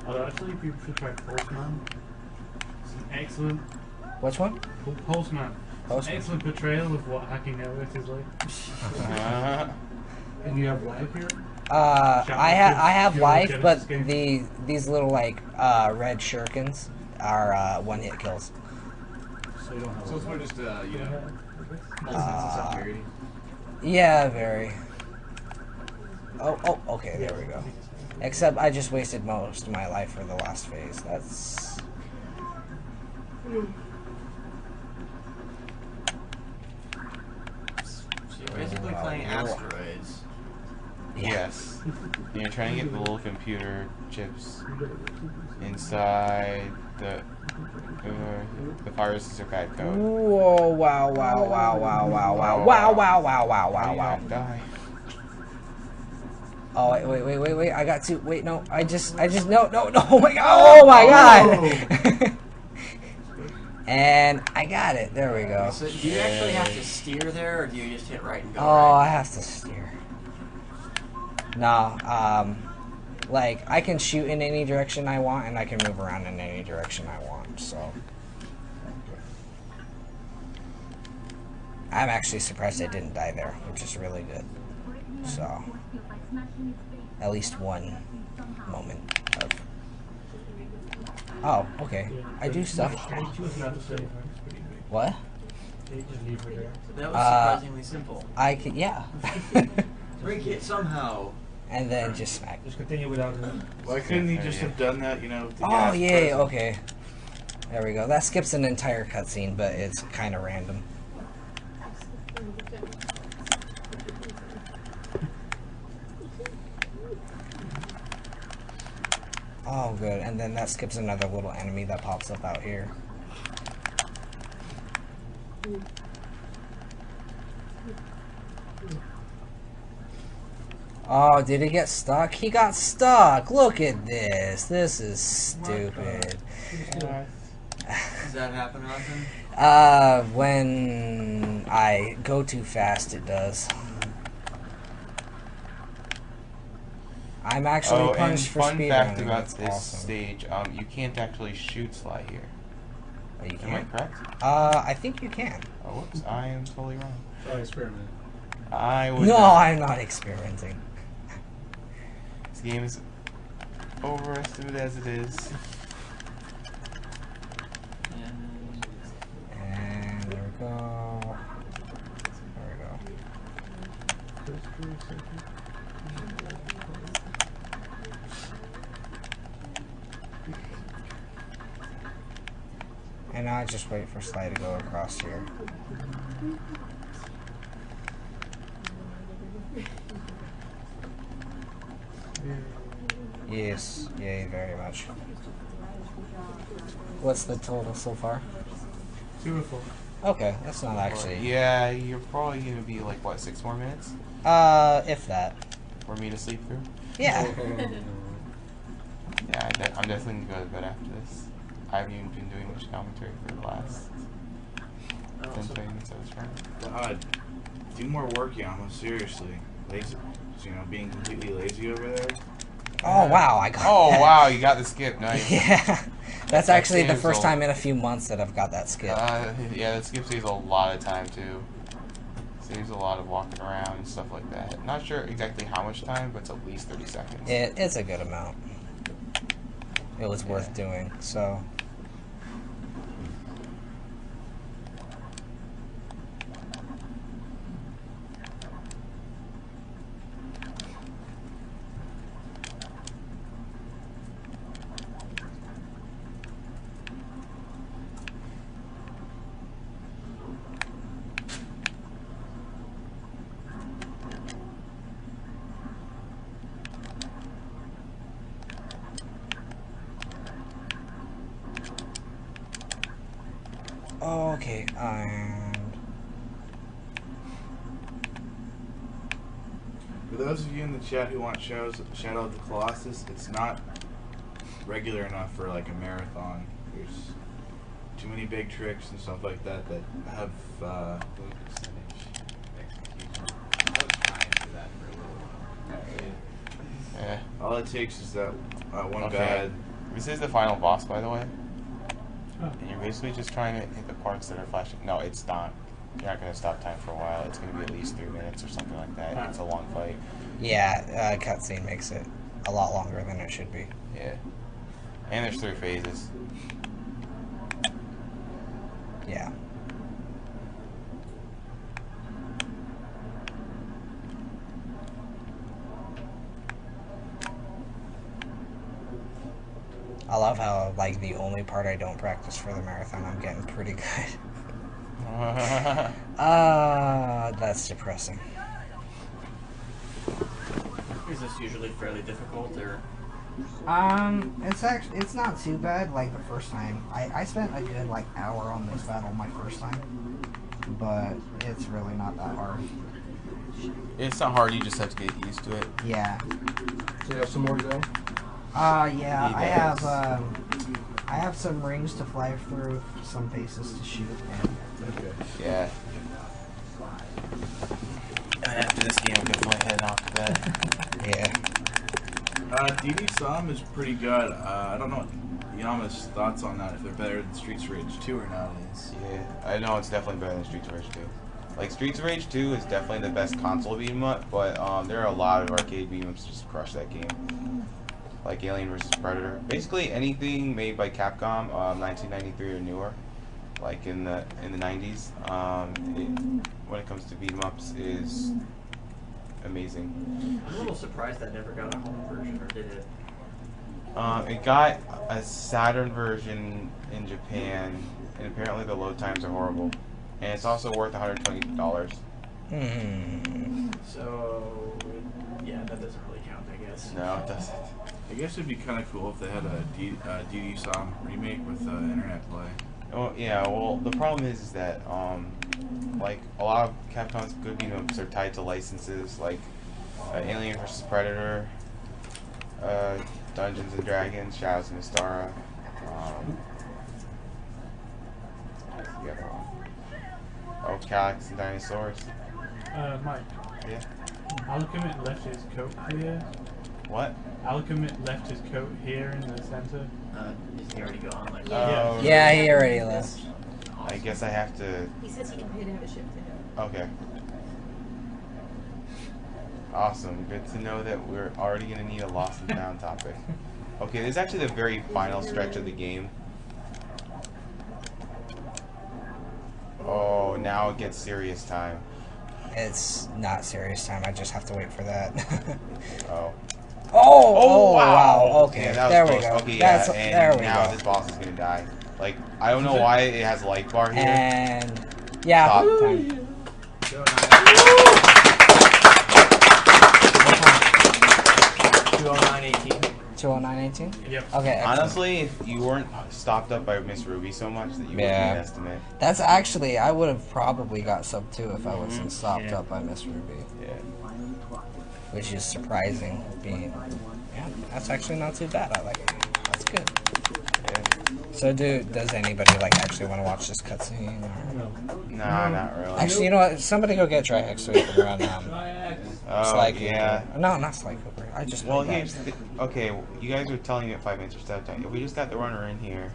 Although actually, people should try Postman. It's an excellent. Which one? Postman. It's Postman. an excellent portrayal of what hacking networks is like. And you have live here. I have life, but these little like red shurikens are one-hit kills. So you don't have. So it's more just, you know, full sense of security. Yeah, very. Oh, okay, there we go. Except I just wasted most of my life for the last phase. That's. So you're basically playing asteroids. Yes. And you're trying to get the little computer chips inside the viruses or bad code. Whoa! Wow! Wow! Wow! Wow! Wow! Wow! Wow! Wow! Wow! Wow! Wow! Wow! Die. Oh wait! I got to wait. No, I just no! Oh my god! Oh my god! And I got it. There we go. So do you actually have to steer there, or do you just hit right and go? Oh, right? I have to steer. No, like I can shoot in any direction I want, and I can move around in any direction I want. So I'm actually surprised I didn't die there, which is really good. So at least one moment of. Oh, okay. I do stuff. What? That was surprisingly simple. I can, yeah. Break it somehow. And then just smack. Just continue without it. Why couldn't he just have done that, you know? With the Oh, gas yay, present? okay. There we go. That skips an entire cutscene, but it's kind of random. Oh, good. And then that skips another little enemy that pops up out here. Oh, did he get stuck? He got stuck! Look at this! This is stupid. Does that happen often? When I go too fast, it does. I'm actually punished for fun speedrunning. fact about That's this awesome. stage, you can't actually shoot Sly here. Oh, you Am I can't? correct? I think you can. Oh, whoops, I am totally wrong. Try experiment. I would No, not. I'm not experimenting. This game is overestimated as it is. And there we go. There we go. And now I just wait for Sly to go across here. Yes, yay, very much. What's the total so far? 2 or 4. Okay, that's not actually. Yeah, you're probably gonna be like, what, 6 more minutes? If that. For me to sleep through? Yeah. Yeah, I'm definitely gonna go to bed after this. I haven't even been doing much commentary for the last 10, 20 minutes I was trying. God, do more work, Yama, seriously. Lazy, you know, being completely lazy over there. Oh wow, I got. Oh that. wow, you got the skip, nice. Yeah. That's actually the first time in a few months that I've got that skip. Yeah, that skip saves a lot of time too. Saves a lot of walking around and stuff like that. Not sure exactly how much time, but it's at least 30 seconds. It's a good amount. It was worth doing, so... Okay, and... For those of you in the chat who want Shadow of the Colossus, it's not regular enough for like a marathon. There's too many big tricks and stuff like that that have Low percentage execution. I was trying for that for a little while. Yeah. all it takes is that one Okay. bad. This is the final boss, by the way. And you're basically just trying to hit the parts that are flashing. No, it's not. You're not going to stop time for a while. It's going to be at least 3 minutes or something like that. It's a long fight. Yeah, cutscene makes it a lot longer than it should be. Yeah. And there's 3 phases. Yeah. I love how, like, the only part I don't practice for the marathon, I'm getting pretty good. That's depressing. Is this usually fairly difficult, or? It's not too bad. Like the first time, I spent a good like hour on this battle my first time, but it's really not that hard. It's not hard. You just have to get used to it. Yeah. So you have some more to go? Yeah. I have some rings to fly through, some bases to shoot. Okay. Yeah. And after this game, I'm gonna head off to bed. Yeah. DD Som is pretty good. I don't know Yama's thoughts on that, if they're better than Streets of Rage 2 or not. Yeah, I know it's definitely better than Streets of Rage 2. Like, Streets of Rage 2 is definitely the best console beat 'em up, but there are a lot of arcade beat 'em ups just crush that game. Like Alien vs. Predator. Basically anything made by Capcom, 1993 or newer, like in the 90s, when it comes to beat 'em ups, is amazing. I'm a little surprised that never got a home version, or did it? It got a Saturn version in Japan, and apparently the load times are horrible. And it's also worth $120. So, yeah, that doesn't really count, I guess. No, it doesn't. I guess it'd be kind of cool if they had a DD Som remake with internet play. Oh yeah, well the problem is that like a lot of Capcom's good beat 'em ups are tied to licenses, like Alien vs. Predator, Dungeons and Dragons, Shadows of Mystara. The other one. Oh, Calyx and Dinosaurs. Mike. Yeah. Alchemist left his coat here. What? Alchemist left his coat here in the center. Is he already gone? Like, Yeah, he already left. I guess I have to. He says he can pay to have it shipped to him. Okay. Awesome. Good to know that we're already going to need a Lost and Found topic. Okay, this is actually the very final stretch of the game. Oh, now it gets serious time. It's not serious time. I just have to wait for that. Oh. Oh, wow. Okay, Yeah, that was there close. we go. Okay, yeah, There and we now go. this boss is going to die. Like, I don't know why it has a light bar here. And yeah, Stop. time. 209.18. 209.18? Yep. Okay, excellent. Honestly, if you weren't stopped up by Miss Ruby so much that you would need an estimate. That's actually, I would have probably got sub 2 if I wasn't stopped up by Miss Ruby. Yeah. Which is surprising, being, yeah, that's actually not too bad. I like it. That's good. Yeah. So does anybody like actually want to watch this cutscene? Nah, not really. Actually, you know what? Somebody go get Trihex so we can run Sly Cooper. Yeah. No, not Sly Cooper. I just okay, you guys are telling me at 5 minutes or 7 times. If we just got the runner in here.